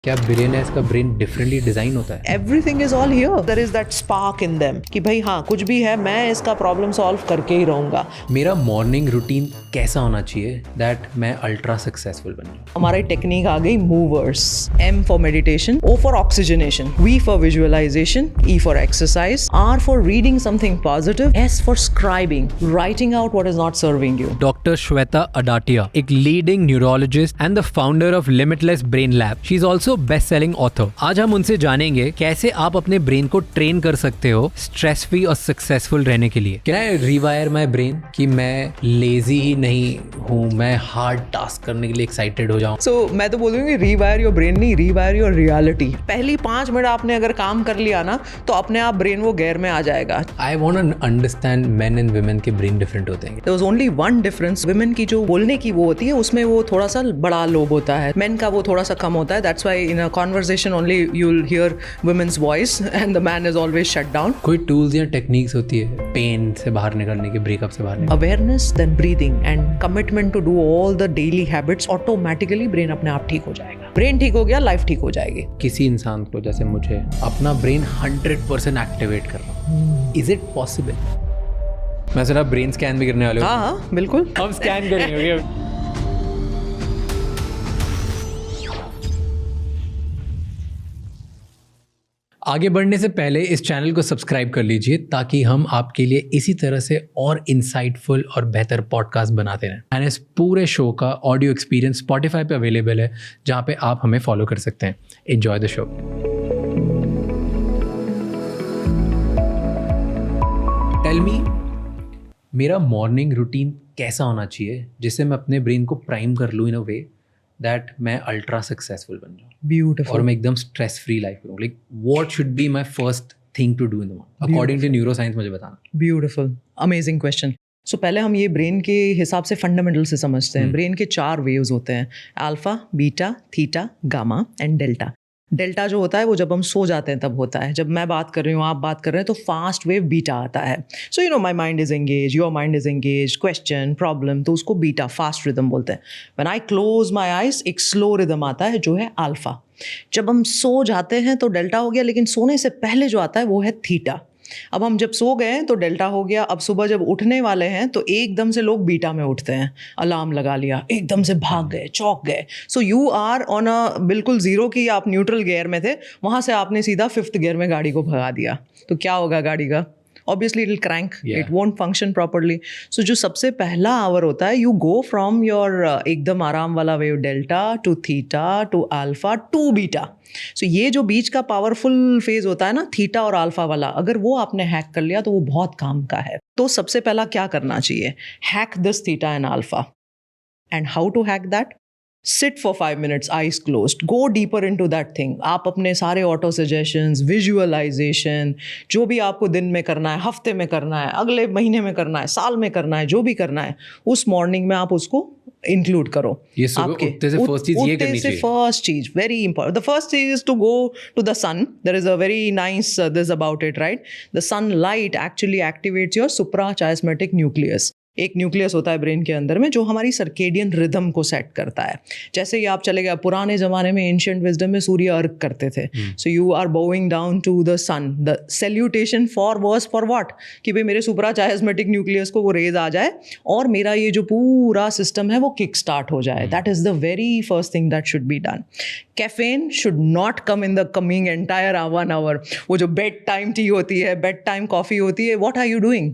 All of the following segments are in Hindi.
क्या बिलियनर्स का ब्रेन डिफरेंटली डिजाइन होता है? Everything is all here, there is that spark in them कि भाई हाँ कुछ भी है मैं इसका प्रॉब्लम सॉल्व करके ही रहूंगा। मेरा मॉर्निंग रूटीन कैसा होना चाहिए दैट मैं अल्ट्रा सक्सेसफुल बन जाऊं? हमारी टेक्निक आ गई movers. M for meditation, O for oxygenation, V for visualisation, E for exercise, R for reading something positive, S for scribing, writing out what is not serving you. Doctor Shweta Adatia, एक leading neurologist and the founder of limitless brain lab. She is also best selling author. आज हम उनसे जानेंगे कैसे आप अपने ब्रेन को ट्रेन कर सकते हो स्ट्रेस फ्री और सक्सेसफुल रहने के लिए। Can I rewire my brain कि मैं लेजी ही नहीं हूँ, मैं हार्ड टास्क करने के लिए एक्साइटेड हो जाऊँ? सो मैं तो बोलूँगी रिवायर योर ब्रेन नहीं, रिवायर योर रियलिटी। पहली 5 मिनट आपने अगर काम कर लिया ना तो अपने आप ब्रेन वो गेयर में आ जाएगा। I want to understand men and women के ब्रेन डिफरेंट होते हैं। There was only one difference. Women की जो बोलने की वो होती है उसमें वो थोड़ा सा बड़ा लोब होता है, men का वो थोड़ा सा कम होता है। That's why in a conversation only you'll hear women's voice and the man is always shut down. कोई टूल्स या टेक्निक्स होती है पेन से बाहर निकलने की, ब्रेकअप से बाहर निकलने Awareness, then breathing and commitment to do all the daily habits, automatically brain अपने आप ठीक हो जाएगा। ब्रेन ठीक हो गया, लाइफ ठीक हो जाएगी। किसी इंसान को जैसे मुझे अपना ब्रेन 100% एक्टिवेट करना, इज इट पॉसिबल? मैं जरा ब्रेन स्कैन भी करने वाले हूँ। हाँ बिल्कुल। हम स्कैन करेंगे। आगे बढ़ने से पहले इस चैनल को सब्सक्राइब कर लीजिए ताकि हम आपके लिए इसी तरह से और इंसाइटफुल और बेहतर पॉडकास्ट बनाते रहें। एंड इस पूरे शो का ऑडियो एक्सपीरियंस स्पॉटिफाई पे अवेलेबल है जहाँ पे आप हमें फॉलो कर सकते हैं। Enjoy the show. Tell me, मेरा मॉर्निंग रूटीन कैसा होना चाहिए जिससे मैं अपने ब्रेन को प्राइम कर लूँ इन अ वे दैट मैं अल्ट्रा सक्सेसफुल बन जाऊँ Beautiful. और मैं एकदम स्ट्रेस फ्री लाइफ करूँ। Like what should be my first thing to do in the morning according to neuro science? मुझे बताना। Beautiful, amazing question. सो पहले हम ये ब्रेन के हिसाब से फंडामेंटल से समझते हैं। ब्रेन के 4 वेव्स होते हैं, alpha, beta, theta, gamma and delta. Delta जो होता है वो जब हम सो जाते हैं तब होता है। जब मैं बात कर रही हूँ, आप बात कर रहे हैं तो फास्ट वेव बीटा आता है। So you know my mind is engage, your mind is engage, question problem, तो उसको बीटा फास्ट रिदम बोलते हैं। When I close my eyes एक स्लो रिदम आता है जो है अल्फा। जब हम सो जाते हैं तो डेल्टा हो गया, लेकिन सोने से पहले जो आता है वो है थीटा। अब हम जब सो गए हैं तो डेल्टा हो गया। अब सुबह जब उठने वाले हैं तो एकदम से लोग बीटा में उठते हैं, अलार्म लगा लिया, एकदम से भाग गए, चौंक गए। So you are on a बिल्कुल जीरो की, आप न्यूट्रल गियर में थे, वहाँ से आपने सीधा 5th गियर में गाड़ी को भगा दिया। तो क्या होगा गाड़ी का? Obviously it will crank, Yeah. it won't function properly. So जो सबसे पहला आवर होता है, you go from your एकदम आराम वाला wave delta to theta to alpha to beta. So ये जो बीच का पावरफुल फेज होता है ना, थीटा और अल्फा वाला, अगर वो आपने हैक कर लिया तो वो बहुत काम का है। तो सबसे पहला क्या करना चाहिए? Hack this theta and alpha. And how to hack that? Sit for 5 minutes, eyes closed. Go deeper into that thing. आप अपने सारे ऑटो सजेशंस, विजुअलाइजेशन, जो भी आपको दिन में करना है, हफ्ते में करना है, अगले महीने में करना है, साल में करना है, जो भी करना है, उस मॉर्निंग में आप उसको इंक्लूड करो। ये सुबह उठते से फर्स्ट चीज ये करनी चाहिए। फर्स्ट चीज वेरी इंपॉर्टेंट। द फर्स्ट चीज is to go to the sun. There is a very nice this about it, right? The sunlight actually activates your suprachiasmatic nucleus. एक न्यूक्लियस होता है ब्रेन के अंदर में जो हमारी सर्केडियन रिदम को सेट करता है। जैसे ही आप चले गए, पुराने ज़माने में एंशिएंट विजडम में सूर्य अर्घ करते थे। So you are bowing down to the sun. The salutation was for what? कि भाई मेरे सुप्राचायस्मेटिक न्यूक्लियस को वो रेज आ जाए और मेरा ये जो पूरा सिस्टम है वो किक स्टार्ट हो जाए। That is the very first thing that should be done. Caffeine should not come in the coming entire 1 hour. वो जो बेड टाइम टी होती है, बेड टाइम कॉफ़ी होती है, what are you doing?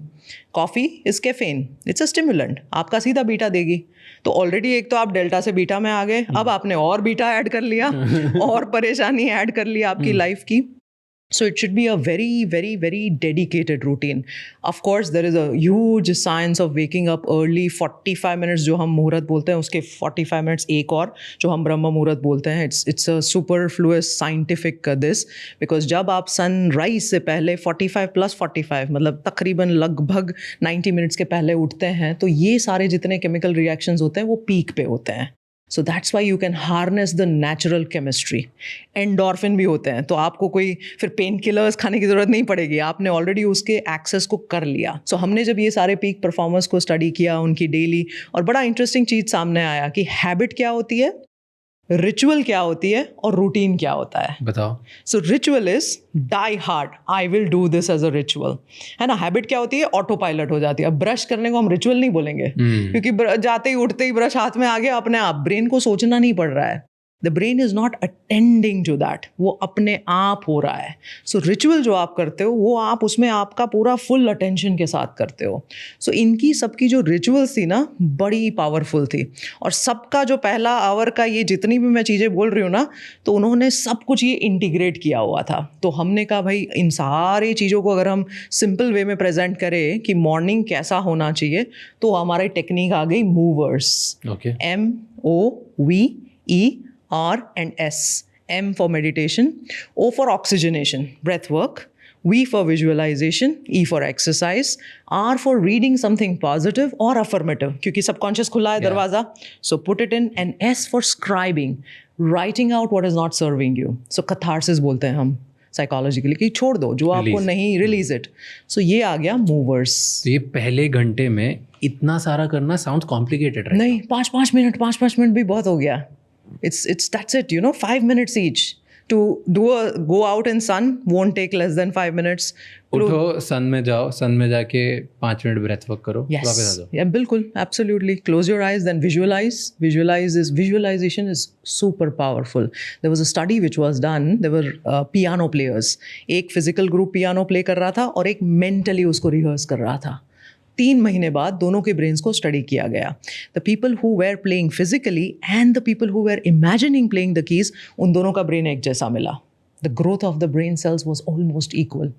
Coffee is caffeine, it's a stimulant, आपका सीधा बीटा देगी। तो ऑलरेडी एक तो आप डेल्टा से बीटा में आ गए, अब आपने और बीटा ऐड कर लिया और परेशानी ऐड कर ली आपकी लाइफ की। So it should be a very, very, very dedicated routine. Of course, there is a huge science of waking up early. 45 minutes जो हम मुहूर्त बोलते हैं उसके 45 minutes एक और जो हम ब्रह्म मुहूर्त बोलते हैं, it's a superfluous scientific this, because जब आप sunrise से पहले 45 plus 45 मतलब तकरीबन लगभग 90 minutes के पहले उठते हैं तो ये सारे जितने chemical reactions होते हैं वो पीक पे होते हैं। So that's why you can harness the natural chemistry. Endorphin भी होते हैं, तो आपको कोई फिर पेन किलर्स खाने की ज़रूरत नहीं पड़ेगी, आपने ऑलरेडी उसके एक्सेस को कर लिया। सो हमने जब ये सारे पीक परफॉर्मर्स को स्टडी किया उनकी डेली, और बड़ा इंटरेस्टिंग चीज़ सामने आया कि हैबिट क्या होती है? रिचुअल क्या होती है और रूटीन क्या होता है. बताओ. So ritual is die hard, I will do this as a ritual, है ना. हैबिट क्या होती है, ऑटो पायलट हो जाती है. अब ब्रश करने को हम रिचुअल नहीं बोलेंगे, क्योंकि जाते ही उठते ही ब्रश हाथ में आ गया अपने आप, ब्रेन को सोचना नहीं पड़ रहा है. The brain is not attending to that, वो अपने आप हो रहा है. सो रिचुअल जो आप करते हो वो आप उसमें आपका पूरा फुल अटेंशन के साथ करते हो. सो इनकी सबकी जो रिचुअल्स थी ना बड़ी पावरफुल थी. और सबका जो पहला आवर का ये जितनी भी मैं चीज़ें बोल रही हूँ ना, तो उन्होंने सब कुछ ये इंटीग्रेट किया हुआ था. तो हमने कहा भाई इन सारी चीज़ों को अगर हम सिंपल वे में प्रेजेंट करें कि मॉर्निंग कैसा होना चाहिए, तो हमारी टेक्निक आ गई movers. Okay. MOVER and S. M for meditation, O for oxygenation, breath work, V for visualization, E for exercise, R for reading something positive or affirmative, क्योंकि subconscious खुला है दरवाजा, so put it in, and S for scribing, writing out what is not serving you. So catharsis बोलते हैं हम साइकोलॉजिकली कि छोड़ दो जो आपको नहीं, रिलीज इट. सो ये आ गया मूवर्स. तो ये पहले घंटे में इतना सारा करना साउंड्स कॉम्प्लिकेटेड, राइट? नहीं, 5 मिनट भी बहुत हो गया. It's that's it, 5 minutes each. To go out in sun won't take less than 5 minutes. उठो, सन में जाओ, सन में जाके 5 मिनट ब्रेथ वर्क करो, Yes. वापस आ जाओ. Yeah, बिल्कुल, absolutely. Close your eyes, then visualize. Visualization is super powerful. There was a study which was done. There were piano players. एक physical group piano play कर रहा था और एक mentally उसको rehearse कर रहा था. 3 महीने बाद दोनों के ब्रेन्स को स्टडी किया गया. The people who were playing physically and the people who were imagining playing the keys, उन दोनों का ब्रेन एक जैसा मिला. The growth of the brain cells was almost equal.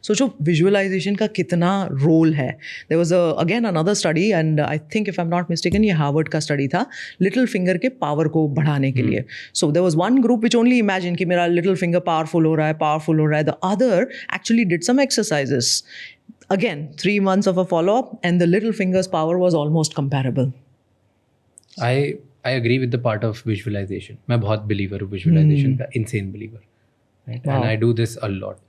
सोचो विजुअलाइजेशन का कितना रोल है. There was again another study, and I think if I am not mistaken ये हार्वर्ड का स्टडी था, लिटिल फिंगर के पावर को बढ़ाने के लिए. So there was one group which only imagine कि मेरा लिटिल फिंगर पावरफुल हो रहा है. The other actually did some exercises. Again, 3 months of a follow-up, and the little finger's power was almost comparable. I agree with the part of visualization. मैं बहुत believer हूँ visualization का, insane believer, right? And I do this a lot.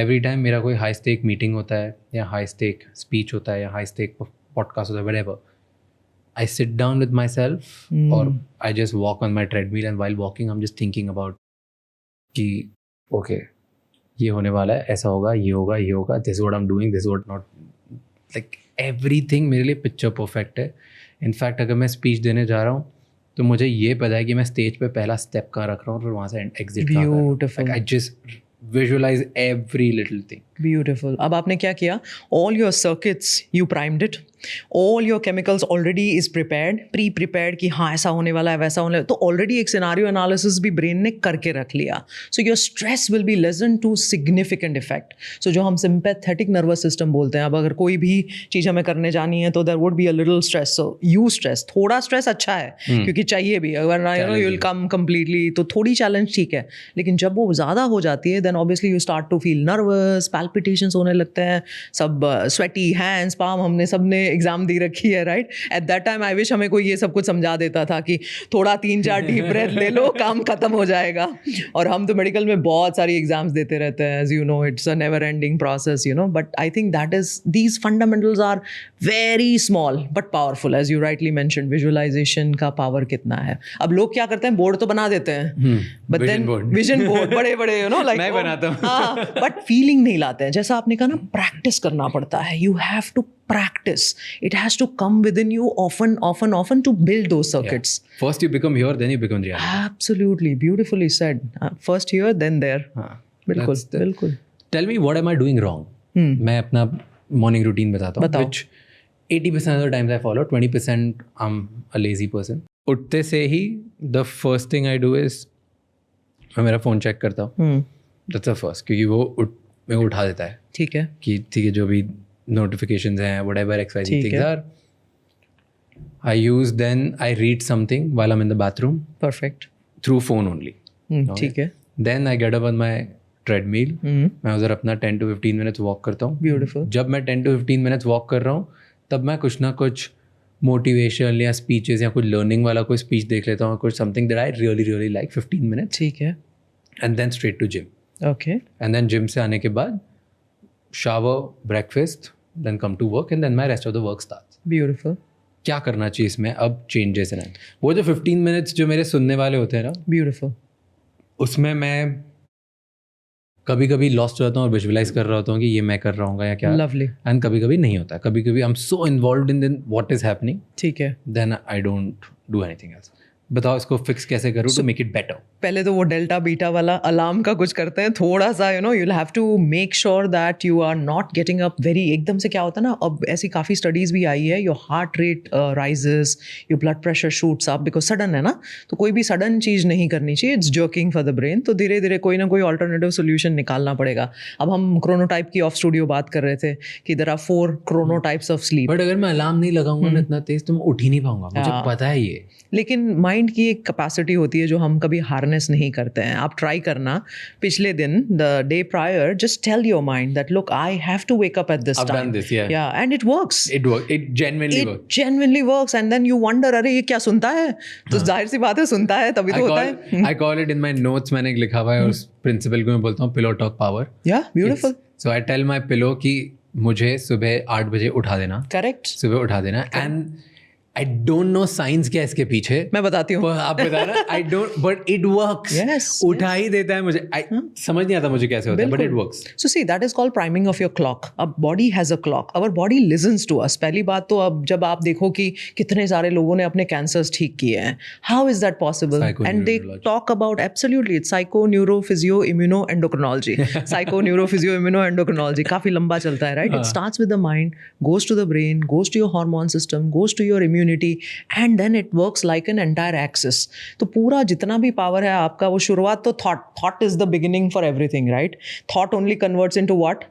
Every time मेरा कोई high stake meeting होता है या high stake speech होता है या high stake podcast होता है, whatever, I sit down with myself or I just walk on my treadmill, and while walking I'm just thinking about कि okay, ये होने वाला है, ऐसा होगा, ये होगा, this is what I am doing, this is what not, like everything मेरे लिए पिक्चर परफेक्ट है. इनफैक्ट अगर मैं स्पीच देने जा रहा हूँ तो मुझे ये पता है कि मैं स्टेज पे पहला स्टेप कहाँ रख रहा हूँ और वहाँ से एग्जिट कहाँ कर रहा हूँ. Like I just visualize every little thing. Beautiful. अब आपने क्या किया? All your circuits you primed it. All your chemicals already is prepared, pre-prepared कि हाँ ऐसा होने वाला है, वैसा होने वाला है. तो already एक scenario analysis भी brain ने करके रख लिया. So your stress will be lessened to significant effect. So जो हम sympathetic nervous system बोलते हैं, अब अगर कोई भी चीज़ हमें करने जानी है तो there would be a little stress. So you stress, थोड़ा stress अच्छा है क्योंकि चाहिए भी. अगर you will come completely, तो थोड़ी challenge ठीक है. लेकिन जब वो ज़्यादा हो जाती है then obviously you start to feel nervous, palpitations होने लगते हैं, सब sweaty hands, palm, हमने सबने एग्जाम दी रखी है, right? At that time I wish हमें कोई ये सब कुछ समझा देता था कि थोड़ा 3-4 डीप ब्रेथ ले लो, काम खत्म हो जाएगा. और हम तो मेडिकल में बहुत सारी एग्जाम्स देते रहते हैं, as you know, it's a never ending process, but I think that is, these fundamentals are very small but powerful. As you rightly mention, visualization का पावर कितना है. अब लोग क्या करते हैं, बोर्ड तो बना देते हैं, बट देन विजन बोर्ड बड़े बड़े लाइक मैं बनाता हूँ, हाँ, बट फीलिंग नहीं लाते हैं. जैसा आपने कहा ना, प्रैक्टिस करना पड़ता है. You have to practice. It has to come within you often to build those circuits. Yeah. First you become here, then you become reality. Absolutely, beautifully said. First here, then there. बिल्कुल, बिल्कुल. Tell me, what am I doing wrong? मैं अपना morning routine बताता हूँ, which 80% of the times I follow, 20% I'm a lazy person. उठते से ही the first thing I do is मैं मेरा phone check करता हूँ. That's the first, क्योंकि वो मेरे को उठा देता है. ठीक है. कि ठीक है, जो भी notifications हैं, whatever XYZ things are, I use, then I read something while I'm in the bathroom. Perfect. Through phone only. ठीक है. Then I get up on my treadmill. मैं उधर अपना 10 to 15 minutes walk करता हूँ. Beautiful. जब मैं 10 to 15 minutes walk कर रहा हूँ, तब मैं कुछ ना कुछ motivational या speeches या कुछ learning वाला कोई speech देख लेता हूँ, कुछ something that I really like, 15 minutes. ठीक है. And then straight to gym. Okay. And then gym से आने के बाद shower, breakfast, then come to work, and then my rest of the work starts. Beautiful. क्या करना चाहिए इसमें अब चेंजेस इन इट? वो जो 15 मिनट्स जो मेरे सुनने वाले होते हैं ना, ब्यूटीफुल, उसमें मैं कभी कभी लॉस्ट हो जाता हूँ और विजुअलाइज कर रहा होता हूँ कि ये मैं कर रहा हूँ या क्या, लवली, एंड कभी कभी नहीं होता, कभी कभी I am so involved in what is happening, ठीक है। Then I don't do anything else. बताओ इसको फिक्स कैसे करूँ टू मेक इट बेटर? पहले तो वो डेल्टा बीटा वाला अलार्म का कुछ करते हैं थोड़ा सा, you know, you will have to make sure that you are not getting up very एकदम से। क्या होता है ना, अब ऐसी काफ़ी स्टडीज़ भी आई है, your heart rate rises, your blood pressure shoots up, because sudden है ना, तो कोई भी सडन चीज़ नहीं करनी चाहिए, it's jerking for the brain. तो धीरे धीरे कोई ना कोई ऑल्टरनेटिव सोल्यूशन निकालना पड़ेगा। अब हम क्रोनोटाइप की ऑफ स्टूडियो बात कर रहे थे कि there are 4 chronotypes of sleep. But अगर मैं अलार्म नहीं लगाऊंगा ना इतना तेज तो मैं उठ ही नहीं पाऊंगा, मुझे पता है ये। लेकिन माइंड की एक कैपेसिटी होती है जो हम कभी हार्नेस नहीं करते हैं। आप ट्राई करना, पिछले दिन, the day prior, just tell your mind that look I have to wake up at this I've time, done this, yeah. yeah, and it works, it genuinely works. it genuinely works, and then you wonder अरे ये क्या सुनता है, तो जाहिर सी बात है सुनता है तभी तो होता है। I call it in my notes, मैंने एक लिखा हुआ है, उस प्रिंसिपल को मैं बोलता हूँ pillow talk power. Yeah, beautiful, So I tell my pillow कि मुझे सुबह 8 बजे उठा देना, correct, सुबह उठा देना, and I don't no science क्या है इसके पीछे, मैं बताती हूँ। आप बताना, I don't, but it works. Yes, उठा ही देता है मुझे, समझ नहीं आता मुझे कैसे होता है, but it works. So see, that is called priming of your clock. अब body has a clock. Our body listens to us. पहली बात तो अब जब आप देखो कि कितने सारे लोगों ने अपने cancers ठीक किए हैं, how is that possible? And they talk about, absolutely, it's psycho, neuro, physio, immuno, endocrinology. Psycho, neuro, physio, immuno, endocrinology. काफी लंबा चलता है, right? It starts with the mind, goes to the brain, goes to your hormone system, goes to your immunity, and then it works like an entire axis. तो पूरा जितना भी पावर है आपका, वो शुरुआत तो thought is the beginning for everything, right? Thought only converts into what?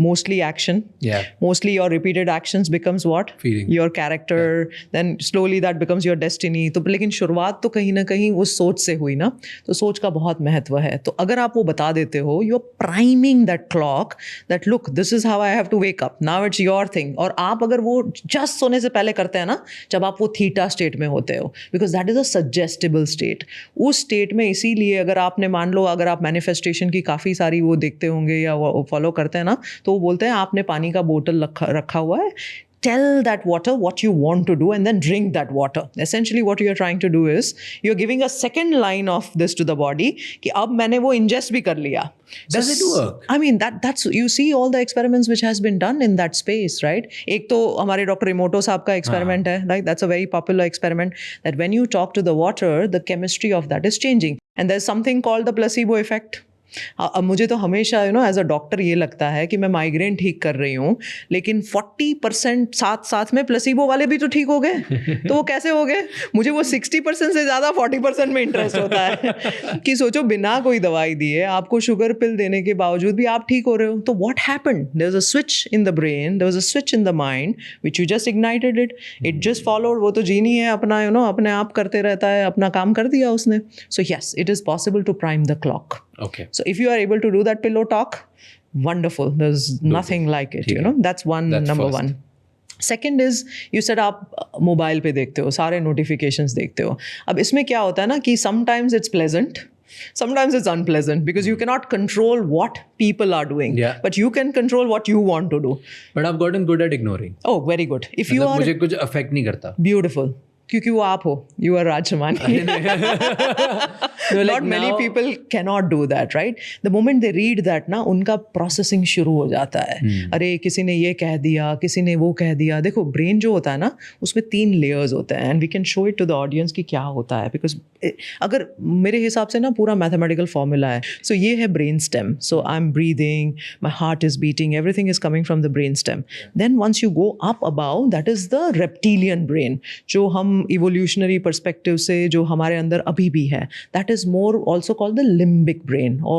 Mostly action. Yeah. Mostly your repeated actions becomes what? Feeling. Your character. Yeah. Then slowly that becomes your destiny. तो लेकिन शुरुआत तो कहीं ना कहीं उस सोच से हुई ना, तो सोच का बहुत महत्व है। तो अगर आप वो बता देते हो, you're priming that clock that look, this is how I have to wake up. Now it's your thing. और आप अगर वो just सोने से पहले करते हैं ना, जब आप वो थीटा स्टेट में होते हो, because that is a suggestible state. उस स्टेट में इसीलिए अगर आपने मान लो, अगर आप मैनिफेस्टेशन की काफ़ी सारी वो देखते होंगे या वो फॉलो करते हैं ना, तो वो बोलते हैं आपने पानी का बोतल रखा हुआ है, tell that water what you want to do and then drink that water. Essentially what you are trying to do is you're giving a second line of this to the body कि अब मैंने वो ingest भी कर लिया. Does it work? I mean that's, you see all the experiments which has been done in that space, right? एक तो हमारे डॉक्टर इमोटो साहब का experiment है, like that's a very popular experiment, that when you talk to the water, the chemistry of that is changing, and there's something called the placebo effect. अब मुझे तो हमेशा एज अ डॉक्टर ये लगता है कि मैं माइग्रेन ठीक कर रही हूँ, लेकिन 40% साथ में प्लेसिबो वाले भी तो ठीक हो गए, तो वो कैसे हो गए? मुझे वो 60% से ज़्यादा 40% में इंटरेस्ट होता है कि सोचो बिना कोई दवाई दिए आपको शुगर पिल देने के बावजूद भी आप ठीक हो रहे हो। तो what happened? There was a switch in the brain, there was a switch in the mind which you just ignited it just followed. वो तो जीनी है अपना, अपने आप करते रहता है, अपना काम कर दिया उसने। So yes, it is possible to prime the clock. Okay. So if you are able to do that pillow talk, wonderful. There's nothing like it, That's number one. Second is, you said आप मोबाइल पे देखते हो, सारे notifications देखते हो. अब इसमें क्या होता है ना कि sometimes it's pleasant, sometimes it's unpleasant, because you cannot control what people are doing, but you can control what you want to do. But I've gotten good at ignoring. Oh, very good. If you are, मुझे कुछ affect नहीं करता. Beautiful. क्योंकि वो आप हो, you are Raj Shamani. Not many people cannot do that, right? The moment they read that ना, उनका processing शुरू हो जाता है। अरे किसी ने ये कह दिया, किसी ने वो कह दिया। देखो ब्रेन जो होता है ना, उसमें 3 layers होते हैं, and we can show it to the audience कि क्या होता है, because अगर मेरे हिसाब से ना पूरा mathematical formula है। So ये है brain stem. So I'm breathing, my heart is beating, everything is coming from the brain stem. Then once you go up above, that is the reptilian brain, जो हम evolutionary perspective से जो हमारे अंदर अभी भी है, that is more also called the limbic brain or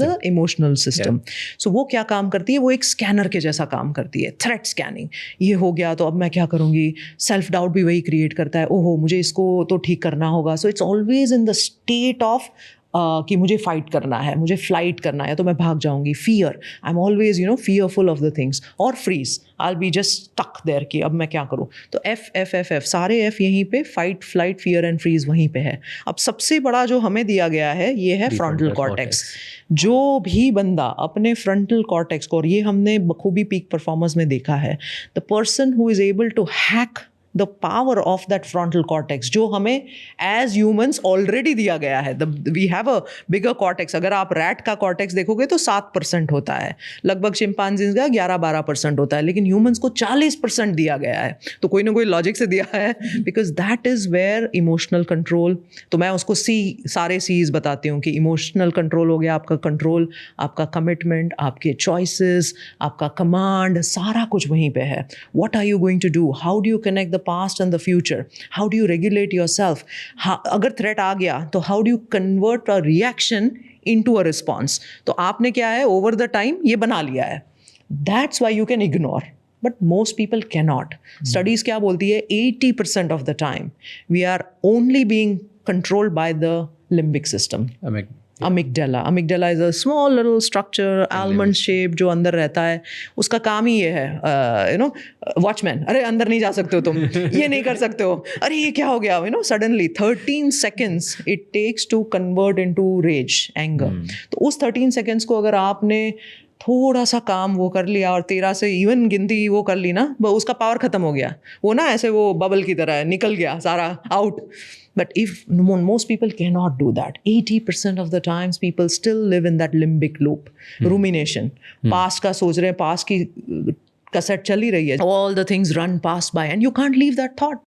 the emotional system. So वो क्या काम करती है? वो एक स्कैनर के जैसा काम करती है, थ्रेट स्कैनिंग। ये हो गया तो अब मैं क्या करूँगी? सेल्फ डाउट भी वही क्रिएट करता है, ओहो मुझे इसको तो ठीक करना होगा। So it's always in the state of कि मुझे फाइट करना है, मुझे फ्लाइट करना है, तो मैं भाग जाऊंगी। Fear, I am always fearful of the things. और freeze, I be just stuck there कि अब मैं क्या करूं। तो एफ सारे एफ यहीं पे, fight, flight, fear and freeze वहीं पे है। अब सबसे बड़ा जो हमें दिया गया है ये है फ्रंटल कॉर्टेक्स। जो भी बंदा अपने फ्रंटल कॉर्टेक्स को, और ये हमने बखूबी पीक परफॉर्मेंस में देखा है, the person who is able to hack the power of that frontal cortex जो हमें एज ह्यूमंस ऑलरेडी दिया गया है. We have a bigger cortex. अगर आप रैट का कॉर्टेक्स देखोगे तो 7% होता है, लगभग चिंपांजीज का 11-12% होता है, लेकिन ह्यूमंस को 40% दिया गया है. तो कोई ना कोई लॉजिक से दिया है, because that is where emotional control. तो मैं उसको सारे सीज बताती हूँ कि इमोशनल कंट्रोल हो गया आपका, कंट्रोल, आपका कमिटमेंट, आपके चॉइसेस, आपका कमांड, सारा कुछ वहीं पे है. What are you going to do, how do you connect the past and the future, how do you regulate yourself. अगर थ्रेट आ गया तो how do you convert a reaction into a response. तो आपने क्या है ओवर द टाइम ये बना लिया है. That's why you can ignore, but most people cannot. Studies क्या बोलती है, 80% of the time we are only being controlled by the limbic system. Amygdala is a small little structure, almond shape, जो अंदर रहता है. उसका काम ही ये है, वॉचमैन, अरे अंदर नहीं जा सकते हो तुम, ये नहीं कर सकते हो, अरे ये क्या हो गया, suddenly 13 seconds it takes to convert into rage, anger. तो उस 13 seconds को अगर आपने थोड़ा सा काम वो कर लिया और 13 से इवन गिनती वो कर ली ना, उसका पावर खत्म हो गया. वो ना ऐसे वो बबल की तरह है, निकल गया सारा out. But if most people cannot do that, 80% of the times people still live in that limbic loop, rumination. Past का सोच रहे हैं, past की कैसेट चल ही रही है. All the things run past by and you can't leave that thought.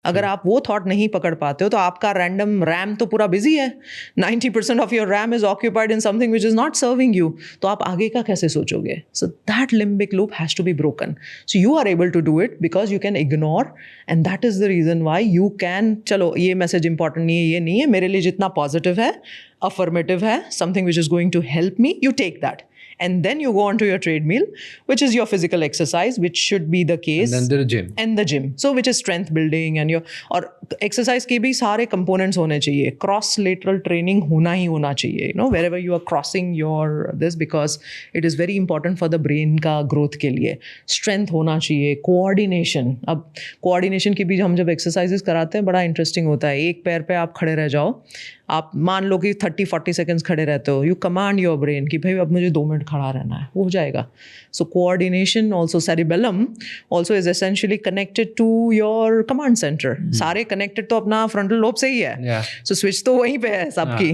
अगर आप वो थॉट नहीं पकड़ पाते हो तो आपका रैंडम रैम तो पूरा बिजी है. 90% of your RAM is occupied in something which is not serving you. तो आप आगे का कैसे सोचोगे. So that limbic loop has to be broken. So you are able to do it because you can ignore, and that is the reason why you can. चलो ये मैसेज इंपॉर्टेंट नहीं है, ये नहीं है, मेरे लिए जितना पॉजिटिव है, अफर्मेटिव है, something which is going to help me, you take that. And then you go on to your treadmill, which is your physical exercise, which should be the case. And then the gym. And the gym. So which is strength building and your, और exercise के भी सारे components होने चाहिए. Cross lateral training होना ही होना चाहिए. Wherever you are crossing your this, because it is very important for the brain का growth के लिए. Strength होना चाहिए. Coordination. अब coordination के भी हम जब exercises कराते हैं बड़ा interesting होता है. एक पैर पे आप खड़े रह जाओ, आप मान लो कि 30-40 सेकेंड्स खड़े रहते हो, यू कमांड योर ब्रेन कि भाई अब मुझे 2 मिनट खड़ा रहना है, वो हो जाएगा. So coordination also, cerebellum also is essentially connected to your command centre. सारे कनेक्टेड तो अपना फ्रंटल लोब से ही है. सो स्विच तो वहीं पे है सबकी,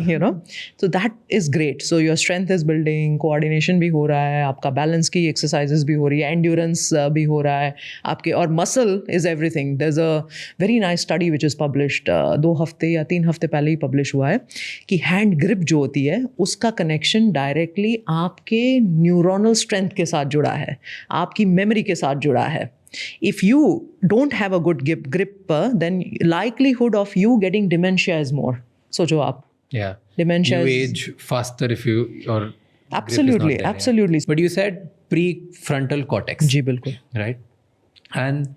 सो that is great. So your strength is building, coordination भी हो रहा है, आपका बैलेंस की एक्सरसाइजेस भी हो रही है, एंड्योरेंस भी हो रहा है आपके, और muscle is everything. There is a very nice study which is published 2 हफ्ते या 3 हफ्ते पहले ही पब्लिश हुआ है कि हैंड ग्रिप जो होती है उसका कनेक्शन डायरेक्टली आपके न्यूरोनल स्ट्रेंथ के साथ जुड़ा है, आपकी मेमोरी के साथ जुड़ा है. If you don't have a good grip, then likelihood of you getting dementia is more. सोचो आप. Yeah. Dementia you is age faster if you or absolutely, absolutely. Yeah. But you said prefrontal cortex. जी बिल्कुल. Right. And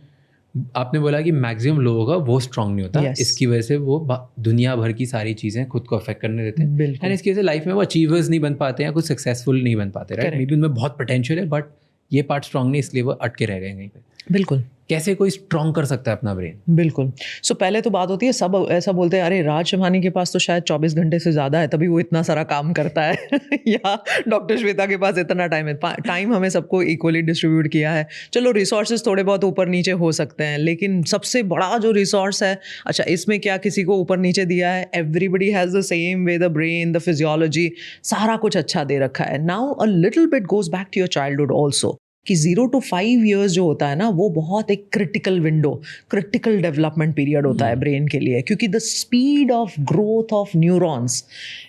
आपने बोला कि मैक्सिमम लोगों का वो स्ट्रांग नहीं होता. Yes. इसकी वजह से वो दुनिया भर की सारी चीज़ें खुद को अफेक्ट करने देते हैं. बिल्कुल. एंड इसकी वजह से लाइफ में वो अचीवर्स नहीं बन पाते हैं, कुछ सक्सेसफुल नहीं बन पाते. राइट. मे बी उनमें बहुत पोटेंशियल है बट ये पार्ट स्ट्रांग नहीं, इसलिए वो अटके रह गए कहीं पे. बिल्कुल. कैसे कोई स्ट्रांग कर सकता है अपना ब्रेन. बिल्कुल. सो पहले तो बात होती है, सब ऐसा बोलते हैं अरे राज शमानी के पास तो शायद 24 घंटे से ज़्यादा है तभी वो इतना सारा काम करता है या डॉक्टर श्वेता के पास इतना टाइम है. टाइम हमें सबको इक्वली डिस्ट्रीब्यूट किया है. चलो रिसोर्सेज थोड़े बहुत ऊपर नीचे हो सकते हैं, लेकिन सबसे बड़ा जो रिसोर्स है, अच्छा इसमें क्या किसी को ऊपर नीचे दिया है, everybody has the same way, the brain, the physiology, सारा कुछ अच्छा दे रखा है. Now a little bit goes back to your childhood also, कि 0 to 5 years जो होता है ना, वो बहुत एक critical window, critical development period होता है ब्रेन के लिए, क्योंकि the speed of growth of neurons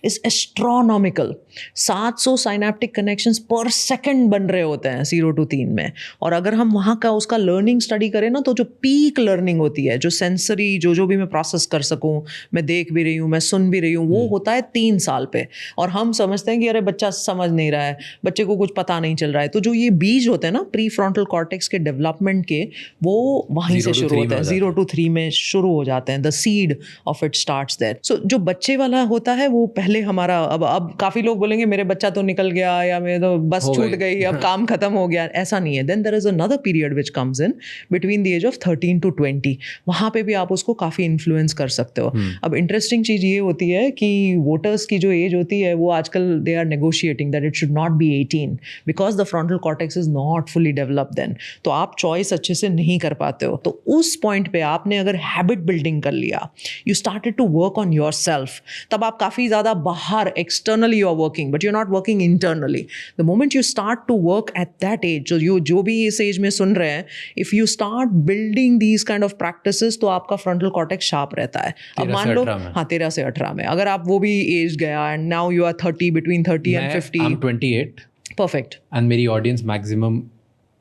is astronomical. 700 synaptic connections पर सेकंड बन रहे होते हैं 0 to 3 में. और अगर हम वहाँ का उसका लर्निंग स्टडी करें ना, तो जो पीक लर्निंग होती है, जो सेंसरी जो भी मैं प्रोसेस कर सकूँ, मैं देख भी रही हूँ, मैं सुन भी रही हूँ, वो होता है 3 साल पे. और हम समझते हैं कि अरे बच्चा समझ नहीं रहा है, बच्चे को कुछ पता नहीं चल रहा है. तो जो ये बीज होते हैं ना प्री फ्रंटल कॉर्टेक्स के डेवलपमेंट के, वो वहीं से शुरू होते हैं. 0 to 3 में शुरू हो जाते हैं. The seed of it starts there. So जो बच्चे वाला होता है वो पहले हमारा, अब काफी लोग बोलेंगे मेरे बच्चा तो निकल गया या मेरे तो बस छूट गई, अब काम खत्म हो गया. ऐसा नहीं है. Then there is another period which comes in between the age of 13 to 20. वहाँ पे भी आप उसको काफी इन्फ्लुएंस कर सकते हो. अब इंटरेस्टिंग चीज ये होती है कि वोटर्स की जो एज होती है वो आजकल they are negotiating that it should not be 18 because the frontal cortex is not not fully develop then, तो आप चॉइस अच्छे से नहीं कर पाते हो। तो उस पॉइंट पे आपने अगर हैबिट बिल्डिंग कर लिया, you started to work on yourself, तब आप काफ़ी ज़्यादा बाहर externally you are working but you are not working internally. The moment you start to work at that age, जो भी इस एज में सुन रहे हैं, if you start building these kind of practices, तो आपका फ्रंटल कॉर्टेक्स शार्प रहता है। अब मान लो, हाँ 13 से 18 में अगर आप वो भी एज गया and now you are 30, between 30 and 50। I'm 28 perfect. And मेरी ऑडियंस मैक्सिमम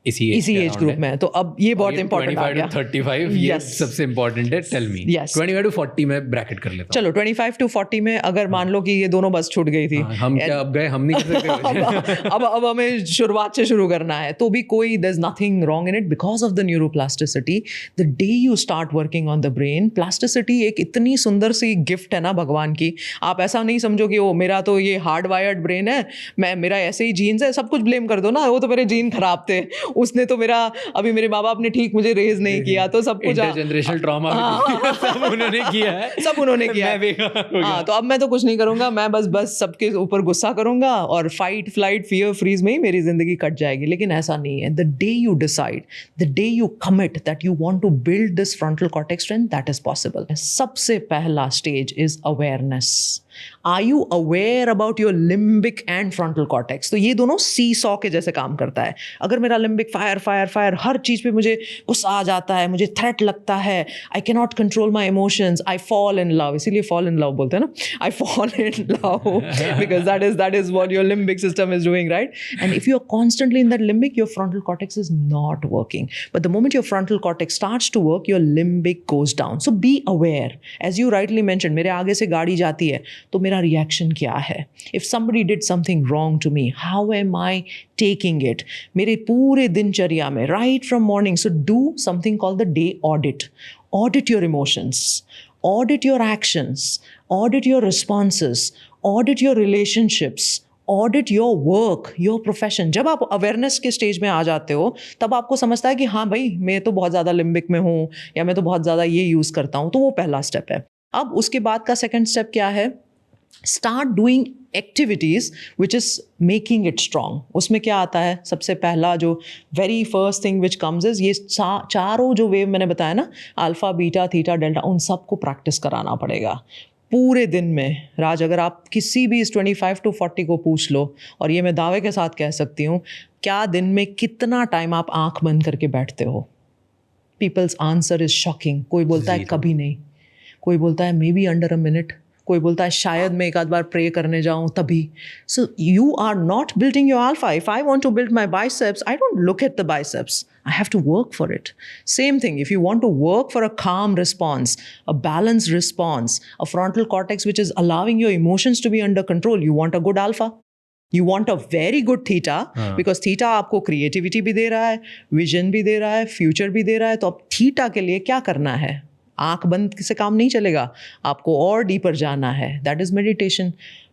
इसी एज ग्रुप में है। तो अब ये बहुत इंपॉर्टेंट आ गया। 25 to 35 ये Yes. सबसे इंपॉर्टेंट है। Tell me. Yes. 25 to 40 में ब्रैकेट कर लेता हूँ। चलो 25 to 40 में अगर मान लो कि ये दोनों बस छूट गई थी, हम क्या अब गए, हम नहीं कर सकते। अब हमें शुरुआत से शुरू करना है, तो भी कोई there's nothing wrong in it because of the neuroplasticity. The day you start working on the brain, plasticity एक इतनी सुंदर सी गिफ्ट है ना भगवान की। आप ऐसा नहीं समझो कि ओ मेरा तो ये हार्ड वायर्ड ब्रेन है, मेरा ऐसे ही जीन्स है, सब कुछ ब्लेम कर दो ना, वो तो मेरे जीन खराब थे, उसने तो मेरा अभी मेरे माँ बाप ने ठीक मुझे रेज नहीं किया, तो सब कुछ इंटरजेनरेशनल ट्रॉमा सब उन्होंने किया है, सब उन्होंने किया है। हाँ, तो अब मैं तो कुछ नहीं करूंगा, मैं बस सबके ऊपर गुस्सा करूंगा और फाइट फ्लाइट फियर फ्रीज में ही मेरी जिंदगी कट जाएगी। लेकिन ऐसा नहीं है। The day you decide, the day you commit that you want to build this frontal cortex strength, that is possible. सबसे पहला stage is awareness. Are you aware about your limbic and frontal cortex? तो ये दोनों सीसॉ के जैसे काम करता है। अगर मेरा लिम्बिक फायर हर चीज़ पे मुझे गुस्सा आ जाता है, मुझे थ्रेट लगता है, I can not control my emotions, I fall in love, इसीलिए फॉल इन लव बोलते हैं ना, I fall in love because that is what your limbic system is doing, right? And if you are constantly in that limbic, your frontal cortex is not working, but the moment your frontal cortex starts to work, your limbic goes down. So be aware, as you rightly mention, मेरे आगे से गाड़ी जाती है तो मेरा रिएक्शन क्या है? If somebody did something wrong to me, how am I taking it? मेरे पूरे दिनचर्या में, right from morning, so do something called the day audit. Audit your emotions, audit your actions, audit your responses, audit your relationships, audit your work, your profession. जब आप अवेयरनेस के स्टेज में आ जाते हो, तब आपको समझता है कि हाँ भाई, मैं तो बहुत ज़्यादा लिम्बिक में हूँ, या मैं तो बहुत ज़्यादा ये यूज़ करता हूँ। तो वो पहला स्टेप है। अब उसके बाद का सेकेंड स्टेप क्या है? Start doing activities which is making it strong. उसमें क्या आता है? सबसे पहला जो very first thing which comes is ये चारों जो वेव मैंने बताया ना, अल्फा, बीटा, थीटा, डेल्टा, उन सबको प्रैक्टिस कराना पड़ेगा पूरे दिन में। राज, अगर आप किसी भी इस 25 to 40 को पूछ लो, और ये मैं दावे के साथ कह सकती हूँ, क्या दिन में कितना टाइम आप आंख बंद करके बैठते हो? People's answer is shocking. कोई बोलता है कभी नहीं, कोई बोलता है may be under a minute, कोई बोलता है शायद मैं एक आध बार प्रे करने जाऊं तभी। So you are not building your alpha. If I want to build my biceps, I don't look at the biceps, I have to work for it. Same thing, if you want to work for a calm response, a balanced response, a frontal cortex which is allowing your emotions to be under control, you want a good alpha. You want a very good theta, because theta आपको creativity भी दे रहा है, vision भी दे रहा है, future भी दे रहा है। तो अब theta के लिए क्या करना है? आंख बंद से काम नहीं चलेगा, आपको और डीपर जाना है। That is meditation.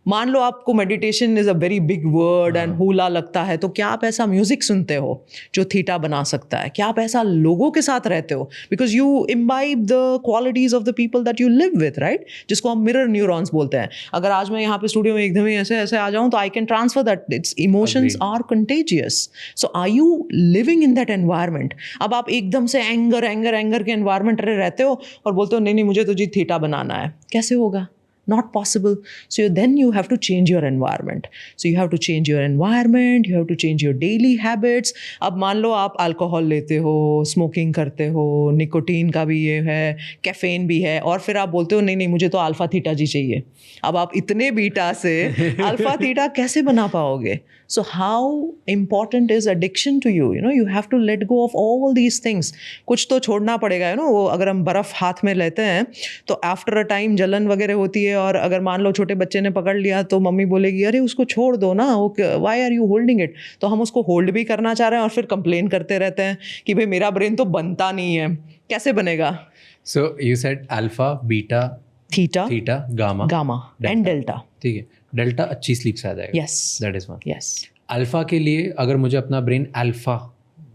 मान लो आपको meditation is a very big word and hula लगता है, तो क्या आप ऐसा म्यूजिक सुनते हो जो थीटा बना सकता है? क्या आप ऐसा लोगों के साथ रहते हो? Because you imbibe the qualities of the people that you live with, right? जिसको हम मिरर न्यूरॉन्स बोलते हैं। अगर आज मैं यहाँ पे स्टूडियो में एकदम ही ऐसे ऐसे आ जाऊँ, तो I can transfer that. It's emotions are contagious. So are you living in that environment? अब आप एकदम से एंगर एंगर एंगर के एनवायरमेंट रहते हो और बोलते हो नहीं नहीं मुझे तो जी थीटा बनाना है, कैसे होगा? Not possible. So then you have to change your environment. So you have to change your environment, you have to change your daily habits. अब मान लो आप अल्कोहल लेते हो, स्मोकिंग करते हो, निकोटीन का भी ये है, कैफीन भी है, और फिर आप बोलते हो नहीं नहीं मुझे तो अल्फा थीटा जी चाहिए। अब आप इतने बीटा से अल्फा थीटा कैसे बना पाओगे? So how important is addiction to you? You know, you have to let go of all these things. कुछ तो छोड़ना पड़ेगा, you know, वो अगर हम बर्फ़ हाथ में लेते हैं तो आफ्टर अ टाइम जलन वगैरह होती है, और अगर मान लो छोटे बच्चे ने पकड़ लिया तो मम्मी बोलेगी अरे उसको छोड़ दो ना, वो why are you holding it? तो हम उसको होल्ड भी करना चाह रहे हैं और फिर कंप्लेन करते रहते हैं कि भाई मेरा ब्रेन तो बनता नहीं है। कैसे बनेगा? सो you said alpha, beta, theta, gamma and delta. ठीक है, डेल्टा अच्छी स्लीप से आ जाएगा। Yes, that is one. Yes. Alpha के लिए अगर मुझे अपना ब्रेन अल्फा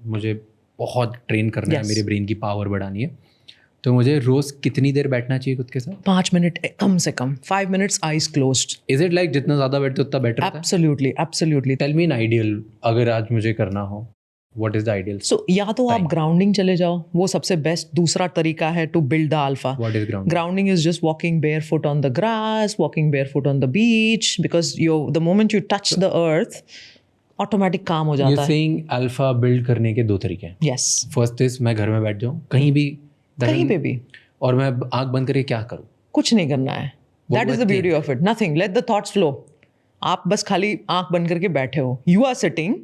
मुझे बहुत ट्रेन करना है, मेरे ब्रेन की पावर बढ़ानी है, तो मुझे रोज कितनी देर बैठना चाहिए खुद के साथ? 5 मिनट कम से कम, 5 minutes eyes closed. Is it like जितना ज़्यादा बैठते उतना better? Absolutely, absolutely. Tell me an ideal, अगर आज मुझे करना हो what is the ideal? So या तो आप ग्राउंडिंग चले जाओ, वो सबसे बेस्ट दूसरा तरीका है to build the alpha. What is grounding? Grounding is just walking barefoot on the grass, walking barefoot on the beach, because the moment you touch the earth, automatic काम हो जाता You're है. saying अल्फा बिल्ड करने के 2 तरीके हैं. Yes. फर्स्ट इज मैं घर में बैठ जाऊं कहीं भी, कहीं पे भी और मैं आंख बंद करके क्या करूं? कुछ नहीं करना है. That is the beauty of it. Nothing. Let the thoughts flow. आप बस खाली आंख बंद करके बैठे हो. You are sitting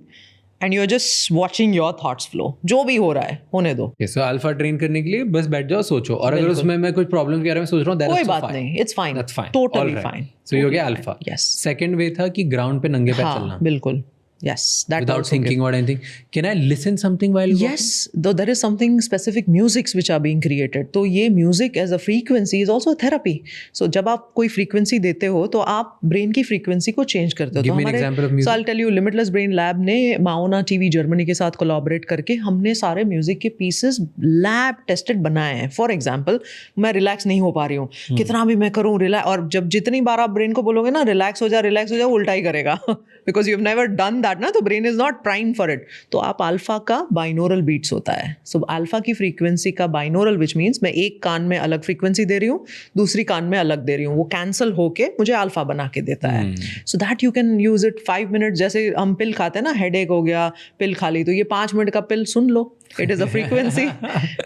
and you're just watching your thoughts flow. जो भी हो रहा है होने दो. सो अल्फा ट्रेन करने के लिए बस बैठ जाओ, सोचो, और अगर उसमें मैं कुछ प्रॉब्लम के बारे में सोच रहा हूँ, कोई बात नहीं. It's fine. That's fine. Totally fine. सो ये हो गया अल्फा. Yes. सेकंड वे था कि ग्राउंड पे नंगे पैर चलना. हाँ, बिल्कुल. Yes, that without also thinking about anything. Can I listen something while walking? Yes, though there is something specific musics which are being created. तो ये music as a frequency is also a therapy. So जब आप कोई frequency देते हो तो आप brain की frequency को change करते हो. Give तो me an example of music. So I'll tell you, Limitless Brain Lab ने Mauna TV Germany के साथ collaborate करके हमने सारे music के pieces lab tested बनाए हैं. For example, मैं relax नहीं हो पा रही हूँ, कितना भी मैं करूँ relax, और जब जितनी बार आप brain को बोलोगे ना relax हो जा, उल्टा ही करेगा. Because you've never done that ना, तो brain is not primed for it. तो आप अल्फा का बाइनोरल बीट्स होता है. सो अल्फा की फ्रीक्वेंसी का बाइनोरल, विच मीन्स मैं एक कान में अलग फ्रीक्वेंसी दे रही हूँ, दूसरी कान में अलग दे रही हूँ, वो कैंसल होके मुझे अल्फा बना के देता है. So that you can use it 5 minute. जैसे हम पिल खाते हैं ना, हेडेक हो गया, पिल खा ली, तो ये 5 मिनट का पिल सुन लो. It is a frequency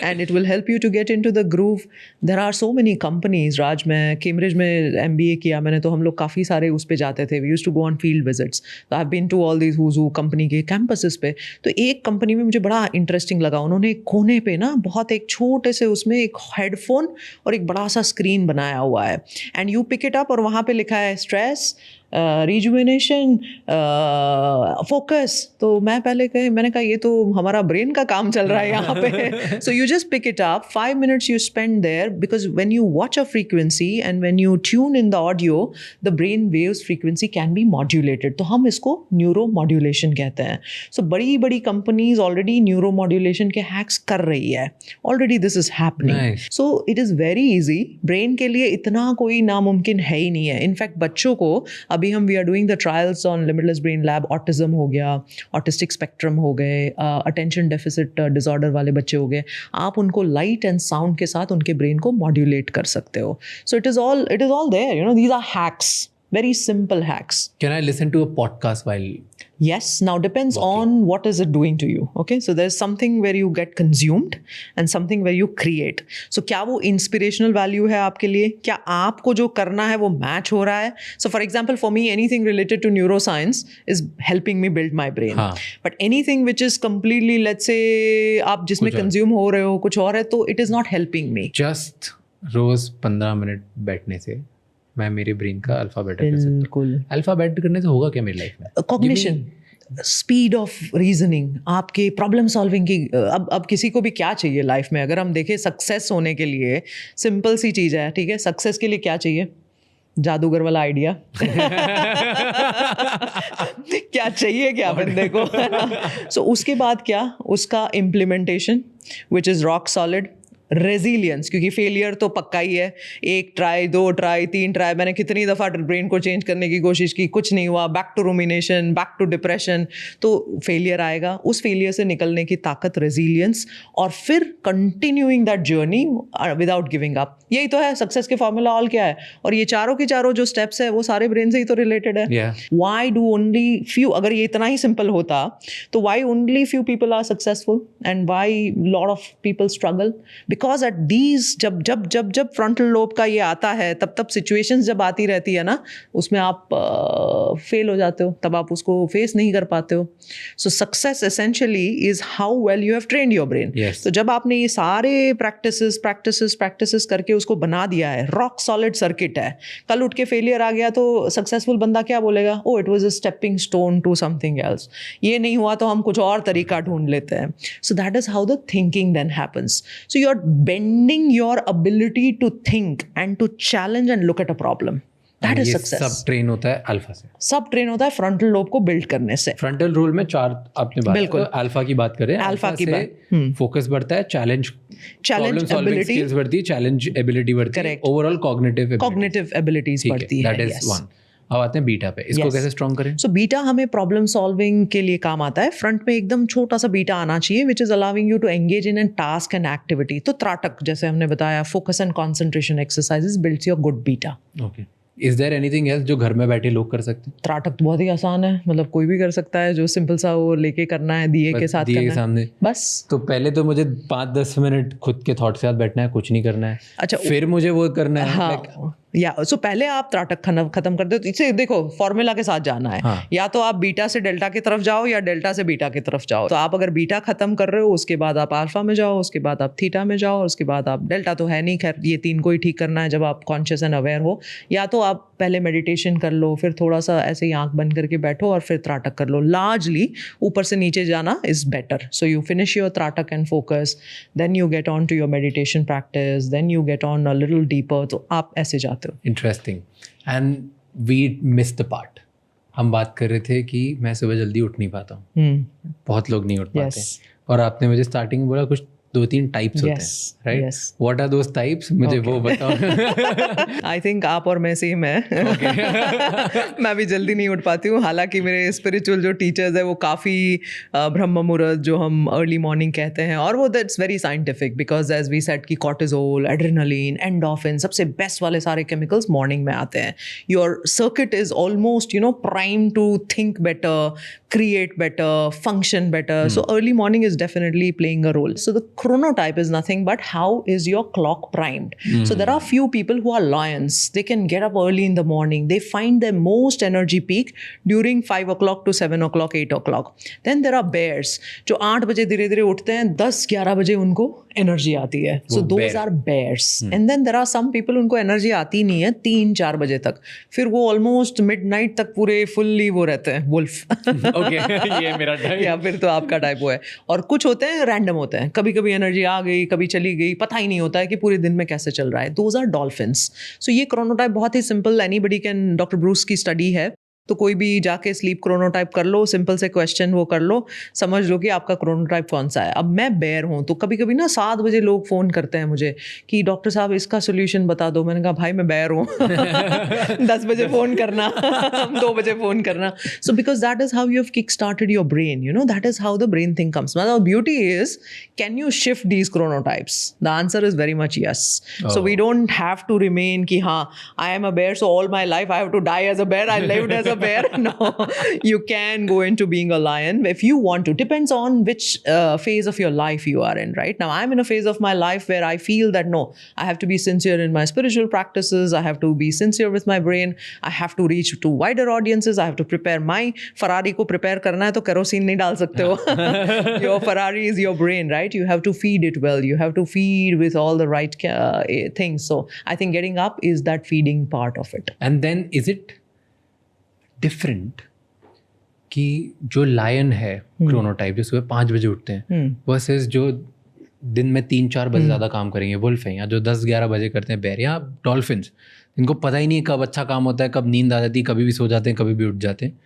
and it will help you to get into the groove. There are so many companies. राज, मैं कैम्ब्रिज में MBA किया मैंने, तो हम लोग काफ़ी सारे उस पे जाते थे. We used to go on field visits. So I've been to all these who's who company के campuses पे. तो एक कंपनी में मुझे बड़ा इंटरेस्टिंग लगा. उन्होंने एक कोने पे ना बहुत एक छोटे से उसमें एक हेडफोन और एक बड़ा सा स्क्रीन बनाया हुआ है. And you pick it up और वहाँ पे लिखा है स्ट्रेस, रिजुवेनेशन, फोकस. तो मैंने कहा ये तो हमारा ब्रेन का काम चल रहा है यहाँ पे. So you just pick it up, 5 minutes you spend there, because when you watch a frequency and when you tune in the audio, the brain waves frequency can be modulated. तो हम इसको न्यूरो मॉड्यूलेशन कहते हैं. सो बड़ी बड़ी कंपनीज ऑलरेडी न्यूरो मॉड्यूलेशन के हैक्स कर रही है. Already this is happening. So it is very easy. Brain के लिए इतना कोई नामुमकिन है ही नहीं है. इनफैक्ट बच्चों को अभी हम we are doing the trials on Limitless brain Lab. Autism हो गया, ऑटिस्टिक स्पेक्ट्रम हो गए, अटेंशन डेफिसिट डिसऑर्डर वाले बच्चे हो गए. आप उनको लाइट एंड साउंड के साथ उनके ब्रेन को मॉड्यूलेट कर सकते हो. So it is all there, you know, these are hacks, very simple hacks. Can I listen to a podcast while? Yes. Now depends on what is it doing to you. Okay. So there's something where you get consumed and something where you create. So क्या वो inspirational value है आपके लिए? क्या आपको जो करना है वो match हो रहा है? So for example, for me, anything related to neuroscience is helping me build my brain. हाँ. But anything which is completely, let's say, आप जिसमें consume हो रहे हो कुछ और है, तो it is not helping me. Just रोज 15 मिनट बैठने से मैं मेरे ब्रेन का अल्फा बेटर कर सकता हूँ. बिल्कुल. अल्फा बेटर करने से होगा क्या मेरी लाइफ में? कॉग्निशन, स्पीड ऑफ रीजनिंग, आपके प्रॉब्लम सॉल्विंग की. अब किसी को भी क्या चाहिए लाइफ में? अगर हम देखें सक्सेस होने के लिए सिंपल सी चीज़ है, ठीक है. सक्सेस के लिए क्या चाहिए? जादूगर वाला आइडिया. क्या चाहिए क्या बंदे को? सो उसके बाद क्या? उसका implementation which is rock solid. Resilience, क्योंकि फेलियर तो पक्का ही है. 1 ट्राई, 2 ट्राई, 3 ट्राई, मैंने कितनी दफ़ा ब्रेन को चेंज करने की कोशिश की, कुछ नहीं हुआ. Back to rumination, back to depression. तो फेलियर आएगा. उस फेलियर से निकलने की ताकत रेजिलियंस, और फिर continuing that journey without giving up. यही तो है सक्सेस के फॉर्मूला. ऑल क्या है? और ये चारों के चारों जो स्टेप्स है वो सारे ब्रेन से ही तो रिलेटेड है. Why do only few? अगर ये इतना ही सिंपल होता तो why only few people are successful and why lot of people struggle? Because at these जब फ्रंटल लोब का ये आता है, तब सिचुएशंस जब आती रहती है ना, उसमें आप फेल हो जाते हो, तब आप उसको फेस नहीं कर पाते हो. So success essentially is how well you have trained your brain. तो जब आपने ये सारे प्रैक्टिसेस करके उसको बना दिया है, रॉक सॉलिड सर्किट है, कल उठ के फेलियर आ गया तो सक्सेसफुल बंदा क्या बोलेगा? Oh, it was a stepping stone to something else. ये नहीं हुआ तो हम कुछ और तरीका ढूंढ लेते हैं. So that is how the thinking then happens. So you are bending your ability to think and to challenge and look at a problem. That is success. सब ट्रेन होता है अल्फा से. सब ट्रेन होता है फ्रंटल लोब को बिल्ड करने से. फ्रंटल रोल में 4 आपने बात बिल्कुल. अल्फा की बात करें. अल्फा की बात. फोकस बढ़ता है, चैलेंज एबिलिटी स्किल्स बढ़ती है, चैलेंज एबिलिटी बढ़ती है, ओवरऑल कॉग्निटिव एबिलिटीज बढ़ती है. That is one. अब आते हैं बीटा पे, इसको Yes. कैसे स्ट्रॉन्ग करें? सो बीटा हमें प्रॉब्लम सॉल्विंग के लिए काम आता है. फ्रंट में एकदम छोटा सा बीटा आना चाहिए which is allowing you to engage in an task and activity. तो त्राटक जैसे हमने बताया, focus and concentration exercises builds your good beta. Okay, is there anything else जो घर में बैठे लोग कर सकते हैं? त्राटक तो बहुत ही आसान है, मतलब कोई भी कर सकता है. जो सिंपल सा वो लेके करना है, दिए के साथ दिए के करना है सामने बस. तो पहले तो मुझे 5-10 मिनट खुद के थॉट के साथ बैठना है, कुछ नहीं करना है. अच्छा, फिर मुझे वो करना है. हाँ या सो पहले आप त्राटक खत्म कर दो. तो इसे देखो फॉर्मूला के साथ जाना है. हाँ. या तो आप बीटा से डेल्टा की तरफ जाओ या डेल्टा से बीटा की तरफ जाओ. तो आप अगर बीटा खत्म कर रहे हो, उसके बाद आप अल्फा में जाओ, उसके बाद आप थीटा में जाओ, उसके बाद आप डेल्टा तो है नहीं, खैर ये 3 को ही ठीक करना है जब आप कॉन्शियस एंड अवेयर हो. या तो आप पहले मेडिटेशन कर लो, फिर थोड़ा सा ऐसे ही आंख बंद करके बैठो और फिर त्राटक कर लो. लार्जली ऊपर से नीचे जाना is better. So you finish your trataka and focus, then you get on to your meditation practice, then you get on a little deeper. तो आप ऐसे जाते हो. Interesting. And we miss the part. हम बात कर रहे थे कि मैं सुबह जल्दी उठ नहीं पाता हूँ. बहुत लोग नहीं उठ पाते. Yes. और आपने मुझे स्टार्टिंग में बोला कुछ 2-3 टाइप्स होते Yes, हैं, right? yes. What are those types, मुझे वो बताओ. आई थिंक आप और मैं सेम है. मैं भी जल्दी नहीं उठ पाती हूँ. हालांकि मेरे स्पिरिचुअल जो टीचर्स है वो काफ़ी ब्रह्म मुहूर्त जो हम अर्ली मॉर्निंग कहते हैं, और वो that's very scientific because as we said कि कॉर्टिजोल, एड्रेनलिन, एंडोर्फिन, सबसे बेस्ट वाले सारे केमिकल्स मॉर्निंग में आते हैं. Your circuit is almost prime to think better, create better, function better. So early morning is definitely playing a role. So the chronotype is nothing but how is your clock primed. So there are few people who are lions. They can get up early in the morning. They find their most energy peak during 5 o'clock to 7 o'clock, 8 o'clock. Then there are bears जो 8 बजे धीरे धीरे उठते हैं, 10-11 बजे उनको एनर्जी आती है. So those are bears. And then there are some people उनको एनर्जी आती नहीं है 3-4 बजे तक. फिर वो ऑलमोस्ट मिडनाइट तक पूरे फुल्ली वो रहते हैं वुल्फ. ओके, ये मेरा टाइप. या फिर तो आपका टाइप वो है. और कुछ होते हैं रैंडम होते हैं, कभी कभी एनर्जी आ गई, कभी चली गई, पता ही नहीं होता है कि पूरे दिन में कैसे चल रहा है. Those are dolphins. सो ये क्रोनोटाइप बहुत ही simple, anybody can, doctor Bruce की स्टडी है, तो कोई भी जाके स्लीप क्रोनोटाइप कर लो, सिंपल से क्वेश्चन वो कर लो, समझ लो कि आपका क्रोनोटाइप कौन सा है. अब मैं बेयर हूँ, तो कभी कभी ना 7 बजे लोग फ़ोन करते हैं मुझे कि डॉक्टर साहब इसका सोल्यूशन बता दो. मैंने कहा भाई मैं बेयर हूँ. 10 बजे फ़ोन करना, 2 बजे फ़ोन करना. So because that is how you have kick started your brain, that is how the brain thing comes. मतलब beauty is, can you shift these chronotypes? The answer is very much yes. So we don't have to remain कि हाँ I am a bear so all my life I have to die as a bear, I lived as a bear. No, you can go into being a lion if you want to. Depends on which phase of your life you are in. Right now I'm in a phase of my life where I feel that no, I have to be sincere in my spiritual practices, I have to be sincere with my brain, I have to reach to wider audiences, I have to prepare my Ferrari को prepare करना है तो kerosene नहीं डाल सकते हो. Your Ferrari is your brain, right? You have to feed it well, you have to feed with all the right things. So I think getting up is that feeding part of it. And then is it different कि जो लायन है क्रोनोटाइप जो सुबह 5 बजे उठते हैं वर्सेस जो दिन में 3-4 बजे ज़्यादा काम करेंगे वुल्फ हैं, या जो 10-11 बजे करते हैं बेर या डॉल्फिन्स, इनको पता ही नहीं कब अच्छा काम होता है, कब नींद आ जाती है, कभी भी सो जाते हैं, कभी भी उठ जाते हैं.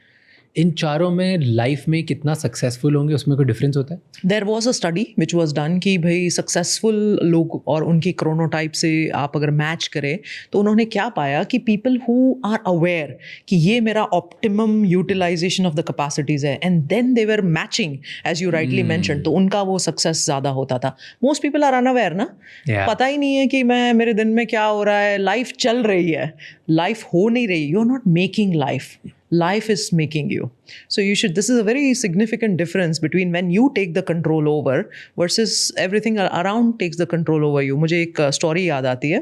इन चारों में लाइफ में कितना सक्सेसफुल होंगे उसमें कोई डिफरेंस होता है? There was a study which was done कि भाई सक्सेसफुल लोग और उनकी क्रोनोटाइप से आप अगर मैच करें तो उन्होंने क्या पाया कि पीपल हु आर अवेयर कि ये मेरा optimum utilization of the capacities है, and then they were matching as you rightly mention, तो उनका वो सक्सेस ज़्यादा होता था. मोस्ट पीपल आर अनअवेयर ना, पता ही नहीं है कि मैं मेरे दिन में क्या हो रहा है. लाइफ चल रही है, लाइफ हो नहीं रही. You are not making life, life is making you. So you should, this is a very significant difference between when you take the control over versus everything around takes the control over you. मुझे एक story याद आती है.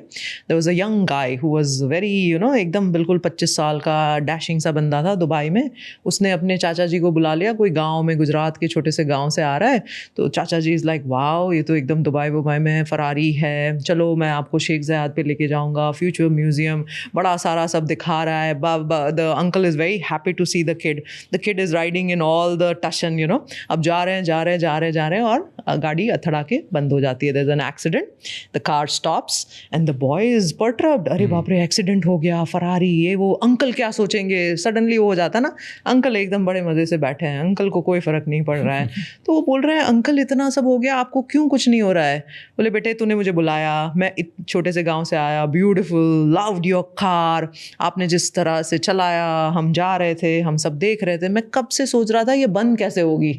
There was a young guy who was very एकदम बिल्कुल 25 साल का डैशिंग सा बंदा था दुबई में. उसने अपने चाचा जी को बुला लिया, कोई गांव में, गुजरात के छोटे से गांव से आ रहा है. तो चाचा जी इज़ लाइक वाओ ये तो एकदम दुबई में है, फरारी है, चलो मैं आपको शेख ज़ायद पे लेके जाऊँगा, फ्यूचर म्यूजियम, बड़ा सारा सब दिखा रहा है. The uncle is very happy to see the kid is riding in all the Tuscan, you know. अब जा रहे हैं और गाड़ी अथड़ा के बंद हो जाती है. There's an accident, the car stops and the boy is perturbed. अरे बाप रे, एक्सीडेंट हो गया, फरारी, ये वो, अंकल क्या सोचेंगे. सडनली वो हो जाता ना, अंकल एकदम बड़े मजे से बैठे हैं, अंकल को कोई फर्क नहीं पड़ रहा है. तो वो बोल रहे हैं, अंकल इतना सब हो गया, आपको क्यों कुछ नहीं हो रहा है. बोले, बेटे तूने मुझे बुलाया, मैं छोटे से गाँव से आया, ब्यूटिफुल, लव्ड योर कार, आपने जिस तरह से चलाया, हम जा रहे थे, हम सब देख रहे थे, मैं कब से सोच रहा था ये बंद कैसे होगी.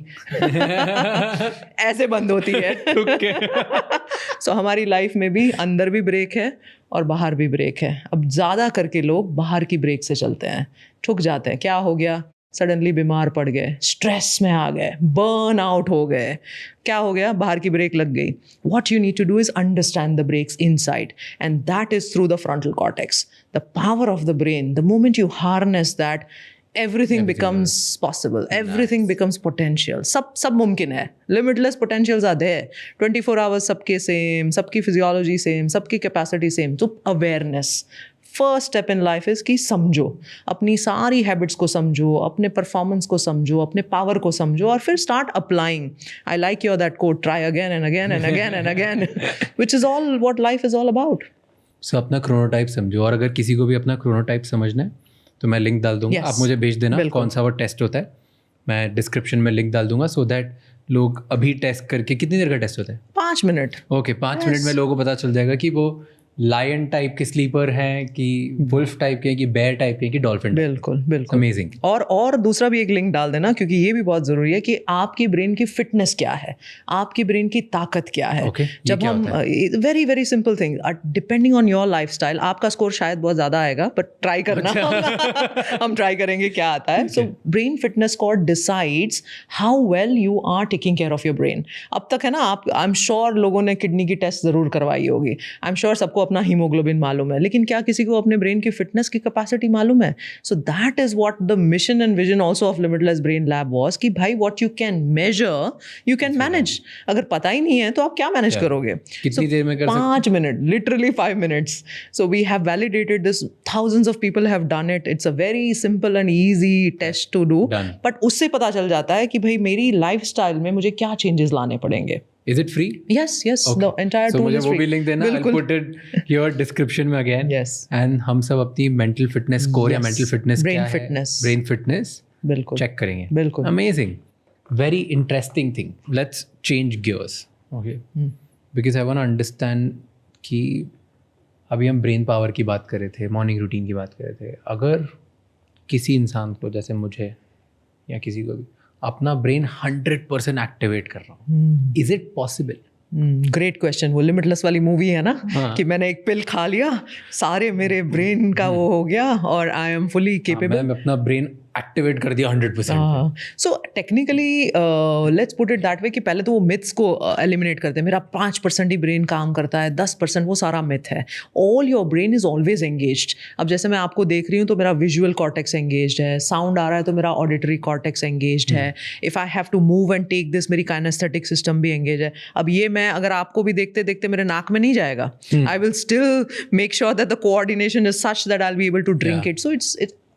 ऐसे बंद होती है. सो हमारी लाइफ में भी अंदर भी ब्रेक है और बाहर भी ब्रेक है. अब ज़्यादा करके लोग बाहर की ब्रेक से चलते हैं, ठुक जाते हैं. क्या हो गया, सडनली बीमार पड़ गए, स्ट्रेस में आ गए, बर्न आउट हो गए. क्या हो गया, बाहर की ब्रेक लग गई. What you need to do is understand the brakes inside, and that is through the frontal cortex, the power of the brain. The moment you harness that, everything becomes possible, everything becomes potential. सब मुमकिन है. Limitless potentials are there. 24 hours सबके same, सबकी physiology same, सबकी capacity same. तो awareness, first step in life is कि समझो, अपनी सारी हैबिट्स को समझो, अपने परफॉर्मेंस को समझो, अपने पावर को समझो, और फिर start applying. I like your that quote, try again and again and again and again, which is all what life is all about. So अपना क्रोनोटाइप समझो, और अगर किसी को भी अपना क्रोनोटाइप समझना है तो मैं लिंक डाल दूंगा. आप मुझे भेज देना कौन सा वो टेस्ट होता है, मैं डिस्क्रिप्शन में लिंक डाल दूंगा, सो दैट लोग अभी टेस्ट करके. कितनी देर का टेस्ट होता है? 5 मिनट. ओके, 5 मिनट में लोगों को पता चल जाएगा कि वो लायन टाइप के स्लीपर हैं कि वुल्फ टाइप के, कि बेयर टाइप के, कि डॉल्फिन. बिल्कुल बिल्कुल अमेजिंग. और दूसरा भी एक लिंक डाल देना, क्योंकि ये भी बहुत ज़रूरी है कि आपकी ब्रेन की फिटनेस क्या है, आपकी ब्रेन की ताकत क्या है. जब हम very very simple thing, depending on your life style, आपका स्कोर शायद बहुत ज़्यादा आएगा, बट ट्राई करना. हम ट्राई करेंगे क्या आता है. So brain fitness score decides how well you are taking care of your brain. अब तक है ना, आप, आई एम श्योर लोगों ने किडनी की टेस्ट ज़रूर करवाई होगी, आई एम श्योर सबको अपना हीमोग्लोबिन मालूम है, लेकिन क्या किसी को अपने ब्रेन की फिटनेस की कैपेसिटी मालूम है? सो that is what the mission and vision also of limitless brain lab was, कि भाई what you can measure you can manage. अगर पता ही नहीं है तो आप क्या मैनेज करोगे. कितनी देर में कर सकते? 5 minute, literally 5 minutes. So we have validated this, thousands of people have done it. It's a very simple and easy test to do. But उससे पता चल जाता है कि भाई मेरी लाइफस्टाइल में मुझे क्या चेंजेस लाने पड़ेंगे. Is it free? Yes. Okay. The entire tool is free. So मुझे वो भी लिंक देना. I'll put it your description में again. Yes. And हम सब अपनी mental fitness score या mental fitness brain क्या fitness. है, brain fitness बिल्कुल check करेंगे. बिल्कुल. Amazing. Very interesting thing. Let's change gears. Okay. Because I want to understand कि अभी हम ब्रेन पावर की बात कर रहे थे, मॉर्निंग रूटीन की बात कर रहे थे. अगर किसी इंसान को, जैसे मुझे या किसी को भी, अपना ब्रेन 100% एक्टिवेट कर रहा हूँ, is it possible? Great question. वो लिमिटलेस वाली मूवी है ना, कि मैंने एक पिल खा लिया, सारे मेरे ब्रेन का वो हो गया और आई एम फुली केपेबल. मैंने अपना ब्रेन एक्टिवेट कर दिया 100%. So technically let's put it that way कि पहले तो वो मिथ्स को एलिमिनेट करते हैं. मेरा 5% ही ब्रेन काम करता है, 10% वो सारा मिथ है. All your brain is always engaged. अब जैसे मैं आपको देख रही हूँ तो मेरा विजुअल कॉर्टेक्स एंगेज्ड है, साउंड आ रहा है तो मेरा ऑडिटरी कॉर्टेक्स एंगेज्ड है. If I have to move and take this, मेरी काइनेस्थेटिक सिस्टम भी एंगेज है. अब ये मैं अगर आपको भी देखते देखते मेरे नाक में नहीं जाएगा, I will still make sure that the coordination is such that I will be able to drink it. So it's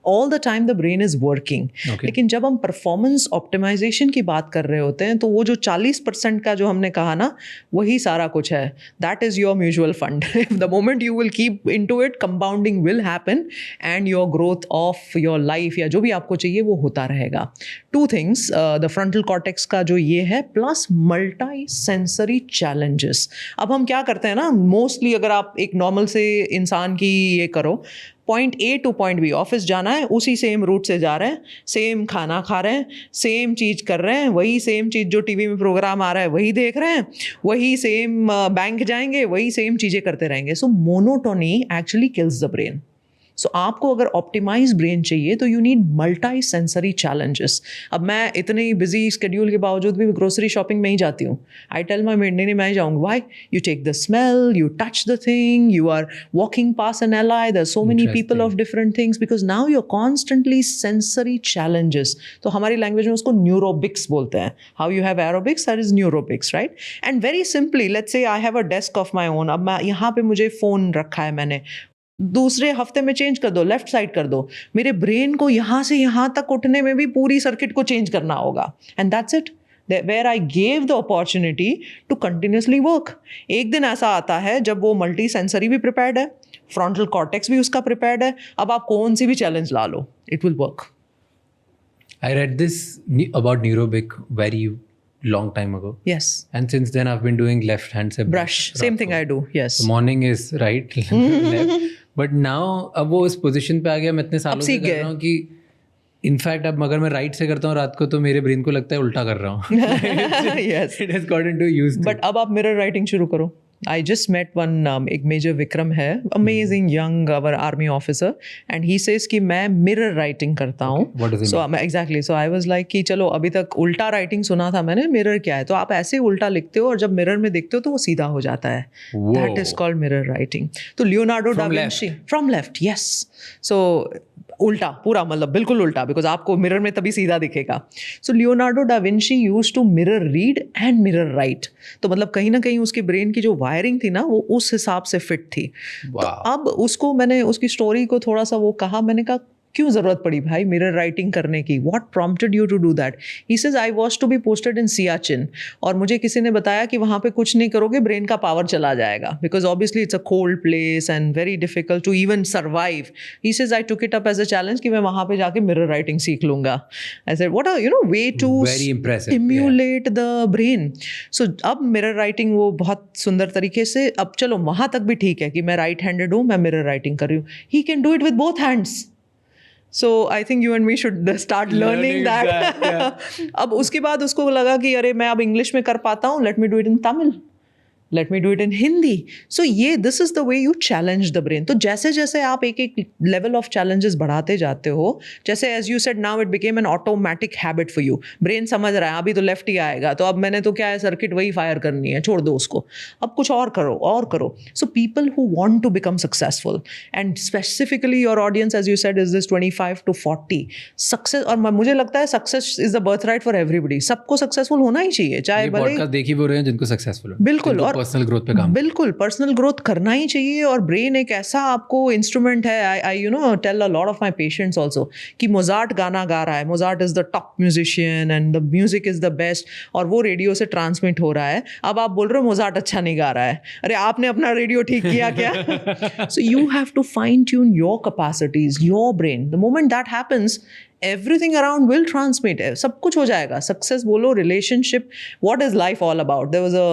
all the time the brain is working. लेकिन जब हम परफॉर्मेंस ऑप्टिमाइजेशन की बात कर रहे होते हैं तो वो जो 40% का जो हमने कहा ना, वही सारा कुछ है. That is your mutual fund. The moment you will keep into it, compounding will happen and your growth of your life या जो भी आपको चाहिए वो होता रहेगा. 2 things, द फ्रंटल कॉर्टेक्स का जो ये है, प्लस मल्टी सेंसरी चैलेंजेस. अब हम क्या करते हैं ना, मोस्टली अगर आप एक नॉर्मल से इंसान की ये करो, point A to point B, office जाना है, उसी सेम रूट से जा रहे हैं, सेम खाना खा रहे हैं, सेम चीज़ कर रहे हैं, वही सेम चीज़ जो टीवी में प्रोग्राम आ रहा है वही देख रहे हैं, वही सेम बैंक जाएंगे, वही सेम चीज़ें करते रहेंगे. So monotony actually kills the brain. So आपको अगर ऑप्टिमाइज ब्रेन चाहिए तो you need multi sensory challenges. अब मैं इतने बिजी स्केड्यूल के बावजूद भी ग्रोसरी शॉपिंग में ही जाती हूँ. आई टेल माई मेड, नहीं मैं ही जाऊँगी. Why? You take the smell, you touch the thing, you are walking past an alley, there so many people of different things, because now you are constantly sensory challenges. तो हमारी लैंग्वेज में उसको न्यूरोबिक्स बोलते हैं. How you have aerobics, that is neurobics, right? And very simply let's say I have a desk of my own. अब मैं यहाँ पे मुझे फ़ोन रखा है मैंने, दूसरे हफ्ते में चेंज कर दो, लेफ्ट साइड कर दो. मेरे ब्रेन को यहाँ से यहाँ तक उठने में भी पूरी सर्किट को चेंज करना होगा. And that's it. Where I gave the opportunity to continuously work. एक दिन ऐसा आता है जब वो मल्टी सेंसरी भी प्रिपेयर्ड है, फ्रंटल कॉर्टेक्स भी उसका प्रिपेयर्ड है. अब आप कौन सी भी चैलेंज ला लो, it will work. I read this about Neurobic very long time ago. Yes. And since then I've been doing left hand se Brush. Same thing I do. Yes. The morning is right, left. But now अब वो उस पोजीशन पे आ गया, मैं इतने सालों से कर रहा हूँ कि इनफैक्ट अब अगर मैं राइट से करता हूँ रात को तो मेरे ब्रेन को लगता है उल्टा कर रहा हूँ. Yes. It has gotten too used to. But अब आप मिरर राइटिंग शुरू करो. I just met one एक मेजर विक्रम है, amazing young our army officer, and he says कि मैं मिरर राइटिंग करता हूँ. What does it mean? Exactly. So I was like कि चलो अभी तक उल्टा राइटिंग सुना था मैंने, मिरर क्या है? तो आप ऐसे उल्टा लिखते हो और जब मिरर में देखते हो तो वो सीधा हो जाता है. That is called mirror writing. तो Leonardo da Vinci from left, yes. So उल्टा पूरा, मतलब बिल्कुल उल्टा, बिकॉज आपको मिरर में तभी सीधा दिखेगा. So Leonardo da Vinci used to mirror read and mirror write. तो मतलब कहीं ना कहीं उसके ब्रेन की जो वायरिंग थी ना वो उस हिसाब से फिट थी. तो अब उसको मैंने उसकी स्टोरी को थोड़ा सा वो कहा, मैंने कहा क्यों ज़रूरत पड़ी भाई मिरर राइटिंग करने की? What prompted you to do that? He says I was to be posted in Siachen, और मुझे किसी ने बताया कि वहाँ पे कुछ नहीं करोगे ब्रेन का पावर चला जाएगा, because obviously it's a cold place and very difficult to even survive. He says I took it up as a challenge कि मैं वहाँ पे जाके मिरर राइटिंग सीख लूँगा. I said what are ways to stimulate the brain. So अब मिरर राइटिंग वो बहुत सुंदर तरीके से, अब चलो वहाँ तक भी ठीक है कि मैं राइट हैंडेड हूँ, मैं मिरर राइटिंग कर रही हूँ. He can do it with both hands. So I think you and me should start learning that. Yeah. अब उसके बाद उसको लगा कि अरे मैं अब इंग्लिश में कर पाता हूँ, let me do it in Tamil. Let me do it in Hindi. So this is the way you challenge the brain. तो जैसे जैसे आप एक एक level of challenges बढ़ाते जाते हो, जैसे as you said now it became an automatic habit for you. Brain समझ रहा है अभी तो left ही आएगा, तो अब मैंने तो क्या है सर्किट वही फायर करनी है, छोड़ दो उसको, अब कुछ और करो. So people who want to become successful, and specifically your audience as you said is this 25 to 40 success, और मुझे लगता है success is the birthright for everybody. सबको successful होना ही चाहिए, चाहे भले देख ही वो रहे हैं जिनको सक्सेसफुल हो. बिल्कुल. और पर्सनल ग्रोथ पे काम, बिल्कुल पर्सनल ग्रोथ करना ही चाहिए. और ब्रेन एक ऐसा आपको इंस्ट्रूमेंट है. I you know tell a lot of my patients also कि मोजार्ट गाना गा रहा है, Mozart is the top musician and the music is the best, और वो रेडियो से ट्रांसमिट हो रहा है. अब आप बोल रहे हो मोजार्ट अच्छा नहीं गा रहा है, अरे आपने अपना रेडियो ठीक किया क्या? So you have to fine tune your capacities, your brain. The moment that happens everything around will transmit. सब कुछ हो जाएगा. सक्सेस बोलो, relationship, what is life all about? There was a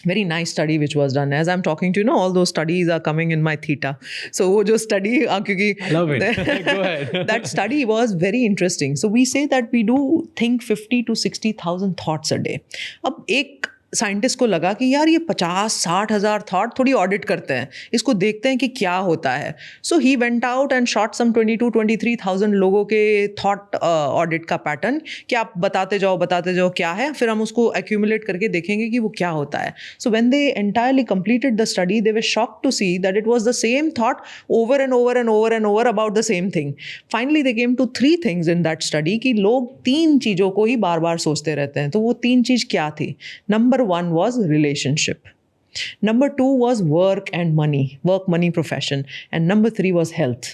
very nice study which was done. As I'm talking to you, all those studies are coming in my theta. So wo jo study, kyunki I love it. Go ahead. That study was very interesting. So we say that we do think 50 to 60,000 thoughts a day. अब एक साइंटिस्ट को लगा कि यार ये 50-60 हज़ार थॉट थोड़ी ऑडिट करते हैं, इसको देखते हैं कि क्या होता है. So he went out and shot some 22-23,000 लोगों के थॉट ऑडिट का पैटर्न, कि आप बताते जाओ क्या है, फिर हम उसको एक्यूमुलेट करके देखेंगे कि वो क्या होता है. So when they entirely completed the study they were shocked to see that it was the same thought over and over and over and over about the same thing. Finally they came to 3 things in that study कि लोग 3 चीज़ों को ही बार बार सोचते रहते हैं. तो वो 3 चीज़ क्या थी? Number 1 was relationship. Number 2 was work and money, work, money, profession. And number 3 was health.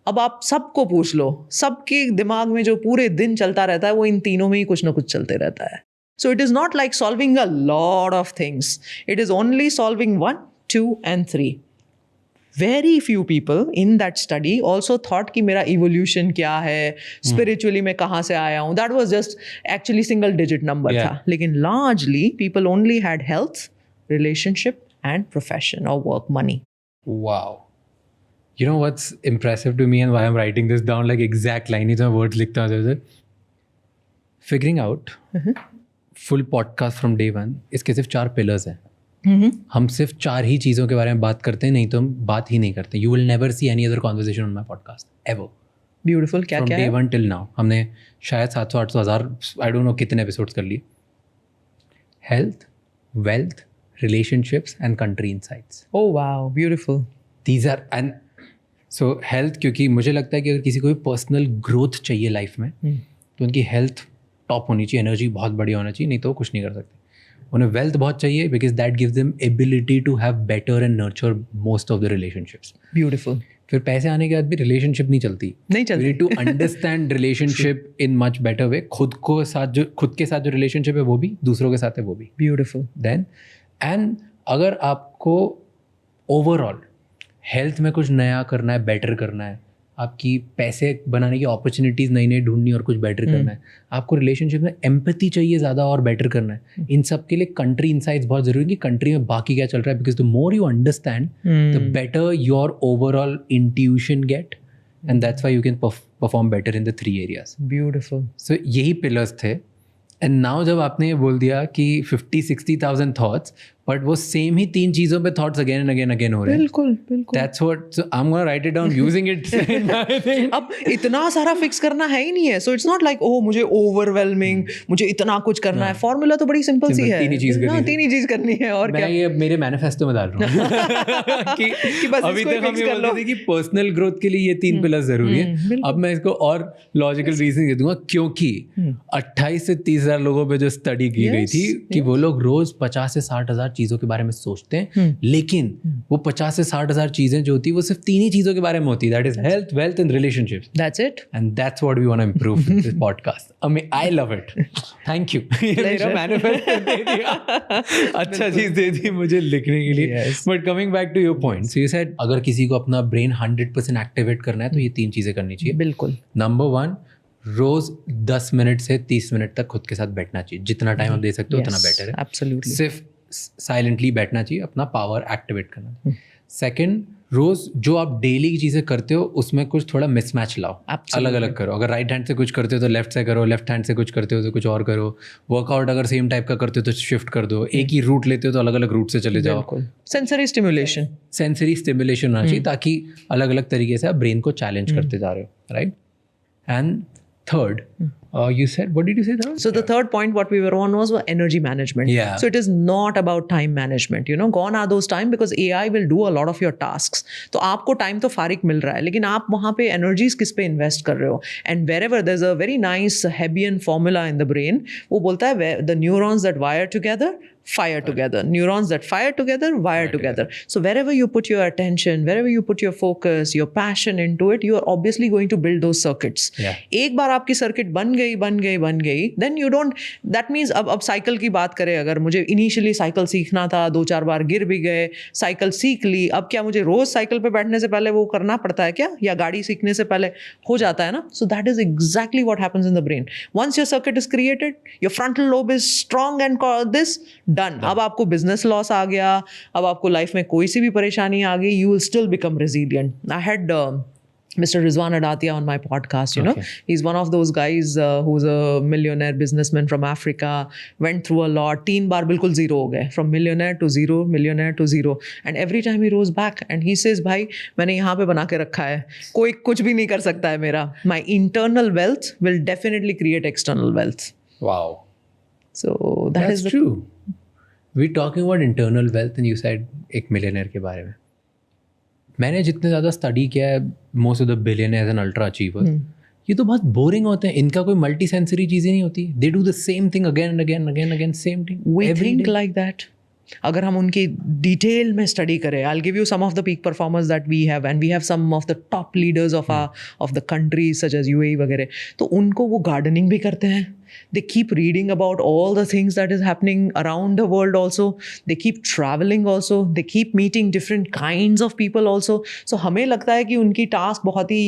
अब आप सबको पूछ लो, सबके दिमाग में जो पूरे दिन चलता रहता है वो इन तीनों में ही कुछ ना कुछ चलते रहता है. So it is not like solving a lot of things. It is only solving 1, 2 and 3. Very few people in that study also thought कि मेरा evolution क्या है, spiritually मैं कहाँ से आया हूँ. That was just actually single digit number था. लेकिन largely people only had health, relationship and profession or work, money. Wow. You know what's impressive to me and why I'm writing this down like exact line ही तो मैं words लिखता हूँ जैसे figuring out full podcast from day one. इसके सिर्फ 4 pillars हैं. हम सिर्फ 4 ही चीज़ों के बारे में बात करते हैं, नहीं तो हम बात ही नहीं करते. You will never see any other conversation on my podcast ever. Beautiful. क्या फ्रॉम क्या डे 1 till now हमने शायद 700-800 हज़ार आई डोंट नो कितने एपिसोड्स कर लिए. Health, wealth, relationships and country insights. Oh wow, beautiful. These are and so health, क्योंकि मुझे लगता है कि अगर किसी को भी पर्सनल ग्रोथ चाहिए लाइफ में तो उनकी हेल्थ टॉप होनी चाहिए, एनर्जी बहुत बढ़िया होना चाहिए, नहीं तो कुछ नहीं कर सकते. उन्हें वेल्थ बहुत चाहिए because that gives them ability to have better and nurture most of the relationships. Beautiful. फिर पैसे आने के बाद भी रिलेशनशिप नहीं चलती. You need to understand relationship in much better way. खुद के साथ जो रिलेशनशिप है वो भी, दूसरों के साथ है वो भी. ब्यूटीफुल. देन एंड अगर आपको ओवरऑल हेल्थ में कुछ नया करना है, बेटर करना है, आपकी पैसे बनाने की अपॉर्चुनिटीज़ नई नई ढूंढनी और कुछ बेटर करना है, आपको रिलेशनशिप में एम्पैथी चाहिए ज़्यादा और बेटर करना है, इन सब के लिए कंट्री इनसाइट्स बहुत ज़रूरी है कि कंट्री में बाकी क्या चल रहा है. Because the more you understand the better your overall intuition get and that's why you can perform better in the 3 areas. Beautiful. So यही पिलर्स थे. एंड नाउ जब आपने ये बोल दिया कि 50-60,000 थॉट्स, बट वो सेम ही 3 चीज़ों पे thoughts again and again again हो रहे हैं. बिल्कुल बिल्कुल. That's what. So I'm gonna write it down using it. अब इतना सारा फिक्स करना है ही नहीं है. So it's not like oh मुझे ओवरवेलमिंग, मुझे इतना कुछ करना है. फॉर्मूला तो बड़ी सिंपल सी है. 3 ही चीज करनी है. और क्या. मैं ये मेरे मैनिफेस्टो में डाल रहा हूँ कि बस अभी तक हम ये बोलते थे कि पर्सनल ग्रोथ के लिए ये 3 पिलर्स जरूरी है. अब मैं इसको और लॉजिकल रीजन दे दूंगा, क्योंकि 28 से 30,000 लोगों पे जो स्टडी की गई थी कि वो लोग रोज 50 से 60,000 चीजों के बारे में सोचते हैं, लेकिन वो 50 से 60,000 चीजें जो होती है वो सिर्फ 3 ही चीजों के बारे में होती है. That is health, wealth and relationships. That's it. And that's what we want to improve with this podcast. I love it. Thank you. मेरा मैनिफेस्टो दे दिया. अच्छा चीज दे दी मुझे लिखने के लिए. But coming back to your point, so you said अगर किसी को अपना ब्रेन 100% एक्टिवेट करना है तो ये 3 चीजें करनी चाहिए. बिल्कुल. नंबर 1, रोज 10 मिनट से 30 मिनट तक खुद के साथ बैठना चाहिए. जितना टाइम आप दे सकते हो उतना बेटर है. एब्सोल्युटली. सिर्फ साइलेंटली बैठना चाहिए, अपना पावर एक्टिवेट करना. सेकंड, रोज जो आप डेली की चीज़ें करते हो उसमें कुछ थोड़ा मिसमैच लाओ. अलग अलग करो. अगर राइट हैंड से कुछ करते हो तो लेफ्ट से करो, लेफ्ट हैंड से कुछ करते हो तो कुछ और करो. वर्कआउट अगर सेम टाइप का करते हो तो शिफ्ट कर दो. एक ही रूट लेते हो तो अलग अलग रूट से चले जाओ. सेंसरी स्टिमुलेशन होना चाहिए ताकि अलग अलग तरीके से आप ब्रेन को चैलेंज करते जा रहे हो. Right. And third, you said, what did you say third? So the third point what we were on was energy management. Yeah. So it is not about time management, gone are those time because AI will do a lot of your tasks. तो आपको time तो फारिग मिल रहा है, लेकिन आप वहाँ पे energies किस पे invest कर रहे हो. And wherever there's a very nice Hebbian formula in the brain, वो बोलता है the neurons that wire together fire together. Neurons that fire together wire together. So wherever you put your attention, wherever you put your focus, your passion into it, you are obviously going to build those circuits. एक बार आपकी circuit बन गई, then you don't, that means अब साइकिल की बात करें, अगर मुझे इनिशियली साइकिल सीखना था, 2-4 बार गिर भी गए, साइकिल सीख ली, अब क्या मुझे रोज साइकिल पे बैठने से पहले वो करना पड़ता है क्या, या गाड़ी सीखने से पहले हो जाता है ना. So that is exactly what happens in the brain. Once your circuit is created, your frontal lobe is strong and this done. अब आपको बिजनेस लॉस आ गया, अब आपको लाइफ में कोई सी भी परेशानी आ गई, you will still become resilient. I had Mr. Rizwan Adatia on my podcast, he's one of those guys who's a millionaire businessman from Africa, went through a lot, 3 बार बिल्कुल zero हो गए, from millionaire to zero, and every time he rose back and he says, भाई मैंने यहाँ पे बना के रखा है, कोई कुछ भी नहीं कर सकता है मेरा. My internal wealth will definitely create external wealth. Wow. So that's true. We're talking about internal wealth and you said एक millionaire के बारे में. मैंने जितने ज़्यादा स्टडी किया है most of the billionaires and ultra achievers, ये तो बहुत बोरिंग होते हैं. इनका कोई मल्टी सेंसरी चीज़ें नहीं होती. They do the same thing again again same thing. We think like that. अगर हम उनकी डिटेल में स्टडी करें, I will give you some of the peak performers that we have, and we have some of the top leaders of the countries such as UAE वगैरह. तो उनको वो गार्डनिंग भी करते हैं. They keep reading about all the things that is happening around the world also. They keep traveling also. They keep meeting different kinds of people also. So हमें लगता है कि उनकी टास्क बहुत ही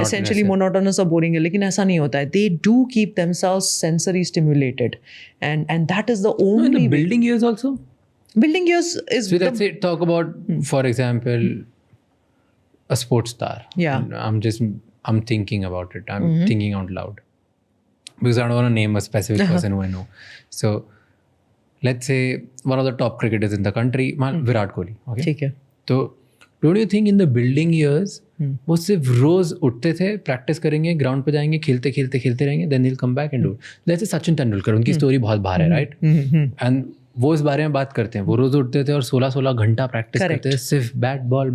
essentially monotonous और boring है, लेकिन ऐसा नहीं होता है. They do keep themselves sensory stimulated, and that is the only. The building years also. Building years is. So let's say talk about, for example, a sports star. Yeah. I'm thinking about it. I'm thinking out loud. Because I don't want to name a specific person who I know. So, let's say one of the top cricketers in the country, Virat Kohli. Okay. ठीक है. तो don't you think in the building years, वो सिर्फ रोज उठते थे, प्रैक्टिस करेंगे, ग्राउंड पे जाएंगे, खेलते रहेंगे, then they'll come back and do it. Let's say Sachin Tendulkar, उनकी स्टोरी बहुत बाहर है, right? And वो इस बारे में बात करते हैं, वो रोज उठते थे और 16-16 घंटा प्रैक्टिस Correct. करते थे सिर्फ बैट बॉल।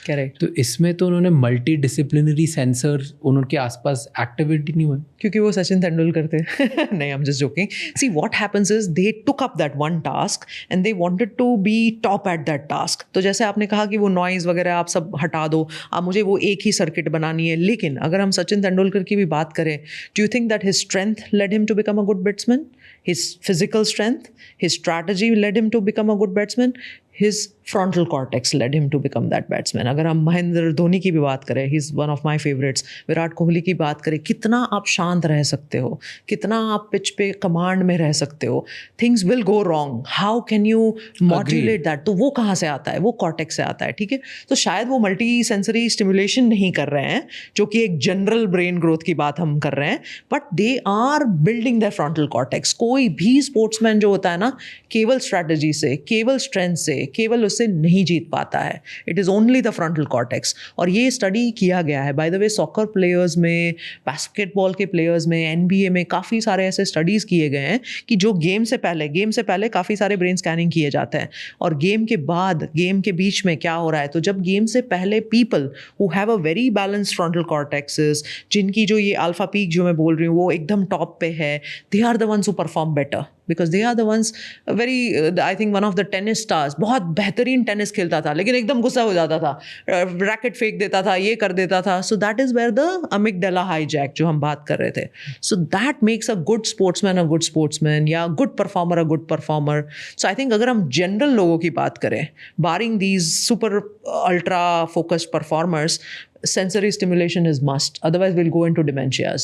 करेक्ट, तो इसमें तो उन्होंने मल्टी डिसिप्लिनरी सेंसर उनके आसपास एक्टिविटी नहीं हुई। क्योंकि वो सचिन तेंदुलकर थे। नहीं, I am just joking. See what happens is they took up that one task and they wanted to be top at that task. तो जैसे आपने कहा कि वो नॉइज वगैरह आप सब हटा दो, आप मुझे वो एक ही सर्किट बनानी है। लेकिन अगर हम सचिन तेंदुलकर की भी बात करें, do you think that his strength led him to become a good batsman? His physical strength, his strategy led him to become a good batsman. His frontal cortex led him to become that batsman. अगर हम महेंद्र धोनी की भी बात करें, he's one of my favorites. Virat Kohli की बात करें, कितना आप शांत रह सकते हो, कितना आप पिच पे कमांड में रह सकते हो. Things will go wrong. How can you modulate that? तो वो कहाँ से आता है? वो कॉर्टेक्स से आता है, ठीक है. तो शायद वो मल्टी सेंसरी स्टिमुलेशन नहीं कर रहे हैं, जो कि एक जनरल ब्रेन ग्रोथ की बात हम कर रहे हैं, but they are building the frontal cortex. कोई भी स्पोर्ट्समैन जो होता है ना, केवल स्ट्रैटेजी से, केवल स्ट्रेंथ से, केवल उससे नहीं जीत पाता है. It is only the frontal cortex. और ये स्टडी किया गया है, bye the way, soccer players में, बास्केटबॉल के प्लेयर्स में, NBA में काफ़ी सारे ऐसे स्टडीज़ किए गए हैं कि जो गेम से पहले काफ़ी सारे ब्रेन स्कैनिंग किए जाते हैं, और गेम के बाद, गेम के बीच में क्या हो रहा है. तो जब गेम से पहले people who have a very balanced frontal cortexes, जिनकी जो ये अल्फा पीक जो मैं बोल रही हूँ वो एकदम टॉप पे है, they are the ones who perform better, because they are the ones very, I think one of the tennis stars, बहुत बेहतरीन टेनिस खेलता था लेकिन एकदम गुस्सा हो जाता था, रैकेट फेंक देता था, ये कर देता था. So that is where the amygdala hijack जो हम बात कर रहे थे. So that makes a good sportsman या good performer a good performer. So I think अगर हम जनरल लोगों की बात करें, barring these super ultra focused performers, sensory stimulation is must, otherwise will go into dementias.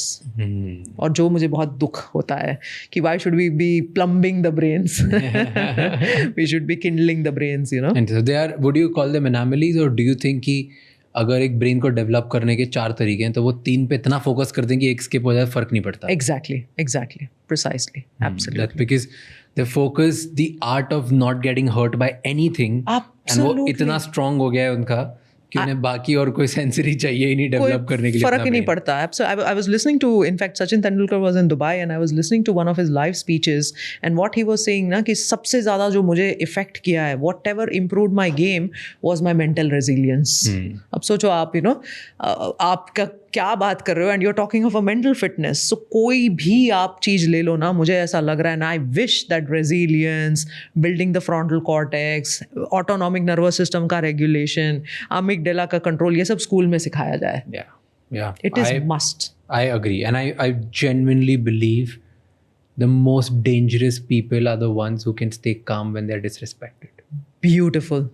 और जो मुझे बहुत दुख होता है कि why should we be plumbing the brains, we should be kindling the brains, you know. And so they are, would you call them anomalies, और डू यू थिंक कि अगर एक ब्रेन को डेवलप करने के 4 तरीके हैं तो वो 3 पे इतना फोकस करते हैं कि एक स्किप हो जाए, फर्क नहीं पड़ता? Exactly, precisely, absolutely. That's because they focus the art of not getting hurt by anything. And वो इतना strong हो गया है उनका कि उन्हें बाकी और कोई सेंसरी चाहिए ही नहीं डेवलप करने के लिए. फर्क ही नहीं पड़ता. I was listening to, in fact, Sachin Tendulkar was in Dubai and I was listening to one of his live speeches, and what he was saying ना कि सबसे ज़्यादा जो मुझे इफेक्ट किया है, whatever improved my game was my mental resilience. अब सोचो आप, you know, आपका क्या बात कर रहे हो, and you are talking of a mental fitness. So कोई भी आप चीज़ ले लो ना, मुझे ऐसा लग रहा है ना, I wish that resilience, building the frontal cortex, autonomic nervous system का रेगुलेशन, अमिगडाला का कंट्रोल, ये सब स्कूल में सिखाया जाए. It is must. I agree, and I genuinely believe the most dangerous people are the ones who can stay calm when they're disrespected. Beautiful.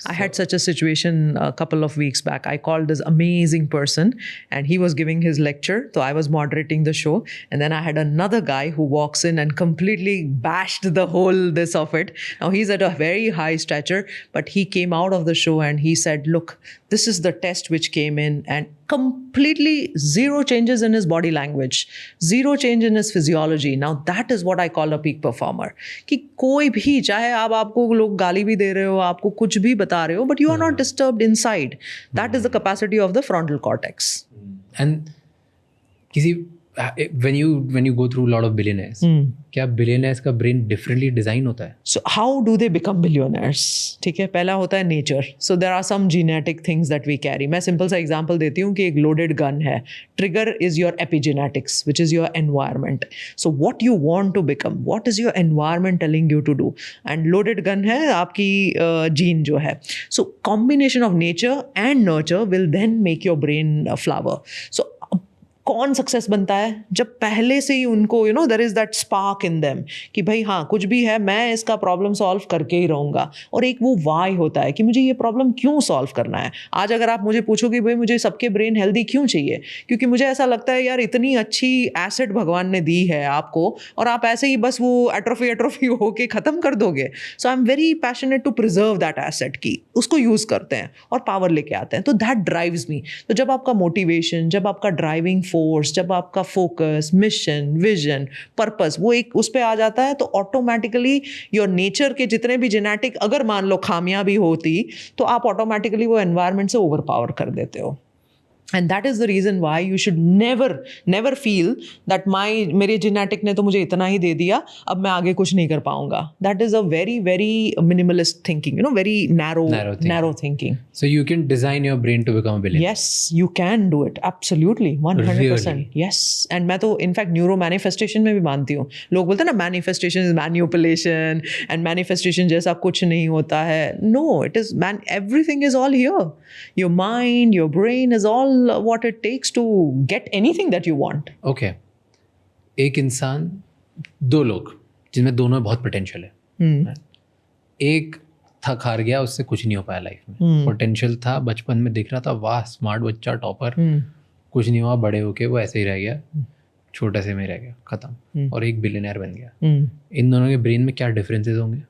I had such a situation a couple of weeks back. I called this amazing person and he was giving his lecture. So I was moderating the show, and then I had another guy who walks in and completely bashed the whole this of it. Now he's at a very high stature, but he came out of the show and he said, look, this is the test which came in, and completely zero changes in his body language, zero change in his physiology. Now that is what I call a peak performer. कि कोई भी, चाहे आपको लोग गाली भी दे रहे हो, आपको कुछ भी बता रहे हो, but you are not disturbed inside. That is the capacity of the frontal cortex. And किसी when you go through a lot of billionaires, क्या billionaires का brain differently design होता है? So how do they become billionaires? ठीक है, पहला होता है nature. So there are some genetic things that we carry. मैं simple सा example देती हूँ कि एक loaded gun है. Trigger is your epigenetics, which is your environment. So what you want to become, what is your environment telling you to do? And loaded gun है आपकी gene जो है. So combination of nature and nurture will then make your brain flower. So कौन सक्सेस बनता है जब पहले से ही उनको, you know, there is that spark in them कि भाई हाँ, कुछ भी है, मैं इसका प्रॉब्लम सॉल्व करके ही रहूँगा. और एक वो वाई होता है कि मुझे ये प्रॉब्लम क्यों सॉल्व करना है. आज अगर आप मुझे पूछोगे भाई मुझे सबके ब्रेन हेल्दी क्यों चाहिए, क्योंकि मुझे ऐसा लगता है यार इतनी अच्छी एसेट भगवान ने दी है आपको, और आप ऐसे ही बस वो एट्रोफी होके ख़त्म कर दोगे. So I am very passionate to preserve that asset, की उसको यूज़ करते हैं और पावर लेके आते हैं. तो दैट ड्राइव्स मी. तो जब आपका मोटिवेशन, जब आपका ड्राइविंग फोर्स, जब आपका फोकस, मिशन, विजन, पर्पस वो एक उस पे आ जाता है, तो ऑटोमेटिकली योर नेचर के जितने भी जेनेटिक अगर मान लो खामियां भी होती, तो आप ऑटोमेटिकली वो एनवायरनमेंट से ओवरपावर कर देते हो. And that is the reason why you should never feel that मेरे genetic ने तो मुझे इतना ही दे दिया, अब मैं आगे कुछ नहीं कर पाऊंगा. That is a very very minimalist thinking, very narrow thinking. So you can design your brain to become a billionaire. Yes, you can do it. Absolutely, 100%. Really? Yes, and मैं तो in fact neuro manifestation में भी मानती हूँ. लोग बोलते हैं ना manifestation is manipulation and manifestation जैसा कुछ नहीं होता है. No, it is everything is all here. Your mind, your brain is all what it takes to get anything that you want. Okay. एक इंसान, दो लोग जिनमें दोनों में बहुत पोटेंशियल है. एक थक हार गया, उससे कुछ नहीं हो पाया लाइफ में. पोटेंशियल था, बचपन में दिख रहा था, वाह स्मार्ट बच्चा, टॉपर, कुछ नहीं हुआ, बड़े होके वो ऐसे ही रह गया, छोटे से में रह गया, खत्म. और एक बिलियनर बन गया. इन दोनों के ब्रेन में क्या डिफरेंसेस होंगे?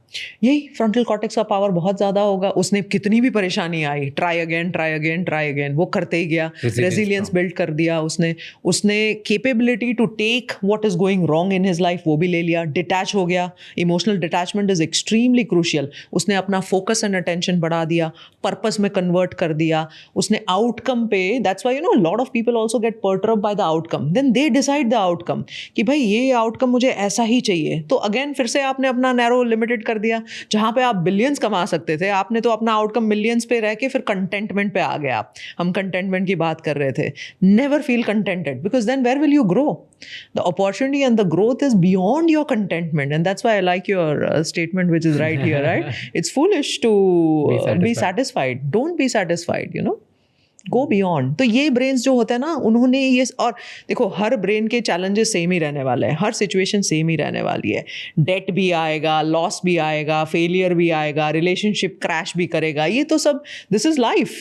यही फ्रंटल कॉर्टेक्स का पावर बहुत ज़्यादा होगा. उसने कितनी भी परेशानी आई, ट्राई अगेन, वो करते ही गया. रेजिलियंस बिल्ड कर दिया उसने capability to take what is going wrong in his life वो भी ले लिया. डिटैच हो गया. Emotional detachment is extremely crucial. उसने अपना फोकस एंड अटेंशन बढ़ा दिया, पर्पस में कन्वर्ट कर दिया. उसने आउटकम पे, that's why lot of people also get perturbed by the outcome. Then they decide the outcome कि भाई ये आउटकम मुझे ऐसा ही चाहिए. तो अगेन फिर से आपने अपना नैरो लिमिटेड कर दिया. जहां पे आप बिलियंस कमा सकते थे, आपने तो अपना आउटकम मिलियंस पे रह के फिर कंटेंटमेंट पे आ गए. हम कंटेंटमेंट की बात कर रहे थे. Never feel contented because then where will you grow? The opportunity and the growth is beyond your contentment. And that's why I like your statement which is right here, right? It's foolish to be satisfied. Don't be satisfied, go beyond. तो ये ब्रेन्स जो होते हैं ना, उन्होंने ये, और देखो हर ब्रेन के चैलेंजेस सेम ही रहने वाले हैं, हर सिचुएशन सेम ही रहने वाली है. डेट भी आएगा, लॉस भी आएगा, फेलियर भी आएगा, रिलेशनशिप क्रैश भी करेगा. ये तो सब, दिस इज लाइफ.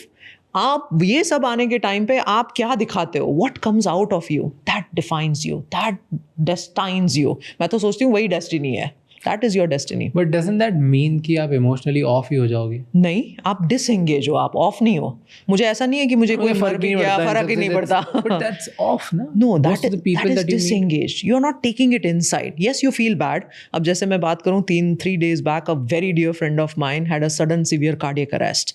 आप ये सब आने के टाइम पे आप क्या दिखाते हो, what comes out of you, that defines you, that destines you. मैं तो सोचती हूँ वही डेस्टिनी है. That is your destiny. But doesn't that mean कि आप इमोशनली ऑफ ही हो जाओगे? नहीं, आप डिसएंगेज हो, आप ऑफ नहीं हो. मुझे ऐसा नहीं है कि मुझे कोई फर्क ही नहीं पड़ता. But that's off, ना? No, that is disengaged. You are not taking it inside. Yes, you feel bad. अब जैसे मैं बात करूँ, 3 days back, a very dear friend of mine had a sudden severe cardiac arrest.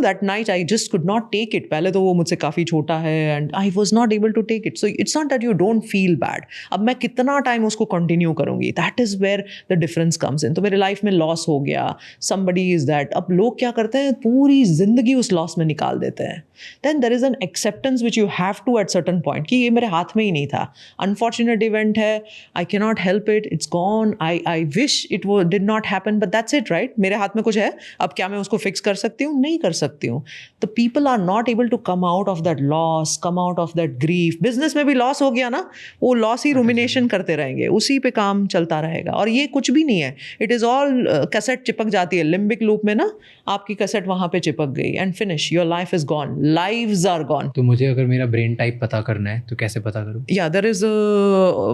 That night I just could not take it. पहले तो वो मुझसे काफ़ी छोटा है and I was not able to take it. So it's not that you don't feel bad. अब मैं कितना टाइम उसको कंटिन्यू करूँगी? That is where the difference comes in. तो मेरे लाइफ में लॉस हो गया, somebody is that. अब लोग क्या करते हैं, पूरी जिंदगी उस लॉस में निकाल देते हैं. Then there is an acceptance which you have to at certain point कि ये मेरे हाथ में ही नहीं था, unfortunate event है, I cannot help it, it's gone, I wish it did not happen, but that's it, right? मेरे हाथ में कुछ है, अब क्या मैं उसको फिक्स कर सकती हूँ? नहीं कर सकती हूँ. The people are not able to come out of that loss, come out of that grief. Business में भी लॉस हो गया ना, वो लॉस ही रुमिनेशन करते रहेंगे, उसी पे काम चलता रहेगा. और ये कुछ भी नहीं है. इट इज ऑल कैसेट चिपक जाती है लिम्बिक लूप में ना, आपकी कैसेट वहां पे चिपक गई and finish, your life is gone, lives are gone. तो मुझे अगर मेरा ब्रेन टाइप पता करना है तो कैसे पता करूं? या देयर इज अ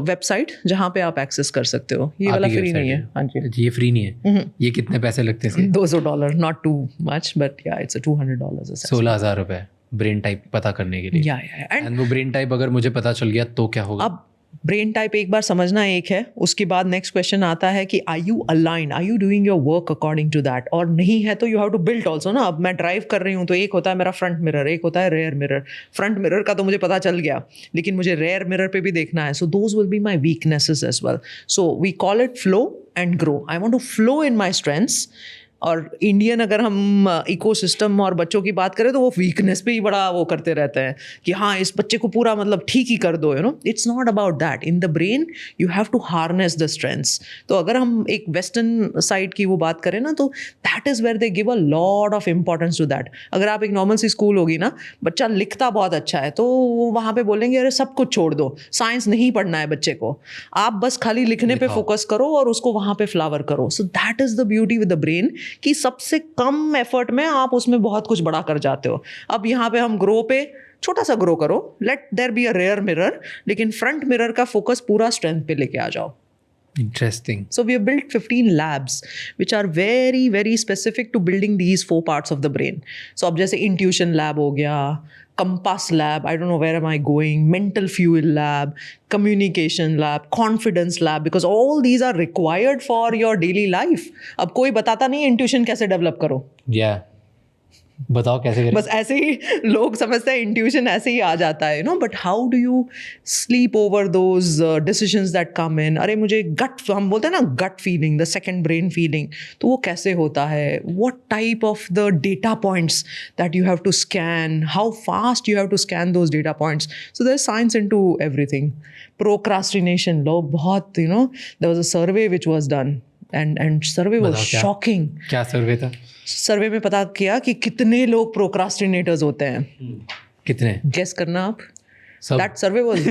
वेबसाइट जहां पे आप एक्सेस कर सकते हो. ये वाला फ्री नहीं है. हाँ जी, ये फ्री नहीं है. ये कितने पैसे लगते हैं? $200, नॉट टू मच, बट या इट्स $200. 16,000 रुपए ब्रेन टाइप पता करने के लिए. या एंड वो ब्रेन टाइप अगर मुझे पता चल गया तो क्या होगा? अब ब्रेन टाइप एक बार समझना एक है, उसके बाद नेक्स्ट क्वेश्चन आता है कि are you aligned, are you doing your work according to that. और नहीं है तो you have to build also ना. अब मैं ड्राइव कर रही हूँ तो एक होता है मेरा फ्रंट मिरर, एक होता है रेयर मिरर. फ्रंट मिरर का तो मुझे पता चल गया, लेकिन मुझे रेयर मिरर पे भी देखना है. So those will be my weaknesses as well. So we call it flow and grow. I want to flow in my strengths. और इंडियन अगर हम इकोसिस्टम और बच्चों की बात करें तो वो वीकनेस पे ही बड़ा वो करते रहते हैं कि हाँ इस बच्चे को पूरा मतलब ठीक ही कर दो. It's not about that. In the brain you have to harness the strengths. तो अगर हम एक वेस्टर्न साइड की वो बात करें ना, तो that is where they give a lot of importance to that. अगर आप एक नॉर्मल सी स्कूल होगी ना, बच्चा लिखता बहुत अच्छा है तो वहाँ पे बोलेंगे अरे सब कुछ छोड़ दो, साइंस नहीं पढ़ना है बच्चे को, आप बस खाली लिखने पे फोकस करो और उसको वहाँ पे फ्लावर करो. So that is the beauty with the brain कि सबसे कम एफर्ट में आप उसमें बहुत कुछ बड़ा कर जाते हो. अब यहाँ पे हम ग्रो पे छोटा सा ग्रो करो, let there be a rare mirror, लेकिन फ्रंट मिरर का फोकस पूरा स्ट्रेंथ पे लेके आ जाओ. Interesting. So we have built 15 labs which are very very specific to building these 4 parts of the brain. So अब जैसे intuition lab हो गया, compass lab, I don't know where am I going, mental fuel lab, communication lab, confidence lab, because all these are required for your daily life. अब कोई बताता नहीं intuition कैसे develop करो. Yeah. बताओ कैसे करें? बस ऐसे ही लोग समझते हैं इंट्यूशन ऐसे ही आ जाता है, but how do you sleep over those decisions that come in? अरे मुझे गट, हम बोलते हैं ना gut feeling, the second brain feeling, तो वो कैसे होता है? What type of the data points that you have to scan, how fast you have to scan those data points? So there is science into everything. Procrastination, लोग बहुत, there was a survey which was done and survey was shocking. क्या सर्वे था? सर्वे में पता किया कि कितने लोग प्रोक्रास्टिनेटर्स होते हैं. कितने? गेस करना आप. सब. That survey was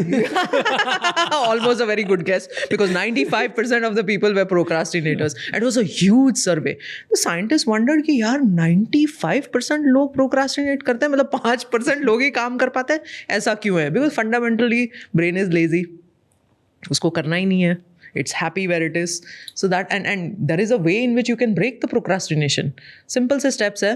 almost a very good guess, because 95% of the people were procrastinators. It was a huge survey. The scientists wondered कि यार 95% लोग procrastinate करते हैं, मतलब 5% लोग ही काम कर पाते हैं, ऐसा क्यों है? Because fundamentally brain is lazy. उसको करना ही नहीं है. It's happy where it is. So that, and there is a way in which you can break the procrastination. Simple से steps है.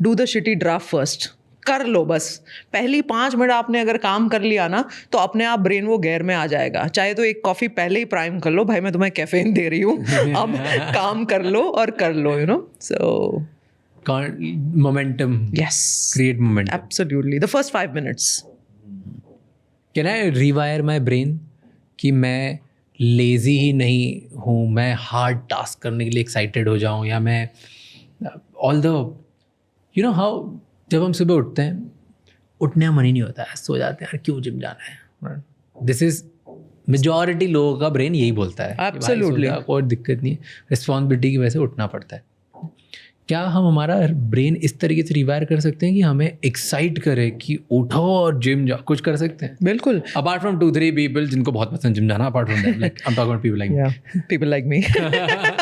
Do the shitty draft first. कर लो बस. पहली 5 मिनट आपने अगर काम कर लिया ना, तो अपने आप ब्रेन वो गेयर में आ जाएगा. चाहे तो एक कॉफ़ी पहले ही प्राइम कर लो, भाई मैं तुम्हें कैफीन दे रही हूँ, अब काम कर लो और कर लो, So momentum. Yes. Create momentum. Absolutely. The first 5 minutes. Can I rewire my brain कि मैं लेज़ी ही नहीं हूँ, मैं हार्ड टास्क करने के लिए एक्साइटेड हो जाऊँ, या मैं ऑल द हाउ जब हम सुबह उठते हैं, उठने का मन ही नहीं होता है, सो जाते हैं, यार क्यों जिम जाना है. दिस इज मेजॉरिटी लोगों का ब्रेन यही बोलता है. एब्सोल्युटली. कोई दिक्कत नहीं है, रिस्पॉन्सिबिलिटी की वजह से उठना पड़ता है. क्या हम हमारा ब्रेन इस तरीके से रिवायर कर सकते हैं कि हमें एक्साइट करे कि उठो और जिम जाओ? कुछ कर सकते हैं बिल्कुल. अपार्ट फ्रॉम 2-3 पीपल जिनको बहुत पसंद जिम जाना, apart from that, like I am talking about people like me. People like me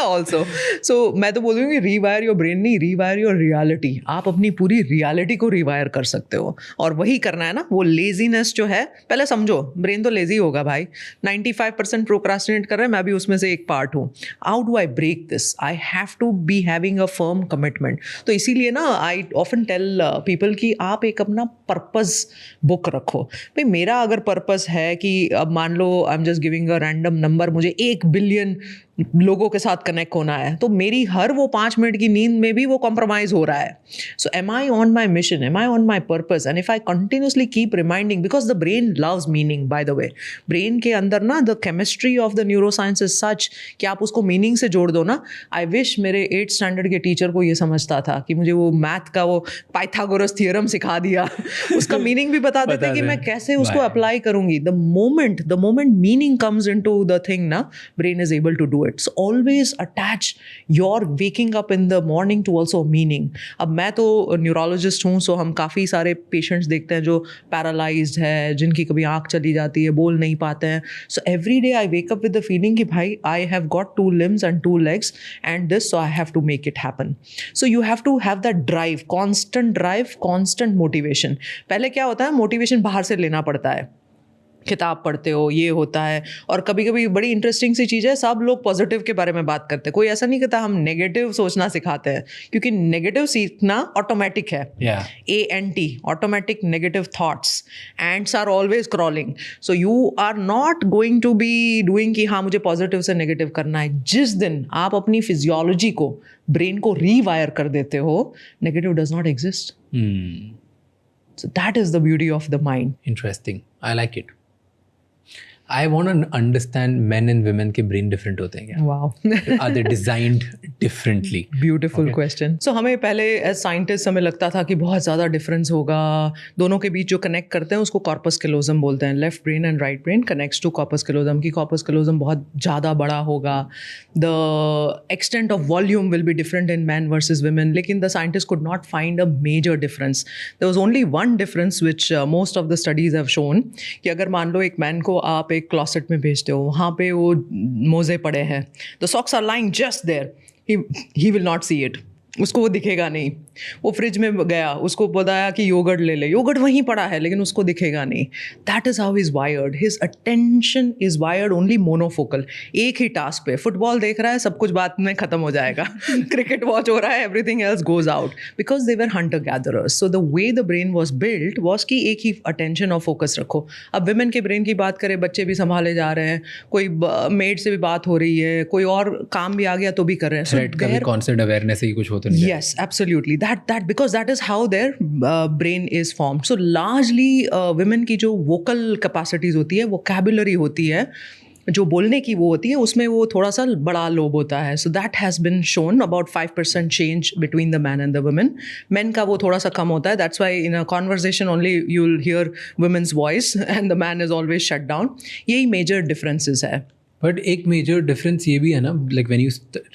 also. So मैं तो बोलूँगी रिवायर योर ब्रेन नहीं, रिवायर योर रियलिटी. आप अपनी पूरी रियलिटी को रिवायर कर सकते हो, और वही करना है ना. वो लेजीनेस जो है, पहले समझो ब्रेन तो लेजी होगा भाई. 95% प्रोक्रास्टिनेट कर रहे हैं, मैं भी उसमें से एक पार्ट हूँ. How do I break this? I have to be having a firm commitment. तो इसीलिए ना आई ऑफन टेल पीपल कि आप एक अपना पर्पस बुक रखो. भाई मेरा अगर पर्पस है कि अब मान लो I am just giving a random number, मुझे 1 बिलियन लोगों के साथ कनेक्ट होना है, तो मेरी हर वो 5 मिनट की नींद में भी वो कॉम्प्रोमाइज हो रहा है. So am I on my mission, am I on my purpose? And if I continuously keep reminding, because the brain loves meaning. By the way, brain के अंदर ना the chemistry of the neuroscience is such कि आप उसको मीनिंग से जोड़ दो ना. आई विश मेरे 8th स्टैंडर्ड के टीचर को ये समझता था कि मुझे वो मैथ का वो पाइथागोरस थियरम सिखा दिया, उसका मीनिंग भी बता देते कि मैं कैसे उसको अप्लाई करूंगी. The moment meaning comes into the thing ना, brain is able to do it. So always attach your waking up in the morning to also meaning. अब मैं तो न्यूरोलॉजिस्ट हूँ, सो हम काफ़ी सारे पेशेंट्स देखते हैं जो पैरालाइज्ड है, जिनकी कभी आँख चली जाती है, बोल नहीं पाते हैं. So every day I wake up with the feeling कि भाई I have got 2 limbs and 2 legs and this, so I have to make it happen. So you have to have that drive, constant motivation. पहले क्या होता है, मोटिवेशन बाहर से लेना पड़ता है, किताब पढ़ते हो, ये होता है. और कभी कभी बड़ी इंटरेस्टिंग सी चीज़ है, सब लोग पॉजिटिव के बारे में बात करते हैं, कोई ऐसा नहीं कहता हम नेगेटिव सोचना सिखाते हैं, क्योंकि नेगेटिव सीखना ऑटोमेटिक है. ANT, automatic negative thoughts, ants are always crawling. So you are not going to be doing कि हाँ मुझे पॉजिटिव से नेगेटिव करना है. जिस दिन आप अपनी फिजियोलॉजी को, ब्रेन को रीवायर कर देते हो, negative does not exist. So that is the beauty of the mind. Interesting. I like it. I want to understand men and women के brain different होते हैं क्या? Wow. Are they designed differently? Beautiful question. So हमें पहले as scientists हमें लगता था कि बहुत ज़्यादा difference होगा. दोनों के बीच जो connect करते हैं उसको corpus callosum बोलते हैं. Left brain and right brain connects to corpus callosum. कि corpus callosum बहुत ज़्यादा बड़ा होगा. The extent of volume will be different in men versus women. लेकिन the scientists could not find a major difference. There was only one difference which most of the studies have shown, कि अगर मान लो एक man को आप एक क्लॉसेट में भेजते हो, वहाँ पे वो मोजे पड़े हैं, the socks are lying just there, he will not see it, उसको वो दिखेगा नहीं. वो फ्रिज में गया, उसको बताया कि योगर्ट ले ले, योगर्ट वहीं पड़ा है लेकिन उसको दिखेगा नहीं. That is how is wired. His attention is wired only monofocal. एक ही टास्क पे, फुटबॉल देख रहा है, सब कुछ बात में ख़त्म हो जाएगा. क्रिकेट वॉच हो रहा है, everything else goes out, because they were Hunter gatherers. So the way the brain was built was कि एक ही अटेंशन और फोकस रखो. अब विमेन के ब्रेन की बात करें, बच्चे भी संभाले जा रहे हैं, कोई मेड से भी बात हो रही है, कोई और काम भी आ गया तो भी कर रहे हैं. कॉन्सेप्ट अवेयरनेस ही कुछ होता तो नहीं Yes, absolutely. That because that is how their brain is formed. So largely women की जो vocal capacities होती है, vocabulary होती है, जो बोलने की वो होती है, उसमें वो थोड़ा सा बड़ा लोब होता है. So that has been shown about 5% change between the man and the women. Men का वो थोड़ा सा कम होता है. That's why in a conversation only you'll hear women's voice and the man is always shut down. यही major differences है. बट एक मेजर डिफरेंस ये भी है ना, like when you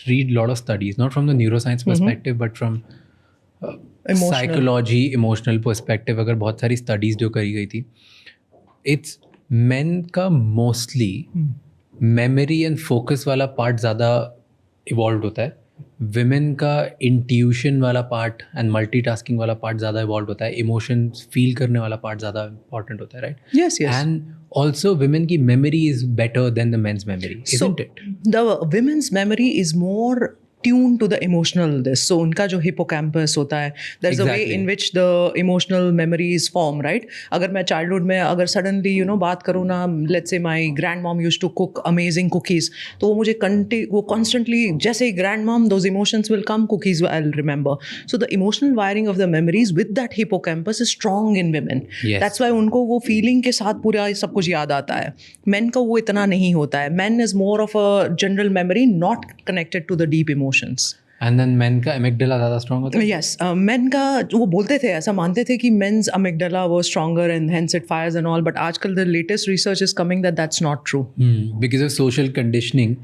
read lot of studies, not from the neuroscience perspective but from psychology, emotional perspective, अगर बहुत सारी स्टडीज जो करी गई थी, इट्स मेन का मोस्टली मेमोरी एंड फोकस वाला पार्ट ज़्यादा इवॉल्व होता है. विमेन का इंट्यूशन वाला पार्ट एंड मल्टीटास्किंग वाला पार्ट ज़्यादा इवॉल्व होता है. इमोशंस फील करने वाला पार्ट ज़्यादा इंपॉर्टेंट होता है, right? Yes, yes. And also women की memory is better than the men's memory, isn't it? The women's memory is more tuned to the emotional this. So उनका जो hippocampus होता है, there's a way Exactly. in which the emotional memories form, right? अगर मैं childhood में अगर suddenly बात करूँ ना, let's say my grandmom used to cook amazing cookies, तो वो मुझे वो constantly, जैसे ही grandmom, those emotions will come, cookies I'll remember. So the emotional wiring of the memories with that hippocampus is strong in women. Yes. That's why उनको वो feeling के साथ पूरा सब कुछ याद आता है. Men का वो इतना नहीं होता है. Men is more of a general memory, not connected to the deep emotions. And then men का एमिगडाला ज़्यादा स्ट्रॉन्ग होता है. Yes, men का वो बोलते थे, ऐसा मानते थे कि men's amygdala was stronger and hence it fires and all, but आजकल the latest research is coming that that's not true. Because of social conditioning,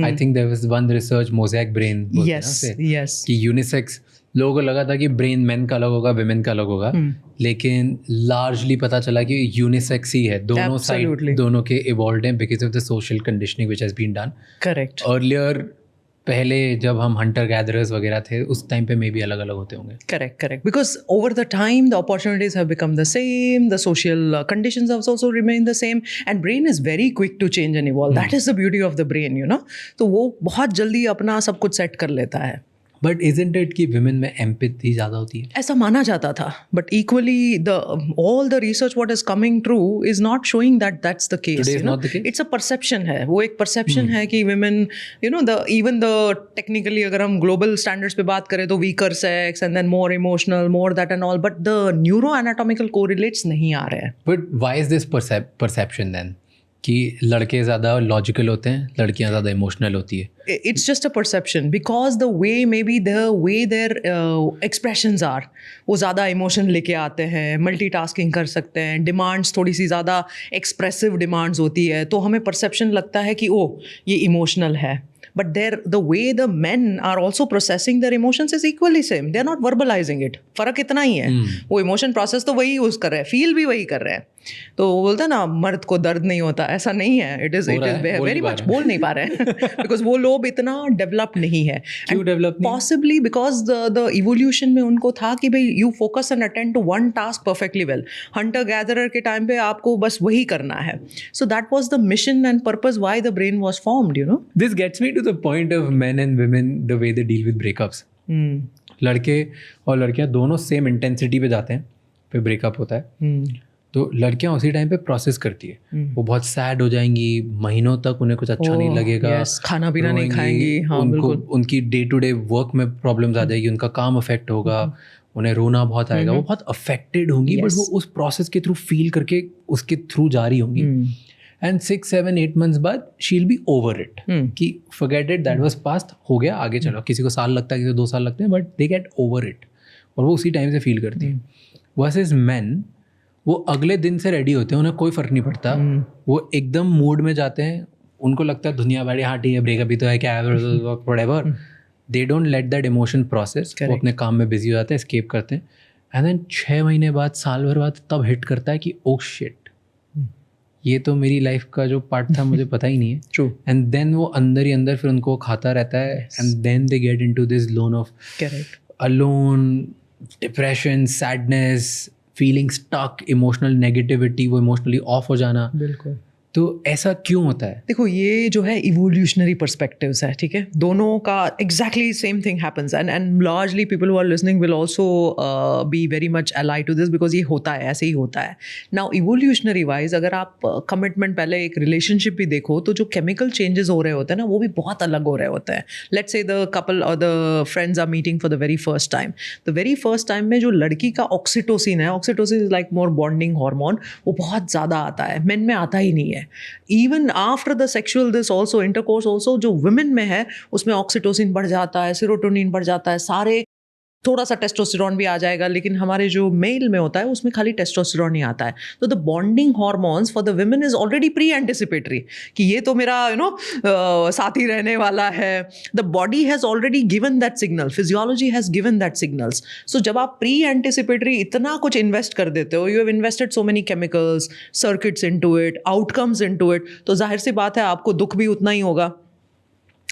I think there was one research, mosaic brain बोलते हैं ना Yes, उसे, yes. कि यूनिसेक्स लोगों को लगा था कि ब्रेन मेन का अलग होगा, विमेन का अलग होगा, लेकिन लार्जली पता चला कि यूनिसेक्स ही है. दोनों Absolutely. साइड दोनों के इवॉल्व हैं because of the social conditioning which has been done. Correct. Earlier पहले जब हम हंटर गैदरर्स वगैरह थे, उस टाइम पे मे बी अलग अलग होते होंगे. Correct. Because over the time, the opportunities have become the same, the social conditions have also remained the same, and brain is very quick to change and evolve. That is the beauty of the brain, तो वो बहुत जल्दी अपना सब कुछ सेट कर लेता है. बट इजंट इट कि विमेन में एम्पैथी ज़्यादा होती है? ऐसा माना जाता था, but equally all the research what is coming true is not showing that that's the case. Today is not the case? It's a perception है, वो एक perception है कि women, even the technically अगर हम global standards पे बात करें तो weaker sex and then more emotional, more that and all, but the neuroanatomical correlates नहीं आ रहे हैं. But why is this perception then कि लड़के ज़्यादा लॉजिकल होते हैं, लड़कियाँ ज़्यादा इमोशनल होती है? It's just a perception because the way their expressions are, वो ज़्यादा emotion लेके आते हैं, multitasking कर सकते हैं, demands थोड़ी सी ज़्यादा expressive demands होती है, तो हमें perception लगता है कि ये emotional है. But the way the men are also processing their emotions is equally same. They are not verbalizing it. फर्क इतना ही है. वो emotion process तो वही यूज़ कर रहे हैं, feel भी वही कर रहे हैं. तो वो बोलते हैं ना, मर्द को दर्द नहीं होता, ऐसा नहीं है. It is very much बोल नहीं पा रहे हैं because वो लोग इतना डेवलप नहीं है. क्यों डेवलप नहीं? Possibly because the evolution में उनको था कि भाई you focus and attend to one task perfectly well. Hunter gatherer के टाइम पे आपको बस वही करना है. So that was the mission and purpose why the brain was formed. This gets me to the point of men and women, the way they deal with breakups. लड़के और लड़कियां दोनों सेम इंटेंसिटी पे जाते हैं, फिर ब्रेकअप होता है. तो लड़कियां उसी टाइम पे प्रोसेस करती है. वो बहुत सैड हो जाएंगी, महीनों तक उन्हें कुछ अच्छा नहीं लगेगा, खाना पीना नहीं खाएंगी, उनको उनकी डे टू डे वर्क में प्रॉब्लम्स आ जाएगी, उनका काम अफेक्ट होगा, उन्हें रोना बहुत आएगा, वो बहुत अफेक्टेड होंगी. बट वो उस प्रोसेस के थ्रू फील करके उसके थ्रू जा रही होंगी. एंड 6, 7, 8 months बाद she will be over it, कि forget it, that was past, हो गया, आगे चलो. किसी को साल लगता है, किसी को 2 साल लगते हैं, but they get over it, और वो उसी टाइम से फील करती है. वर्सेस मेन, वो अगले दिन से रेडी होते हैं, उन्हें कोई फर्क नहीं पड़ता. वो एकदम मूड में जाते हैं, उनको लगता है दुनिया बड़ी, हाँ ठीक है, ब्रेकअप ही तो है, क्या है, whatever. They don't let that emotion process. वो अपने काम में बिजी हो जाते हैं, एस्केप करते हैं. एंड देन 6 महीने बाद, साल भर बाद तब हिट करता है कि ओह शिट, ये तो मेरी लाइफ का जो पार्ट था, मुझे पता ही नहीं है. True. एंड देन वो अंदर ही अंदर फिर उनको खाता रहता है. And then they get into this lone of alone, depression, sadness, feeling stuck, emotional negativity, वो इमोशनली ऑफ हो जाना. बिल्कुल. तो ऐसा क्यों होता है? देखो ये जो है इवोल्यूशनरी पर्सपेक्टिव्स है, ठीक है, दोनों का exactly same thing happens and largely people who are listening will also be very much allied to this because ये होता है, ऐसे ही होता है. नाउ इवोल्यूशनरी वाइज अगर आप कमिटमेंट पहले एक रिलेशनशिप भी देखो तो जो केमिकल चेंजेस हो रहे होते हैं ना वो भी बहुत अलग हो रहे होते हैं. लेट्स से द कपल और the friends are meeting for the very first time. The very first time में जो लड़की का ऑक्सीटोसिन है, oxytocin is like more bonding hormone, वो बहुत ज़्यादा आता है, मेन में आता ही नहीं है. Even after the sexual this also intercourse also जो वुमेन में है उसमें ऑक्सीटोसिन बढ़ जाता है, सेरोटोनिन बढ़ जाता है, सारे थोड़ा सा टेस्टोस्टेरॉन भी आ जाएगा, लेकिन हमारे जो मेल में होता है उसमें खाली टेस्टोस्टेरॉन ही आता है. तो the bonding hormones for the women is already pre anticipatory कि ये तो मेरा साथी रहने वाला है. The body has already given that signal, physiology has given that signals. So जब आप प्री एंटिसिपेटरी इतना कुछ इन्वेस्ट कर देते हो, you have invested so many chemicals, circuits into it, outcomes into it, तो जाहिर सी बात है आपको दुख भी उतना ही होगा.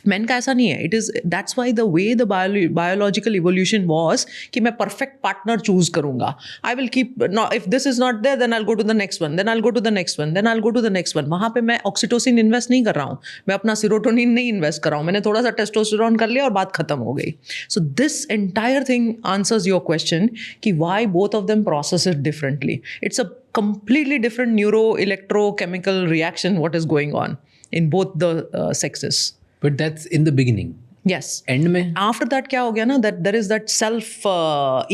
मैन का ऐसा नहीं है. It is that's why the way the biological evolution was कि मैं परफेक्ट पार्टनर चूज करूंगा. I will keep, if this is not there then I will go to the next one, then I will go to the next one, then I will go to the next one. वहाँ पे मैं ऑक्सीटोसिन इन्वेस्ट नहीं कर रहा हूँ, मैं अपना सीरोटोनिन नहीं इन्वेस्ट कर रहा हूँ, मैंने थोड़ा सा टेस्टोस्टेरॉन कर लिया और बात खत्म हो गई. So this entire thing answers your question कि why both of them process it differently. It's a completely different neuro-electrochemical reaction what is going on in both the sexes. But that's in the beginning. Yes. End में After that क्या हो गया ना, that there is that self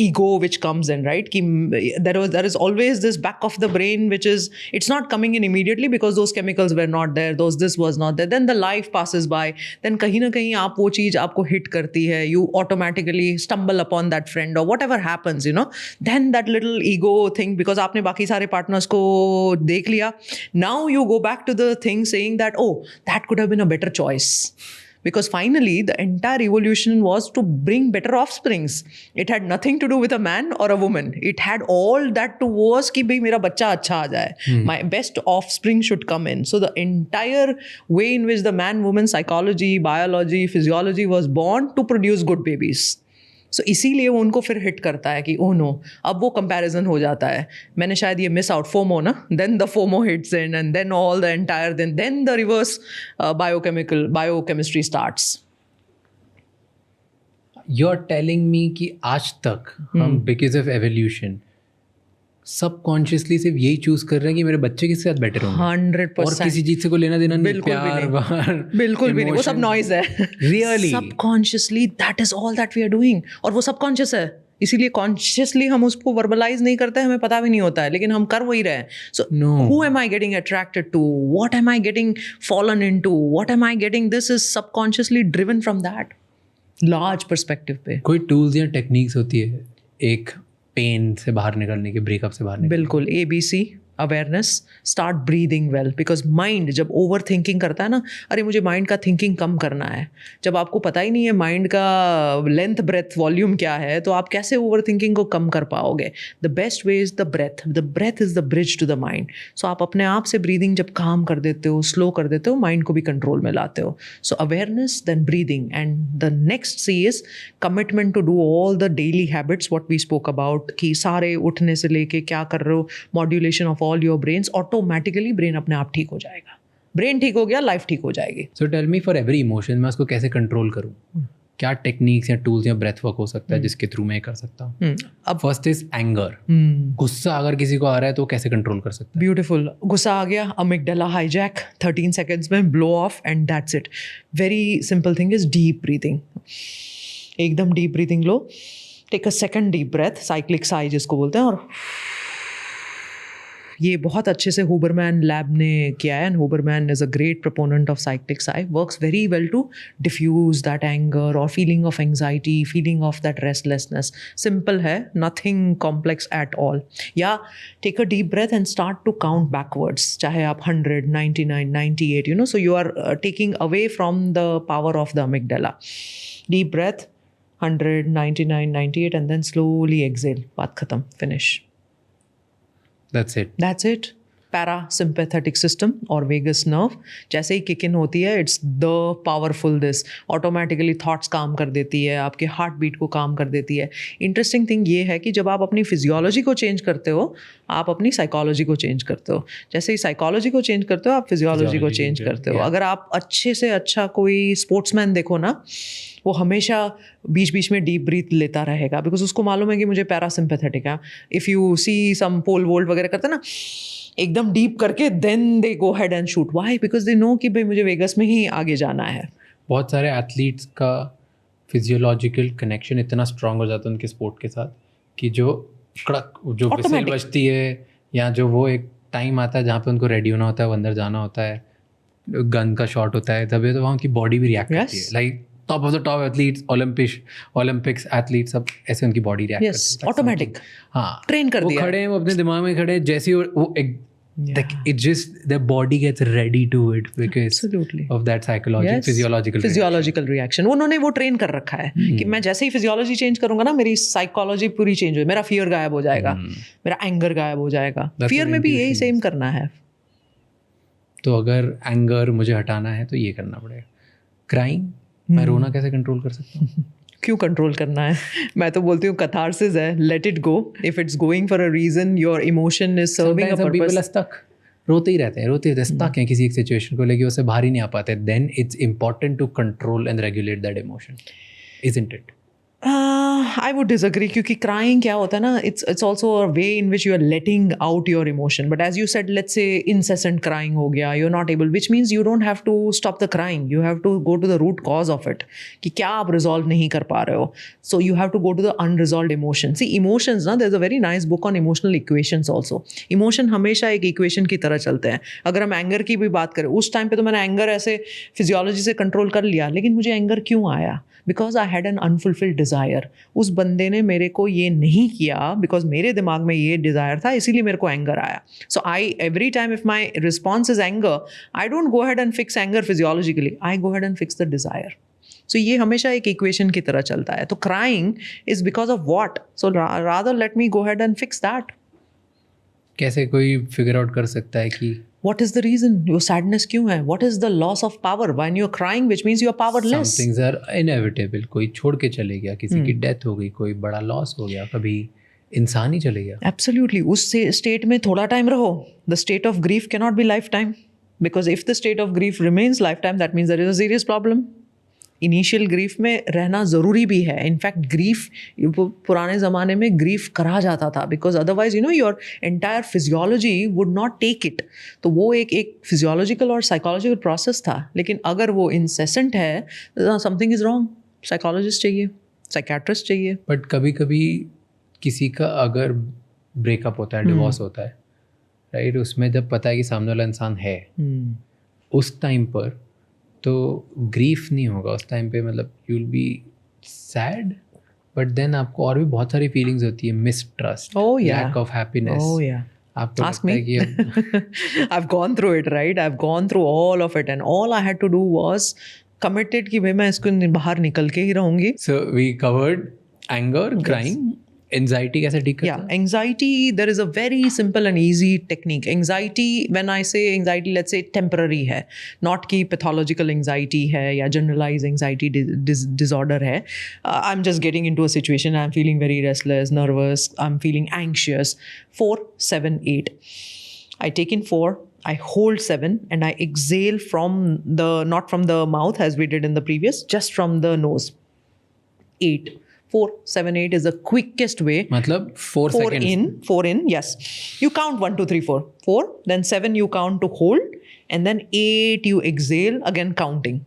ego which comes in, right? कि there is always this back of the brain which is, it's not coming in immediately because those chemicals were not there, this was not there. Then the life passes by, then कहीं ना कहीं आप वो चीज़ आपको hit करती है, you automatically stumble upon that friend or whatever happens, you know. Then that little ego thing, because आपने बाकी सारे partners को देख लिया, now you go back to the thing saying that, oh, that could have been a better choice. Because finally, the entire evolution was to bring better offsprings. It had nothing to do with a man or a woman. It had all that to was कि भाई मेरा बच्चा अच्छा आ जाए. My best offspring should come in. So the entire way in which the man-woman psychology, biology, physiology was born to produce good babies. सो इसीलिए वो उनको फिर हिट करता है कि ओह नो, अब वो कंपैरिजन हो जाता है, मैंने शायद ये मिस आउट, फोमो ना, then the FOMO hits in and then all the entire then the reverse biochemistry starts. You are telling me कि आज तक हम बिकॉज ऑफ एवोल्यूशन सबकॉन्शियसली सिर्फ यही चूज कर रहे हैं कि मेरे बच्चे किसके साथ बेटर होंगे, 100%. और किसी चीज से कोई लेना देना नहीं, बिल्कुल भी प्यार नहीं. वार बिल्कुल भी नहीं, वो सब नॉइज है. Really? Subconsciously that is all that we are doing, और वो सबकॉन्शियस है, इसीलिए कॉन्शियसली हम उसको वर्बलाइज नहीं करते, हमें पता भी नहीं होता है, लेकिन हम कर वही रहे हैं. So who am I getting attracted to, what am I getting fallen into, what am I getting, this is subconsciously driven from that large perspective पे. कोई टूल्स या टेक्निक्स होती है एक पेन से बाहर निकलने के, ब्रेकअप से बाहर निकलने? बिल्कुल, ABC awareness, start breathing well, because mind जब ओवर थिंकिंग करता है ना, अरे मुझे माइंड का थिंकिंग कम करना है, जब आपको पता ही नहीं है माइंड का लेंथ ब्रेथ वॉल्यूम क्या है, तो आप कैसे ओवर थिंकिंग को कम कर पाओगे? The best way is the breath is the bridge to the mind. So आप अपने आप से ब्रीदिंग जब काम कर देते हो, स्लो कर देते हो, माइंड को भी कंट्रोल में लाते हो. So awareness, then breathing, and the next C is commitment to do all the daily habits what we spoke about, कि सारे उठने से लेके क्या कर रहे हो, modulation of all your brains, automatically brain अपने आप ठीक हो जाएगा. ब्रेन ठीक हो गया, लाइफ ठीक हो जाएगी. So tell me, for every emotion मैं उसको कैसे कंट्रोल करूँ? क्या टेक्निक्स या टूल्स या ब्रेथ वर्क हो सकता है जिसके थ्रू मैं कर सकता हूँ? अब फर्स्ट इज एंगर. गुस्सा अगर किसी को आ रहा है तो कैसे कंट्रोल कर सकता है? ब्यूटीफुल. गुस्सा आ गया, अमिगडाला हाईजैक, 13 सेकेंड्स में blow off and that's it. Very simple thing is deep breathing. एकदम डीप ब्रीथिंग लो, take a second deep breath, cyclic sigh जिसको बोलते हैं, और ये बहुत अच्छे से हुबरमैन लैब ने किया है, and Huberman is a great proponent of cyclic sigh, works very well to diffuse that anger और feeling of anxiety, feeling of that restlessness. Simple है, नथिंग कॉम्प्लेक्स एट ऑल. या take a deep breath and start to count backwards, चाहे आप 100, 99, 98, you know, so you are taking away from the power of the amygdala. Deep breath, 100, 99, 98, and then slowly exhale. बात खत्म, finish. That's it. That's it. Parasympathetic system और वेगस नर्व जैसे ही किक इन होती है, it's the powerful this, automatically thoughts काम कर देती है, आपके हार्ट बीट को काम कर देती है. इंटरेस्टिंग थिंग ये है कि जब आप अपनी फिजियोलॉजी को चेंज करते हो, आप अपनी साइकोलॉजी को चेंज करते हो. जैसे ही साइकोलॉजी को चेंज करते हो, आप फिजियोलॉजी को चेंज करते हो. अगर आप अच्छे से अच्छा कोई स्पोर्ट्समैन देखो ना, वो हमेशा बीच बीच में डीप ब्रीथ लेता रहेगा, बिकॉज उसको मालूम है कि मुझे पैरासिम्पैथेटिक है. If you see some pole vault वगैरह करते ना, एकदम डीप करके then they go head and shoot. Why? Because they know कि भाई मुझे वेगस में ही आगे जाना है. बहुत सारे एथलीट्स का फिजियोलॉजिकल कनेक्शन इतना स्ट्रांग हो जाता है उनके स्पोर्ट के साथ कि जो कड़क जो विसल बजती है, या जो वो एक टाइम आता है जहाँ पे उनको रेडी होना होता है, वो अंदर जाना होता है, गन का शॉट होता है, तभी तो वहाँ उनकी बॉडी भी रिएक्ट करती है. Like top of the top athletes, Olympics athletes, सब ऐसे उनकी बॉडी रिएक्ट करती है. ऑटोमेटिक. हाँ, ट्रेन कर दिया. वो खड़े हैं, वो अपने दिमाग में खड़े हैं, जैसे ही वो एक it just their body gets ready to it because Absolutely. of that physiological reaction. उन्होंने वो ट्रेन कर रखा है कि मैं जैसे ही फिजियोलॉजी चेंज करूंगा ना, मेरी साइकोलॉजी पूरी चेंज हो, मेरा फियर गायब हो जाएगा, मेरा एंगर गायब हो जाएगा. फियर में भी यही सेम करना है. तो अगर एंगर मुझे हटाना है तो ये करना पड़ेगा. क्राइंग, मैं रोना कैसे कंट्रोल कर सकता हूँ? क्यों कंट्रोल करना है? मैं तो बोलती हूँ कैथारसिस है, let it go. If it's going for a reason, your emotion is serving a purpose. रोते ही रहते हैं, स्टक हैं किसी एक सिचुएशन को लेके, उससे बाहर ही नहीं आ पाते. Then it's important to control and regulate that emotion, isn't it? I would disagree, क्योंकि crying क्या होता है ना, it's also a way in which you are letting out your emotion. But as you said, let's say incessant crying हो गया, you're not able, which means you don't have to stop the crying. You have to go to the root cause of it. कि क्या आप resolve नहीं कर पा रहे हो. So you have to go to the unresolved emotion. See, emotions ना, there's a very nice book on emotional equations also. Emotion हमेशा एक equation की तरह चलते हैं. अगर हम anger की भी बात करें, उस टाइम पे तो मैंने anger ऐसे physiology से control कर लिया, लेकिन मुझे anger क्यों आया? Because I had an unfulfilled desire. उस बंदे ने मेरे को ये नहीं किया बिकॉज मेरे दिमाग में ये डिज़ायर था, इसीलिए मेरे को एंगर आया. So I every time if my response is anger, I don't go head and fix anger physiologically, I go head and fix the desire. So ये हमेशा एक इक्वेशन की तरह चलता है. तो crying is because of what, so rather let me go head and fix that. कैसे कोई फिगर आउट कर सकता है कि what is the reason your sadness क्यों है? What is the loss of power when you're crying, which means you're powerless? Some things are inevitable. कोई छोड़ के चले गया, किसी की डेथ हो गई, कोई बड़ा लॉस हो गया, कभी इंसान ही चले गया. Absolutely. उस स्टेट में थोड़ा टाइम रहो. The state of grief cannot be lifetime, because if the state of grief remains lifetime, that means there is a serious problem. Initial grief में रहना ज़रूरी भी है. इनफैक्ट ग्रीफ पुराने ज़माने में ग्रीफ करा जाता था, because otherwise you know your entire physiology would not take it. तो वो एक फिजियोलॉजिकल और साइकोलॉजिकल प्रोसेस था. लेकिन अगर वो इंसेसेंट है, समथिंग इज़ रॉन्ग. साइकोलॉजिस्ट चाहिए, साइकेट्रिस्ट चाहिए. बट कभी कभी किसी का अगर ब्रेकअप होता है, डिवोर्स होता है, राइट, उसमें जब पता है कि सामने वाला इंसान है, उस टाइम पर तो ग्रीफ नहीं होगा. उस टाइम पे मतलब you will be sad, but then आपको और भी बहुत सारी फीलिंग्स होती है. Mistrust, lack of happiness. आपको Ask me. I've gone through it, right? I've gone through all of it, and all I had to do was committed कि भाई मैं इसको बाहर निकल के ही रहूँगी. So we covered anger, crying. Anxiety कैसे ठीक करते हैं? Yeah, anxiety, there is a very simple and easy technique. Anxiety, when I say anxiety, let's say temporary है, not कि pathological anxiety है या generalized anxiety disorder है. I'm just getting into a situation, I'm feeling very restless, nervous, I'm feeling anxious. 4, 7, 8. I take in 4, I hold 7, and I exhale not from the mouth as we did in the previous, just from the nose. 8. 4, 7, 8 is the quickest way. मतलब 4 seconds. 4 in, yes. You count 1, 2, 3, 4. 4, then 7 you count to hold, and then 8 you exhale, again counting.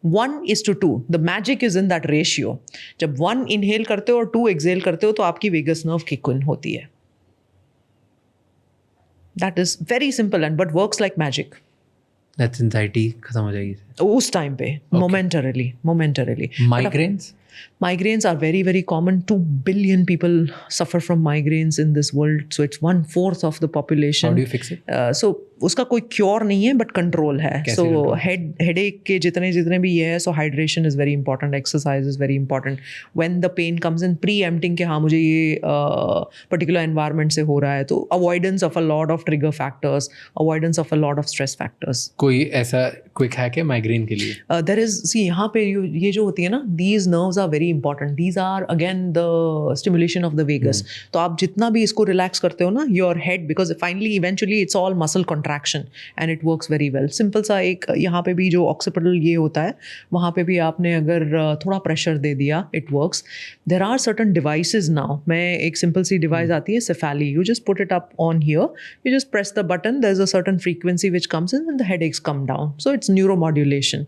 1:2. The magic is in that ratio. जब 1 inhale करते हो और 2 exhale करते हो तो आपकी vagus nerve kick in होती है. That is very simple and but works like magic. That's anxiety खत्म हो जाएगी उस टाइम पे, momentarily. Migraines? Migraines are very, very common. 2 billion people suffer from migraines in this world. So it's 1/4 of the population. How do you fix it? So उसका कोई क्योर नहीं है बट कंट्रोल है. कैसे सो control? हेडेक के जितने भी ये है, so hydration is very important, exercise is very important. When the pain comes in pre empting के हाँ मुझे ये पर्टिकुलर एनवायरनमेंट से हो रहा है, तो avoidance of a lot of trigger factors, avoidance of a lot of stress factors. कोई ऐसा क्विक हैक है माइग्रेन के लिए? देर इज सी यहाँ पे ये जो होती है ना, these nerves are very important. These are again the stimulation of the vagus. तो आप जितना भी इसको रिलैक्स करते हो ना, your head, because finally eventually it's all muscle contraction and it works very well. Simple सा एक यहाँ पे भी जो ऑक्सीपिटल ये होता है, वहाँ पे भी आपने अगर थोड़ा प्रेशर दे दिया, it works. There are certain devices now. मैं एक सिंपल सी डिवाइस आती है Cefaly. You just put it up on here, you just press the button, there's a certain frequency which comes in and the headaches come down. So it's neuromodulation.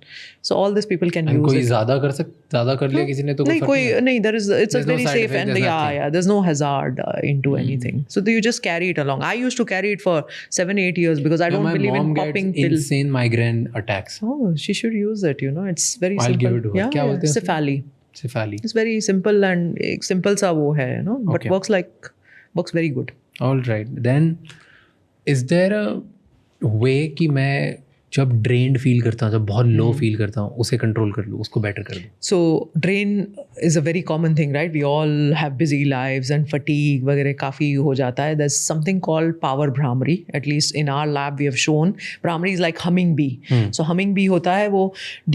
So all these people can use कोई it. ज़्यादा कर लिया किसी ने तो नहीं कोई नहीं, there is, it's a There's no very side safe effect, and there's yeah nothing. there's no hazard into anything. So you just carry it along. I used to carry it for 7-8 years because I don't my believe in mom popping gets pills. insane migraine attacks. Oh, she should use it, you know. It's very I'll simple. give it to her. क्या बोलते हैं उसको? Cephali. Cephali. It's very simple and एक simple सा वो है, you know, but Okay. works very good. All right. Then is there a way कि मैं जब ड्रेन्ड फील करता हूँ, जब बहुत लो फील करता हूँ, उसे कंट्रोल कर लूँ, उसको बेटर कर दूँ? So drain is a very common thing, right? We all have busy lives and fatigue वगैरह काफ़ी हो जाता है. There's something called power Brahmari. At least in our lab we have shown Brahmari is like humming bee. So humming bee होता है वो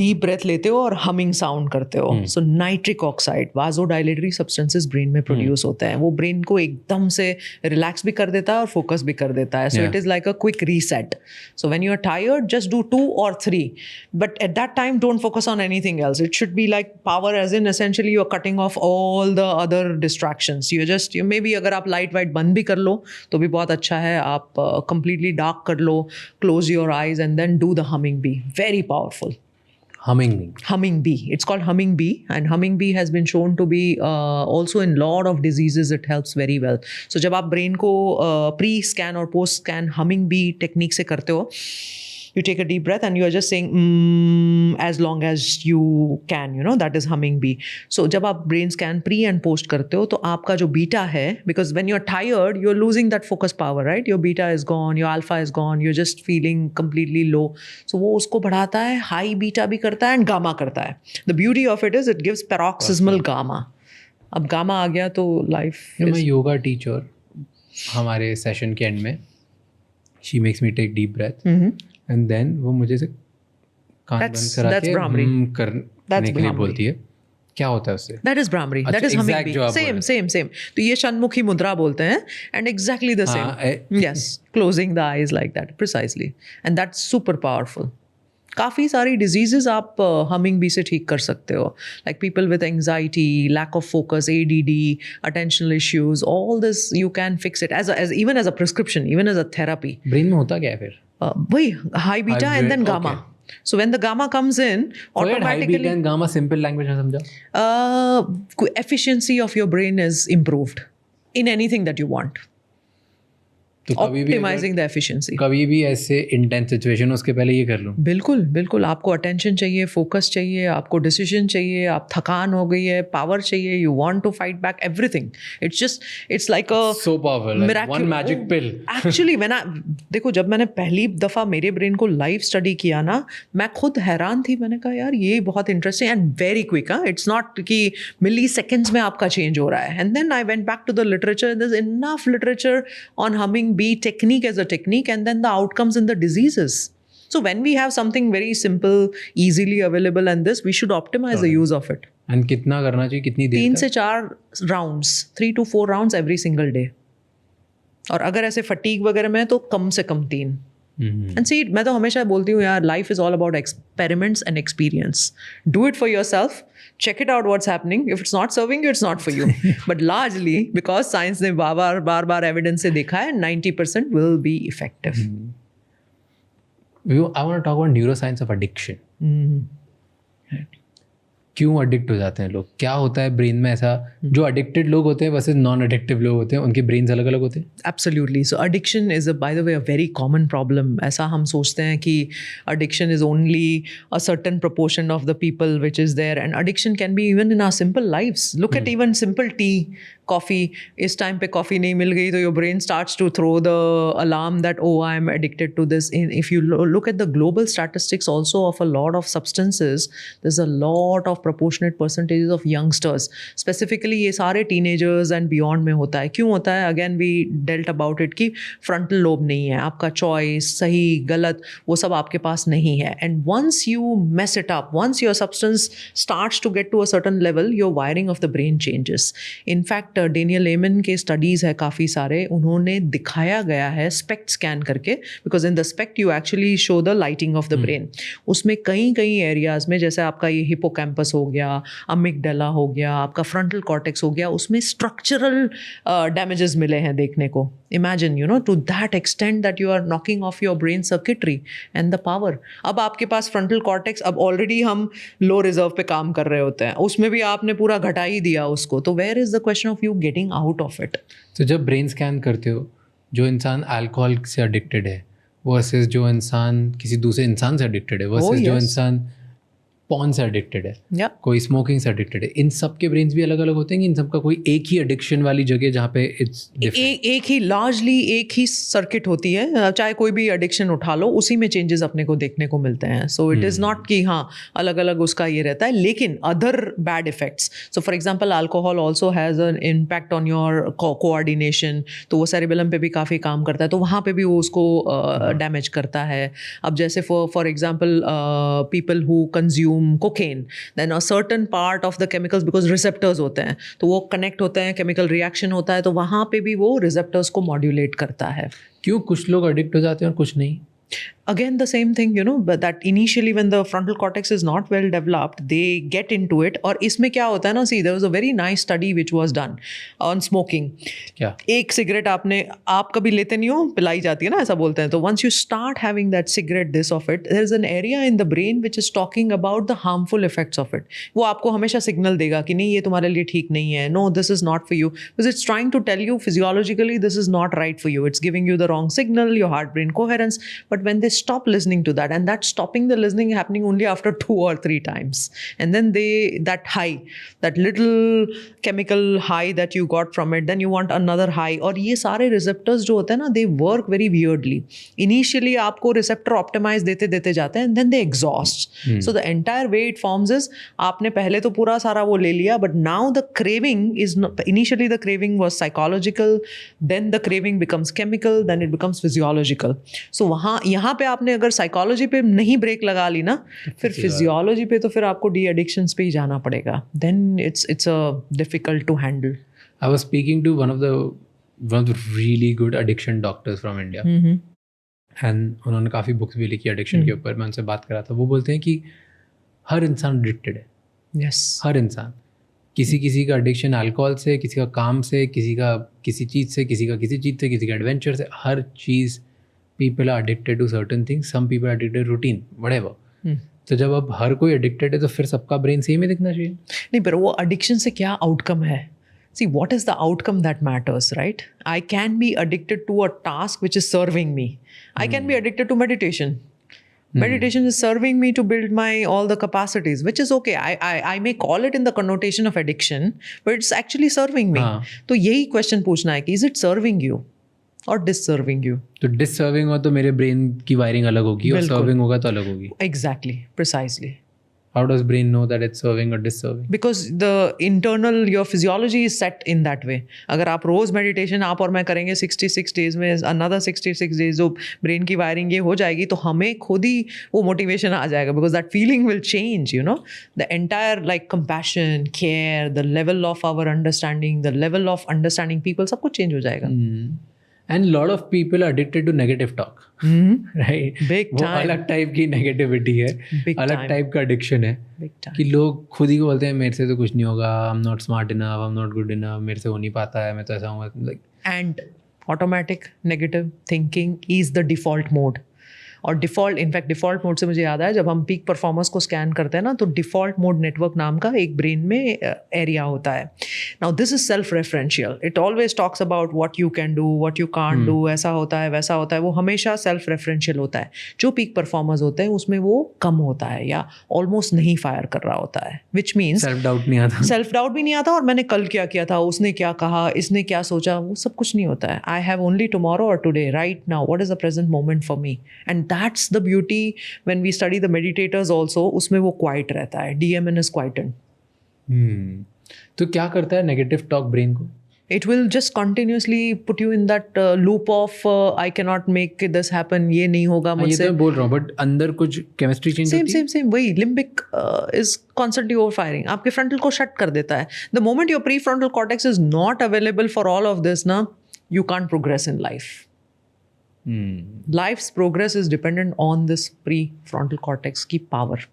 deep breath लेते हो और humming sound करते हो. So nitric oxide, vasodilatory substances brain में produce होते हैं. वो brain को एकदम से relax भी कर देता है और focus भी कर देता है. So it is like a quick reset. So when you are tired, just do 2 or 3. But at that time, don't focus on anything else. It should be like power, as in essentially you're cutting off all the other distractions. You maybe अगर आप light white बंद भी कर लो तो भी बहुत अच्छा है. आप completely dark कर लो, close your eyes and then do the humming bee. Very powerful. Humming bee. It's called humming bee, and humming bee has been shown to be also in lot of diseases. It helps very well. So जब आप brain को pre-scan और post-scan humming bee technique से करते हो, you take a deep breath and you are just saying as long as you can, you know, that is humming bee. So जब आप brain scan pre and post करते हो तो आपका जो beta है, because when you're tired you're losing that focus power, right? Your beta is gone, your alpha is gone, you're just feeling completely low. So वो उसको बढ़ाता है, high beta भी करता है and gamma करता है. The beauty of it is it gives paroxysmal gamma. अब gamma आ गया तो life My yoga teacher हमारे सेशन के एंड में she makes me take deep breath and then वो मुझे से कान बंद करा that's के Brahmari. करने के लिए बोलती है. क्या होता है उससे? That is Brahmari. अच्छा, That is humming exact bee. जो आप बोल Same. तो ये षण्मुखी मुद्रा बोलते हैं and exactly the same. Yes, closing the eyes like that, precisely. And that's super powerful. काफ़ी सारी डिजीजेज आप हमिंग बी से ठीक कर सकते हो. Like people with anxiety, lack of focus, ADD, attentional issues, all this you can fix it as even as a prescription, even as a therapy. Brain में होता क्या है फिर? वही high beta and then gamma. So when the gamma comes in, automatically gamma simple language में समझा. efficiency of your brain is improved in anything that you want. तो Optimizing the efficiency. कभी भी ऐसे इंटेंस सिचुएशन उसके पहले ये कर लूँ. बिल्कुल आपको अटेंशन चाहिए, फोकस चाहिए, आपको डिसीजन चाहिए, आप थकान हो गई है, पावर चाहिए, you want to fight back everything. It's like a so powerful, one magic pill. Actually देखो जब मैंने पहली दफ़ा मेरे ब्रेन को लाइव स्टडी किया ना, मैं खुद हैरान थी. मैंने कहा यार ये बहुत interesting and very quick. It's not कि मिली सेकेंड्स में आपका चेंज हो रहा है. And then I went back to the literature. There is enough literature on humming bee technique as a technique and then the outcomes in the diseases. So when we have something very simple, easily available and this, we should optimize the use of it. And कितना करना चाहिए, कितनी देर 3 से 4 rounds, 3 to 4 rounds every single day. और अगर ऐसे fatigue वगैरह में तो कम से कम 3. And see, मैं तो हमेशा बोलती हूँ यार, life is all about experiments and experience. Do it for yourself. Check it out what's happening. If it's not serving you, it's not for you. But largely, because science ने बार evidence से देखा है, 90% will be effective. I want to talk about neuroscience of addiction. क्यों एडिक्ट हो जाते हैं लोग? क्या होता है ब्रेन में ऐसा? जो एडिक्टेड लोग होते हैं वर्सेस नॉन एडिक्टिव लोग होते हैं, उनके ब्रेन्स अलग अलग होते हैं? Absolutely. So addiction is, by the way, a very common problem. ऐसा हम सोचते हैं कि addiction is only a certain proportion of the people which is there, and addiction can be even in our simple lives. Look at even simple tea, coffee. इस time पे coffee नहीं मिल गई तो your brain starts to throw the alarm that oh I am addicted to this. If you look at the global statistics also of a lot of substances, there's a lot of proportionate percentages of youngsters. Specifically ये सारे teenagers and beyond में होता है. क्यों होता है? Again we dealt about it कि frontal lobe नहीं है, आपका choice सही गलत वो सब आपके पास नहीं है. And once you mess it up, once your substance starts to get to a certain level, your wiring of the brain changes. In fact Daniel Lemon के स्टडीज़ है काफ़ी सारे, उन्होंने दिखाया गया है स्पेक्ट स्कैन करके, because in the SPECT you actually show the lighting of the brain. उसमें कई कई एरियाज़ में, जैसे आपका ये हिपोकैम्पस हो गया, अमिगडाला हो गया, आपका फ्रंटल कॉर्टेक्स हो गया, उसमें स्ट्रक्चरल डैमेजेस मिले हैं देखने को. Imagine you know to that extent that you are knocking off your brain circuitry and the power. अब आपके पास फ्रंटल कॉर्टेक्स, अब ऑलरेडी हम लो रिजर्व पे काम कर रहे होते हैं, उसमें भी आपने पूरा घटा ही दिया उसको, तो where is the question of you getting out of it? तो जब ब्रेन स्कैन करते हो, जो इंसान अल्कोहल से एडिक्टेड है वर्सेस जो इंसान किसी दूसरे इंसान से एडिक्टेड है वर्सेस जो इंसान पॉर्न से एडिक्टेड है, कोई स्मोकिंग से एडिक्टेड है, इन सब के ब्रेन्स भी अलग अलग होते हैं कि इन सब का कोई एक ही एडिक्शन वाली जगह जहाँ पे इट्स एक ही लार्जली एक ही सर्किट होती है, चाहे कोई भी एडिक्शन उठा लो उसी में चेंजेस अपने को देखने को मिलते हैं. सो इट इज़ नॉट कि हाँ अलग अलग उसका ये रहता है, लेकिन other bad effects. So for example alcohol also has an impact on your coordination, तो वो सेरिबेलम पे भी काफ़ी काम करता है, तो वहाँ पे भी वो उसको डैमेज करता है. अब जैसे for example people who consume cocaine, then a certain part of the chemicals, because receptors होते हैं तो वो connect होते हैं, chemical reaction होता है, तो वहाँ पे भी वो receptors को modulate करता है. क्यों कुछ लोग एडिक्ट हो जाते हैं और कुछ नहीं? Again the same thing, you know, but that initially when the frontal cortex is not well developed, they get into it. और इसमें क्या होता है ना, see there was a very nice study which was done on smoking. क्या? एक सिगरेट आप कभी लेते नहीं हो, पिलाई जाती है ना, ऐसा बोलते हैं. तो once you start having that cigarette this of it, there is an area in the brain which is talking about the harmful effects of it. वो आपको हमेशा सिग्नल देगा कि नहीं ये तुम्हारे लिए ठीक नहीं है, no this is not for you, because it's trying to tell you physiologically this is not right for you. It's giving you the wrong signal, your heart brain coherence. But when they stop listening to that, and that stopping the listening happening only after 2 or 3 times, and then that high, that little chemical high that you got from it, then you want another high. और ये सारे receptors जो होते हैं ना, they work very weirdly. Initially आपको receptor optimize देते जाते हैं, and then they exhaust. So the entire way it forms is आपने पहले तो पूरा सारा वो ले लिया, but now the craving is not, initially the craving was psychological, then the craving becomes chemical, then it becomes physiological. So यहाँ पे आपने अगर साइकोलॉजी पे नहीं ब्रेक लगा ली ना, फिर फिजियोलॉजी पे तो फिर आपको डी एडिक्शंस पे ही जाना पड़ेगा. Then it's a difficult to handle. I was speaking to one of the really good addiction doctors from India, and उन्होंने काफ़ी बुक्स भी लिखी एडिक्शन के ऊपर. मैं उनसे बात कर रहा था, वो बोलते हैं कि हर इंसान एडिक्टेड है. यस, हर इंसान, किसी का एडिक्शन अल्कोहल से, किसी का काम से, किसी का किसी चीज़ से, किसी का किसी चीज़ से, किसी का एडवेंचर से, हर चीज़. People are addicted to certain things. Some people are addicted to routine, whatever. तो जब अब हर कोई एडिक्टेड है तो फिर सबका ब्रेन सेम ही दिखना चाहिए? नहीं, पर वो एडिक्शन से क्या आउटकम है? See, what is the outcome that matters, right? I can be addicted to a task which is serving me. I can be addicted to meditation. Meditation is serving me to build my all the capacities, which is okay. I may call it in the connotation of addiction, but it's actually serving me. तो यही क्वेश्चन पूछना है कि is it serving you और डिसर्विंग यू? तो डिसर्विंग हो तो मेरे ब्रेन की वायरिंग अलग होगी, और सर्विंग होगा तो अलग होगी. Exactly, precisely. How does brain know that it's serving or disserving? Because the internal, your physiology is set in that way. अगर आप रोज मेडिटेशन आप और मैं करेंगे 66 डेज में, another 66 डेज जो ब्रेन की वायरिंग ये हो जाएगी, तो हमें खुद ही वो मोटिवेशन आ जाएगा, because that feeling will change, you know, the entire like compassion, care, the level of our understanding, the level of understanding people, सब कुछ change हो जाएगा. And lot of people are addicted to negative talk, right? Big time. वो अलग टाइप की नेगेटिविटी है, अलग टाइप का एडिक्शन है कि लोग खुद ही को बोलते हैं मेरे से तो कुछ नहीं होगा, आई am not smart enough, I am not good enough, मेरे से हो नहीं पाता है, मैं तो ऐसा हूँ. And automatic negative thinking is the default mode. और डिफ़ॉल्ट मोड से मुझे याद आया, जब हम पीक परफॉर्मर्स को स्कैन करते हैं ना, तो डिफ़ॉल्ट मोड नेटवर्क नाम का एक ब्रेन में एरिया होता है. Now this is self referential. It always talks about what you can do, what you can't do, ऐसा होता है वैसा होता है. वो हमेशा सेल्फ रेफरेंशियल होता है. जो पीक परफॉर्मर्स होते हैं उसमें वो कम होता है या ऑलमोस्ट नहीं फायर कर रहा होता है, विच मीन्स सेल्फ डाउट नहीं आता. सेल्फ डाउट भी नहीं आता, और मैंने कल क्या किया था, उसने क्या कहा, इसने क्या सोचा, वो सब कुछ नहीं होता है. आई हैव ओनली टुमारो और today, right now, what is the present moment for me. And that's the beauty when we study the meditators also. उसमें वो क्वाइट रहता है. DMN is quietened. तो क्या करता है नेगेटिव टॉक ब्रेन को? It will just continuously put you in that loop of I cannot make this happen, ये नहीं होगा ये मुझसे. तो मैं बोल रहा हूँ, बट अंदर कुछ केमिस्ट्री चेंज होती है. सेम वही लिम्बिक is constantly overfiring. आपके फ्रंटल को शट कर देता है. The moment your prefrontal cortex is not available for all of this ना, you can't progress in life. Life's progress is dependent on this prefrontal cortex की power.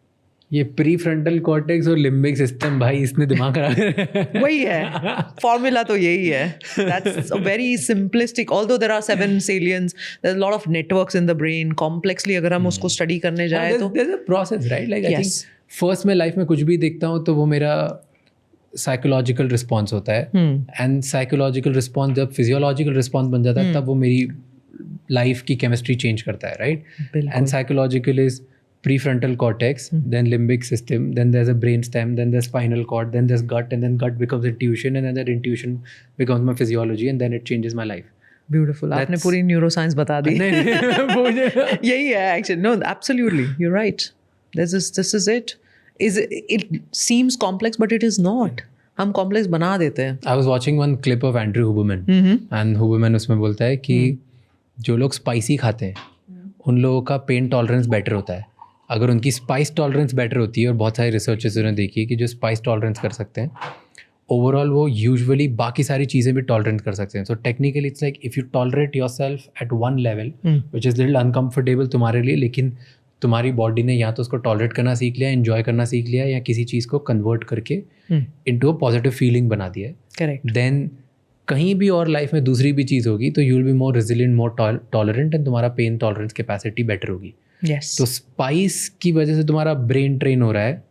ये प्री फ्रंटल कॉर्टेक्स और लिम्बिक सिस्टम, भाई इसने दिमाग खराब. वही है फॉर्मूला, तो यही है. That's a very simplistic, although there are 7 salients, there's a lot of networks in the brain. Complexly अगर हम उसको स्टडी करने जाए तो there's a process, right? Like I Yes. think first मैं लाइफ में कुछ भी देखता हूँ तो वो मेरा साइकोलॉजिकल रिस्पॉन्स होता है. एंड साइकोलॉजिकल रिस्पॉन्स जब फिजियोलॉजिकल रिस्पॉन्स बन जाता है तब वो मेरी लाइफ की केमिस्ट्री चेंज करता है, right? And psychological is prefrontal cortex, then limbic system, then there's a brain stem, then there's spinal cord, then there's gut, and then gut becomes intuition, and then that intuition becomes my physiology, and then it changes my life. Beautiful. आपने पूरी न्यूरोसाइंस बता दी. यही है actually. No, absolutely, you are right. This is it. It seems complex but it is not. हम कॉम्प्लेक्स बना देते हैं. I was watching one clip of Andrew Huberman, and Huberman उसमें बोलता है कि जो लोग स्पाइसी खाते हैं उन लोगों का पेन टॉलरेंस बेटर होता है. अगर उनकी स्पाइस टॉलरेंस बेटर होती है, और बहुत सारे रिसर्चर्स उन्होंने देखी है कि जो स्पाइस टॉलरेंस कर सकते हैं ओवरऑल वो यूजुअली बाकी सारी चीज़ें भी टॉलरेंस कर सकते हैं. So technically it's like if you tolerate your self eight one level which is little uncomfortable तुम्हारे लिए, लेकिन तुम्हारी बॉडी ने या तो उसको टॉलरेट करना सीख लिया, एन्जॉय करना सीख लिया, या किसी चीज़ को कन्वर्ट करके इनटू अ पॉजिटिव फीलिंग बना दिया है. करेक्ट. देन कहीं भी और लाइफ में दूसरी भी चीज़ होगी तो you will be more resilient, more tolerant, and तुम्हारा पेन टॉलरेंस कैपेसिटी बेटर होगी. यस. तो स्पाइस की वजह से तुम्हारा ब्रेन ट्रेन हो रहा है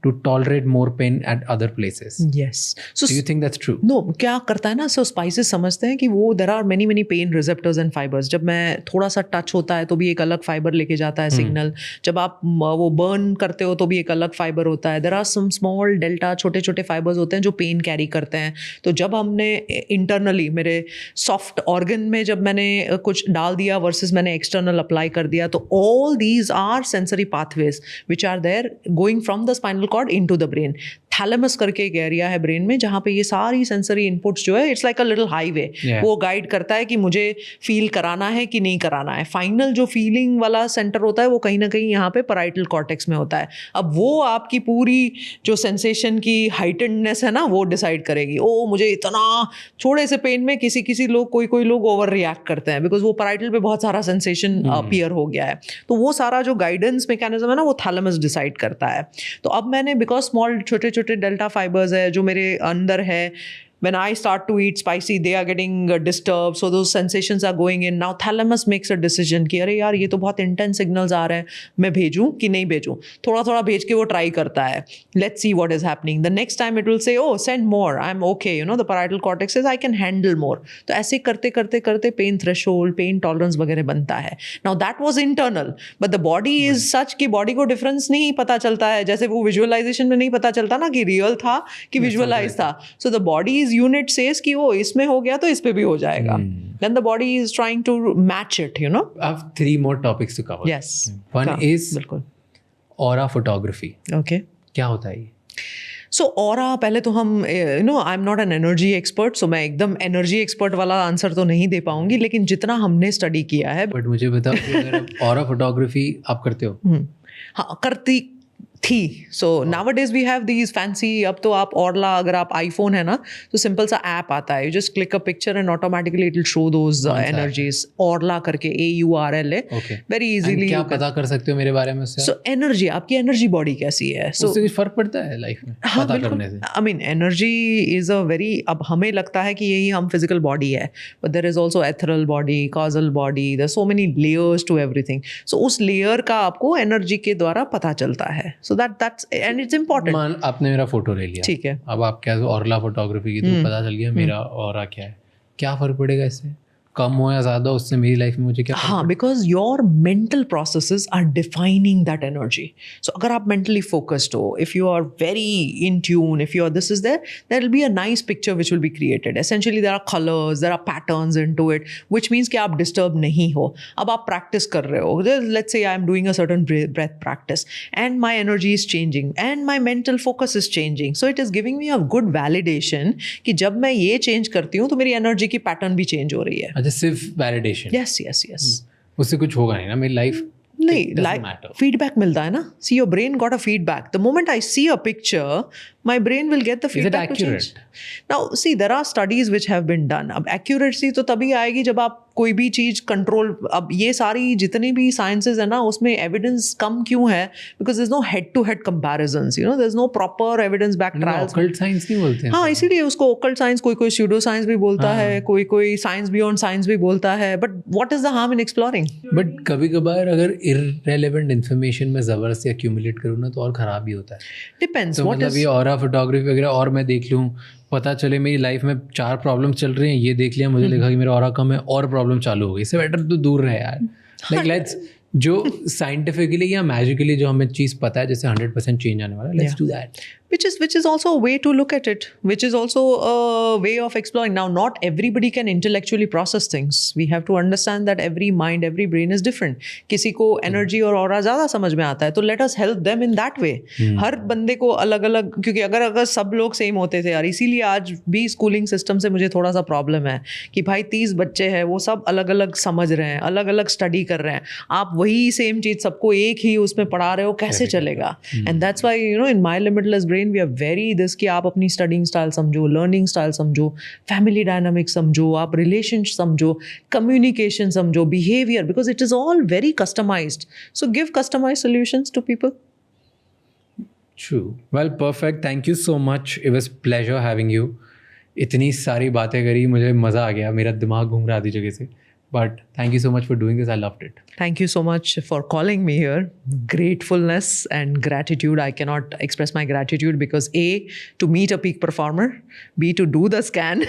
to tolerate more pain at other places. Yes. So do you think that's true? No, क्या करता है ना, so spices समझते हैं कि वो there are many pain receptors and fibers. जब मैं थोड़ा सा टच होता है तो भी एक अलग फाइबर लेके जाता है सिग्नल. जब आप वो बर्न करते हो तो भी एक अलग फाइबर होता है. there are some small delta, छोटे छोटे फाइबर्स होते हैं जो पेन कैरी करते हैं. तो जब हमने इंटरनली मेरे सॉफ्ट ऑर्गन में जब मैंने कुछ डाल दिया वर्सेस मैंने एक्सटर्नल अप्लाई कर दिया, तो all these are sensory pathways which are there going from the spinal cord into the brain. Thalamus करके एक एरिया है ब्रेन में जहाँ पे ये सारी सेंसरी इनपुट्स जो है, it's like a little highway. वो गाइड करता है कि मुझे फील कराना है कि नहीं कराना है. फाइनल जो फीलिंग वाला सेंटर होता है वो कहीं ना कहीं यहाँ पे पैराइटल कॉर्टेक्स में होता है. अब वो आपकी पूरी जो सेंसेशन की हाइटेंडनेस है ना वो डिसाइड करेगी. ओ मुझे इतना थोड़े से पेन में किसी लोग कोई लोग ओवर रिएक्ट करते हैं बिकॉज वो पैराइटल पे बहुत सारा सेंसेशन अपीयर हो गया है. तो वो सारा जो गाइडेंस मैकेनिज्म है ना वो थैलेमस डिसाइड करता है. तो अब मैंने बिकॉज स्मॉल छोटे डेल्टा फाइबर्स है जो मेरे अंदर है, when I start to eat spicy, they are getting disturbed, so those sensations are going in. Now thalamus makes a decision कि अरे यार ये तो बहुत intense signals आ रहे हैं, मैं भेजूँ कि नहीं भेजूँ. थोड़ा थोड़ा भेज के वो ट्राई करता है. Let's see what is happening. The next time it will say, oh send more, I'm okay. You know, the parietal cortex says I can handle more. तो ऐसे करते करते pain threshold, pain tolerance वगैरह बनता है. Now that was internal, but the body is such कि body को difference नहीं पता चलता है. जैसे वो visualization में नहीं पता चलता ना कि real था कि visualize था. So the body is unit says कि वो इसमें हो गया तो इस पे भी हो जाएगा. Then the body is trying to match it, you know. I have 3 more topics to cover. Yes. One is बिल्कुल. aura photography. Okay. क्या होता है ये? So aura, पहले तो हम I'm not an energy expert, so मैं एकदम energy expert वाला आंसर तो नहीं दे पाऊंगी, लेकिन जितना हमने स्टडी किया है. बट मुझे बताओ कि अगर aura photography आप करते हो? हाँ करती थी. So nowadays we have these fancy, अब तो आप Orla, अगर आप iPhone है ना तो सिंपल सा ऐप आता है, you just click a picture and automatically it will show those energies. Orla करके AURL है, Okay. very easily. क्या पता कर सकते हो मेरे बारे में उससे? So energy, आपकी energy body कैसी है? So उससे कुछ फर्क पड़ता है लाइफ में हाँ पता बिल्कुल. करने से? I mean energy is a very, अब हमें लगता है कि यही हम physical body है, but there is also ethereal body, causal body, there's so many layers to everything. So उस layer का आपको energy के द्वारा पता चलता है. So that's and it's important. मान आपने मेरा फोटो ले लिया, ठीक है. अब आप क्या ऑरला फोटोग्राफी की, तो पता चल गया मेरा ऑरा क्या है, क्या फर्क पड़ेगा इससे? कम हो या ज़्यादा, उससे मेरी लाइफ में मुझे क्या फर्क हाँ, because your mental processes are defining that energy. So अगर आप mentally focused हो, if you are very in tune, if you are this is there will be a nice picture which will be created. Essentially there are colors, there are patterns into it, which means कि आप disturb नहीं हो. अब आप practice कर रहे हो. Let's say I am doing a certain breath practice and my energy is changing and my mental focus is changing. So it is giving me a good validation कि जब मैं ये change करती हूँ तो मेरी energy की pattern भी change हो रही है. अच्छा, सिर्फ वैलिडेशन? Yes. उससे कुछ होगा नहीं ना मेरी लाइफ? नहीं, like feedback मिलता है ना. See, your brain got a feedback. The moment I see a picture, my brain will get the feedback. Is it accurate? Now, see, there are studies which have been done. अब accuracy तो तभी आएगी जब आप कोई भी चीज कंट्रोल, अब ये सारी जितनी भी साइंसेज है ना उसमें एविडेंस कम क्यों है? Because there is no head to head comparisons, you know, there is no proper evidence back trials. Occult science नहीं बोलते हैं? हाँ, इसीलिए उसको ऑकल्ट साइंस, कोई स्यूडो साइंस भी बोलता है, कोई साइंस बियॉन्ड साइंस भी बोलता है. But what is the harm in exploring? But कभी कभार अगर इररेलेवेंट इन्फॉर्मेशन में जबरदस्ती एक्यूमुलेट करूँ ना तो और खराब भी होता है. डिपेंड्स तो व्हाट मतलब इज. ये ऑरा फोटोग्राफी वगैरह और मैं देख लूँ, पता चले मेरी लाइफ में 4 प्रॉब्लम चल रही हैं, ये देख लिया, मुझे लगा कि मेरा ऑरा कम है और प्रॉब्लम चालू हो गई, इससे बेटर तो दूर रहे यार. लाइक लेट्स, जो साइंटिफिकली या मैजिकली जो हमें चीज़ पता है जैसे 100% चेंज आने वाला है, let's do that. Which is also a way to look at it, which is also a way of exploring. Now, not everybody can intellectually process things. We have to understand that every mind, every brain is different. किसी को energy और aura ज़्यादा समझ में आता है, तो let us help them in that way. हर बंदे को अलग अलग, क्योंकि अगर सब लोग सेम होते थे यार, इसीलिए आज भी स्कूलिंग सिस्टम से मुझे थोड़ा सा प्रॉब्लम है कि भाई 30 बच्चे हैं, वो सब अलग अलग समझ रहे हैं, अलग अलग स्टडी कर रहे हैं, आप वही सेम चीज़ सबको एक ही उसमें पढ़ा रहे हो, कैसे चलेगा? And that's why, you know, in my limitless brain we are very this कि आप अपनी स्टडिंग स्टाइल समझो, लर्निंग स्टाइल समझो, फैमिली डायनामिक समझो, आप रिलेशन समझो, कम्युनिकेशन समझो, behaviour, because it is all very customised. So give customised solutions to people. True. Well, perfect. Thank you so much. It was pleasure having you. इतनी सारी बातें करी, मुझे मज़ा आ गया, मेरा दिमाग घूम रहा आधी जगह से. But thank you so much for doing this. I loved it. Thank you so much for calling me here. Gratefulness and gratitude. I cannot express my gratitude because A, to meet a peak performer, B, to do the scan,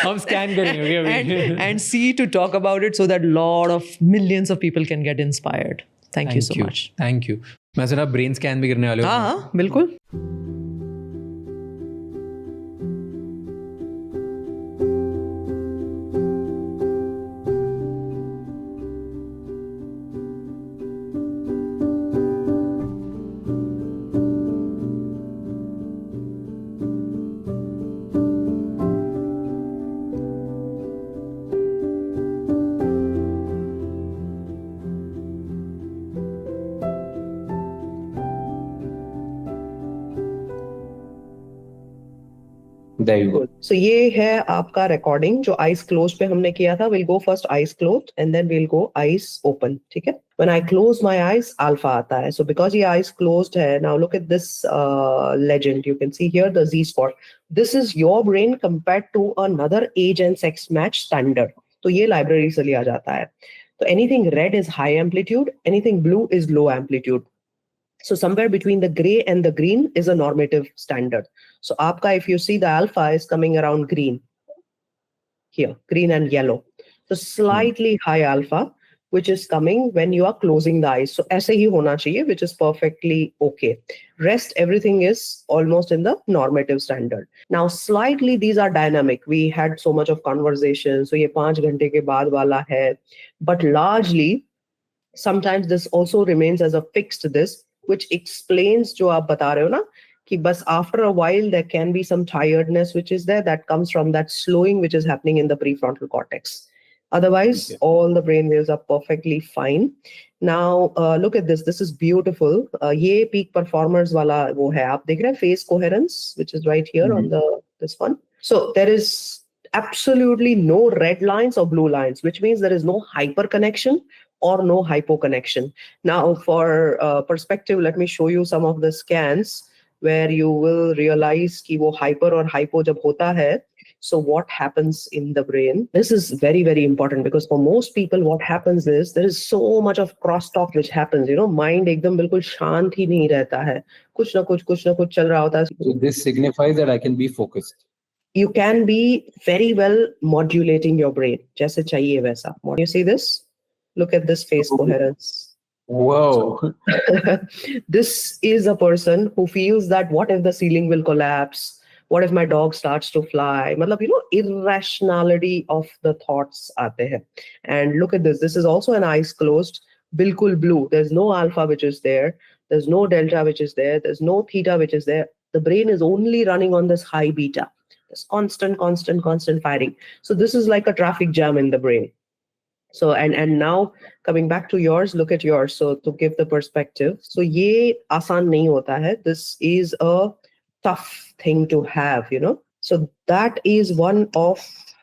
हम स्कैन करेंगे अभी. and C, to talk about it so that lot of millions of people can get inspired. Thank you so much. Thank you. मैं सुना ब्रेन स्कैन भी करने वाले हो. हाँ, बिल्कुल. So ये है आपका recording जो eyes closed पे हमने किया था. We'll go first eyes closed and then we'll go eyes open. ठीक है? When I close my eyes, alpha आता है. So because ये eyes closed है, now look at this legend. You can see here the Z spot. This is your brain compared to another age and sex match standard. तो ये library से लिया जाता है. So anything red is high amplitude, anything blue is low amplitude. So somewhere between the gray and the green is a normative standard. So aapka, if you see the alpha is coming around green here, green and yellow. So slightly high alpha, which is coming when you are closing the eyes. So aise hi hona chahiye, which is perfectly okay. Rest, everything is almost in the normative standard. Now, slightly these are dynamic. We had so much of conversation. So ye 5 ghante ke baad wala hai. But largely, sometimes this also remains as a fixed this, which explains जो आप बता रहे हो ना कि बस after a while there can be some tiredness which is there that comes from that slowing which is happening in the prefrontal cortex. Otherwise, all the brain waves are perfectly fine. Now, look at this. This is beautiful. ये peak performers वाला वो है. आप देख रहे हैं face coherence, which is right here on this one. So there is absolutely no red lines or blue lines, which means there is no hyper connection or no hypo connection. Now, for perspective, let me show you some of the scans where you will realize कि वो hyper और hypo जब होता है, so what happens in the brain? This is very, very important because for most people, what happens is there is so much of crosstalk which happens. You know, mind एकदम बिल्कुल शांत ही नहीं रहता है. कुछ ना कुछ चल रहा होता है. So this signifies that I can be focused. You can be very well modulating your brain. जैसे चाहिए वैसा. You see this? Look at this face coherence. Whoa. This is a person who feels that what if the ceiling will collapse? What if my dog starts to fly? मतलब, you know, irrationality of the thoughts आते हैं. And look at this. This is also an eyes closed. बिल्कुल blue. There's no alpha which is there. There's no delta which is there. There's no theta which is there. The brain is only running on this high beta. There's constant firing. So this is like a traffic jam in the brain. So and now coming back to yours, look at yours. So to give the perspective, so ये आसान नहीं होता है. This is a tough thing to have, you know. So that is one of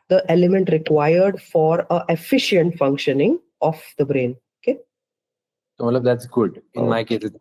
the element required for a efficient functioning of the brain. Okay. So well, that's good. In my case, it's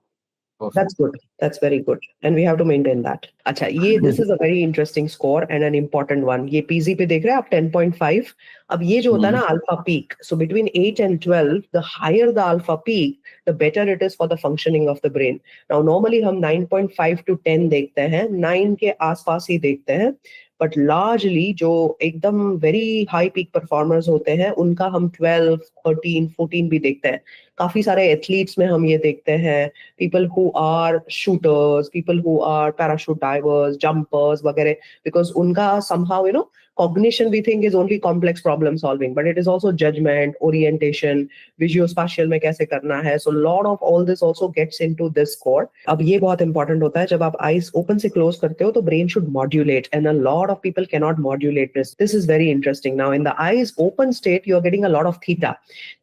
perfect. That's good. That's very good. And we have to maintain that. अच्छा, ये this is a very interesting score and an important one. ये PZ पे देख रहे हैं आप 10.5. अब ये जो होता है ना alpha peak. So between 8 and 12, the higher the alpha peak, the better it is for the functioning of the brain. Now normally हम 9.5 to 10 देखते हैं, 9 के आसपास ही देखते हैं. But largely जो एकदम very high peak performers होते हैं, उनका हम 12, 13, 14 भी देखते हैं. काफी सारे एथलीट्स में हम ये देखते हैं, people who are shooters, people who are parachute divers, jumpers वगैरह, because उनका somehow, you know, cognition we think is only complex problem solving, but it is also judgment, orientation, visuospatial में कैसे करना है. So lot of all this also gets into this score. अब ये बहुत important होता है, जब आप eyes open से close करते हो तो brain should modulate, and a lot of people cannot modulate this. This is very interesting. Now in the eyes open state, you are getting a lot of theta.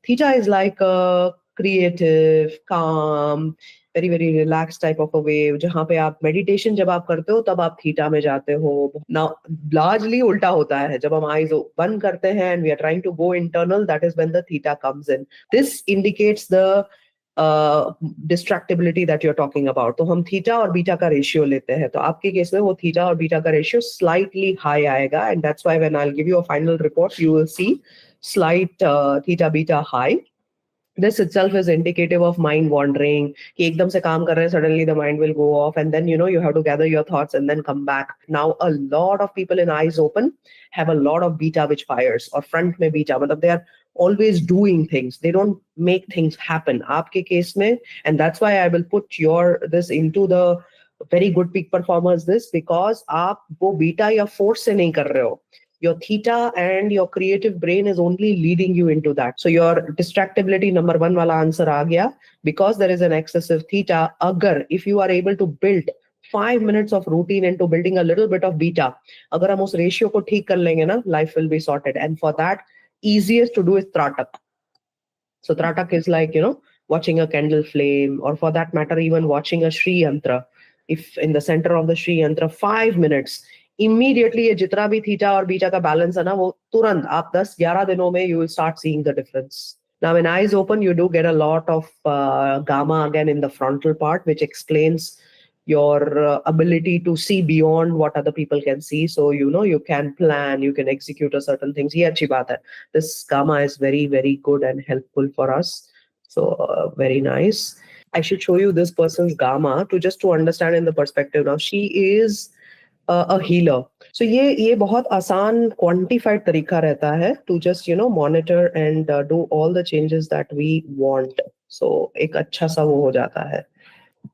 Theta is like a creative, calm, very very relaxed type of a wave. जहाँ पे आप meditation जब आप करते हो तब आप theta में जाते हो. Now largely उल्टा होता है, जब हम eyes बंद करते हैं and we are trying to go internal, that is when the theta comes in. This indicates the distractibility that you're talking about. तो हम theta और beta का ratio लेते हैं. तो आपके केस में वो theta और beta का ratio slightly high आएगा, and that's why when I'll give you a final report, you will see slight theta beta high. This itself is indicative of mind wandering. कि एकदम से काम कर रहे हैं, suddenly the mind will go off, and then, you know, you have to gather your thoughts and then come back. Now a lot of people in eyes open have a lot of beta which fires, or front में beta, मतलब they are always doing things. They don't make things happen. आपके केस में, and that's why I will put this into the very good peak performers this, because आप वो beta या force से नहीं कर रहे हो. Your theta and your creative brain is only leading you into that. So your distractibility number 1 वाला answer आ गया, because there is an excessive theta. अगर if you are able to build 5 minutes of routine into building a little bit of beta, अगर हम उस ratio को ठीक कर लेंगे ना, life will be sorted. And for that, easiest to do is Tratak. So Tratak is like, you know, watching a candle flame, or for that matter, even watching a Shri Yantra. If in the center of the Shri Yantra, 5 minutes, immediately ये जितना भी theta और beta का balance है ना, वो तुरंत आप 10-11 दिनों में you will start seeing the difference. Now when eyes open, you do get a lot of gamma again in the frontal part, which explains your ability to see beyond what other people can see. So, you know, you can plan, you can execute a certain things. ये अच्छी बात है. This gamma is very, very good and helpful for us. So very nice. I should show you this person's gamma to understand in the perspective. Now she is a healer. So ये बहुत आसान quantified तरीका रहता है to just, you know, monitor and do all the changes that we want. So एक अच्छा सा वो हो जाता है.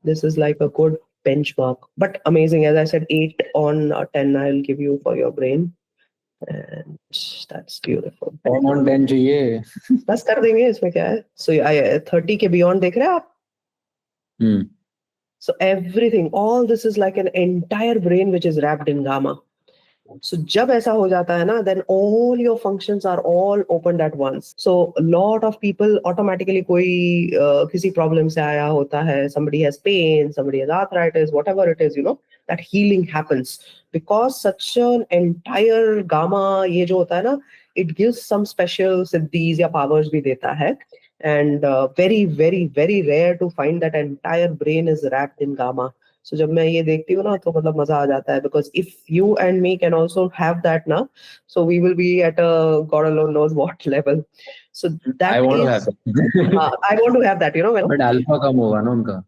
This is like a good benchmark, but amazing. As I said, 8 on 10 I'll give you for your brain, and that's beautiful. 10 on 10 चाहिए. बस कर देंगे, इसमें क्या है. So 30 के beyond देख रहे हैं आप? So everything, all this is like an entire brain which is wrapped in gamma. So जब ऐसा हो जाता है ना, then all your functions are all opened at once. So a lot of people automatically कोई किसी problem से आया होता है, somebody has pain, somebody has arthritis, whatever it is, that healing happens because such an entire gamma ये जो होता है ना, it gives some special siddhis या powers भी देता है. And very very very rare to find that entire brain is wrapped in gamma. So जब मैं ये देखती हूँ ना तो मतलब मजा आ जाता है because if you and me can also have that now, so we will be at a God alone knows what level. So that I want to is, have that. I want to have that, when But alpha कम होगा ना उनका.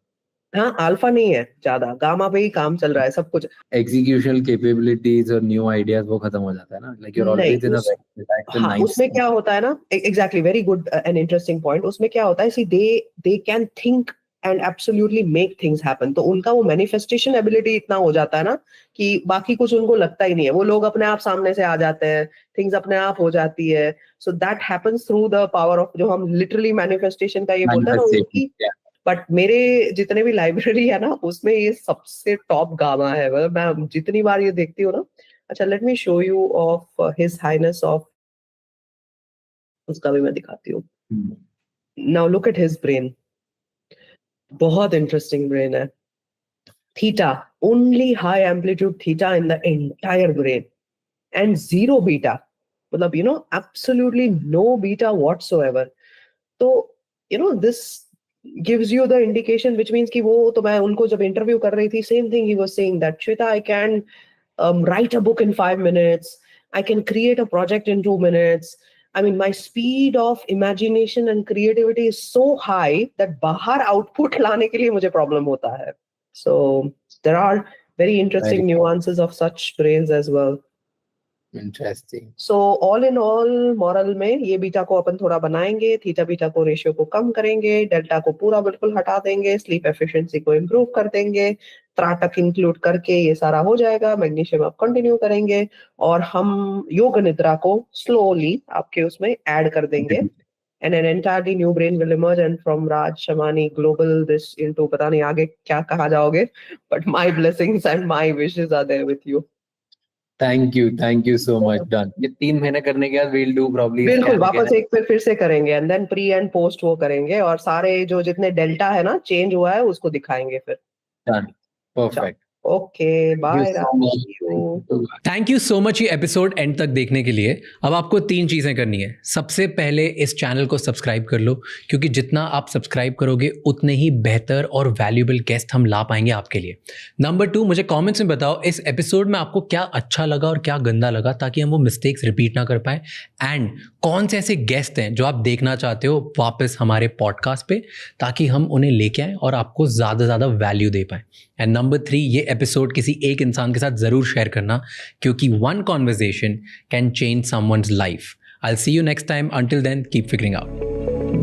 हाँ अल्फा नहीं है ज्यादा, गामा पे ही काम चल रहा है सब कुछ. Executional capabilities और new ideas वो खत्म हो जाता है ना. Like you're always in a relaxed and हाँ nice. उसमें क्या होता है ना, exactly very good and interesting point. उसमें क्या होता है, see they can think and absolutely make things happen. तो उनका वो manifestation ability इतना हो जाता है ना कि बाकी कुछ उनको लगता ही नहीं है, वो लोग अपने आप सामने से आ जाते हैं, things अपने आप हो जाती है. So that happens through the power of, जो हम literally manifestation का ये बोलते हैं ना उनकी. बट मेरे जितने भी लाइब्रेरी है ना उसमें ये सबसे टॉप गामा है. मतलब मैं जितनी बार ये देखती हूँ ना. अच्छा let me show you of his highness of, उसका भी मैं दिखाती हूँ. Now look at his brain. बहुत इंटरेस्टिंग ब्रेन है. Theta, only high amplitude theta in the entire brain and zero beta. मतलब एब्सोल्युटली नो बीटा व्हाटसोएवर. तो this gives you the indication, which means कि वो, तो मैं उनको जब इंटरव्यू कर रही थी, same thing he was saying that Shweta, I can write a book in 5 minutes, I can create a project in 2 minutes. I mean, my speed of imagination and creativity is so high that बाहर output लाने के लिए मुझे problem होता है. So there are very interesting nuances of such brains as well. Interesting. So all in all, moral में ये बीटा को अपन थोड़ा बनाएंगे, थीटा बीटा को रेशियो को कम करेंगे, डेल्टा को पूरा बिल्कुल हटा देंगे, स्लीप एफिशिएंसी को इम्प्रूव कर देंगे, त्राटक इंक्लूड करके ये सारा हो जाएगा. मैग्नीशियम आप कंटिन्यू करेंगे और हम योग निद्रा को स्लोली आपके उसमें ऐड कर देंगे. And an entirely new brain will emerge, and from Raj Shamani Global this into, पता नहीं आगे क्या कहा जाओगे, but my blessings and my wishes are there with you. Thank you so much. Done. ये 3 महीने करने के बाद we'll do probably. बिल्कुल वापस एक फिर से करेंगे and then pre and post वो करेंगे और सारे जो जितने डेल्टा है ना चेंज हुआ है उसको दिखाएंगे फिर. Done. Perfect. Okay bye. Thank you so much ये एपिसोड एंड तक देखने के लिए. अब आपको 3 चीज़ें करनी है. सबसे पहले इस चैनल को सब्सक्राइब कर लो, क्योंकि जितना आप सब्सक्राइब करोगे उतने ही बेहतर और वैल्यूएबल गेस्ट हम ला पाएंगे आपके लिए. नंबर 2, मुझे कमेंट्स में बताओ इस एपिसोड में आपको क्या अच्छा लगा और क्या गंदा लगा, ताकि हम वो मिस्टेक्स रिपीट ना कर पाए. एंड कौन से ऐसे गेस्ट हैं जो आप देखना चाहते हो वापस हमारे पॉडकास्ट पे, ताकि हम उन्हें लेके आएँ और आपको ज़्यादा से ज़्यादा वैल्यू दे पाएँ. एंड नंबर 3, ये एपिसोड किसी एक इंसान के साथ ज़रूर शेयर करना, क्योंकि one conversation can change someone's life. I'll see you next time. Until then, keep figuring out.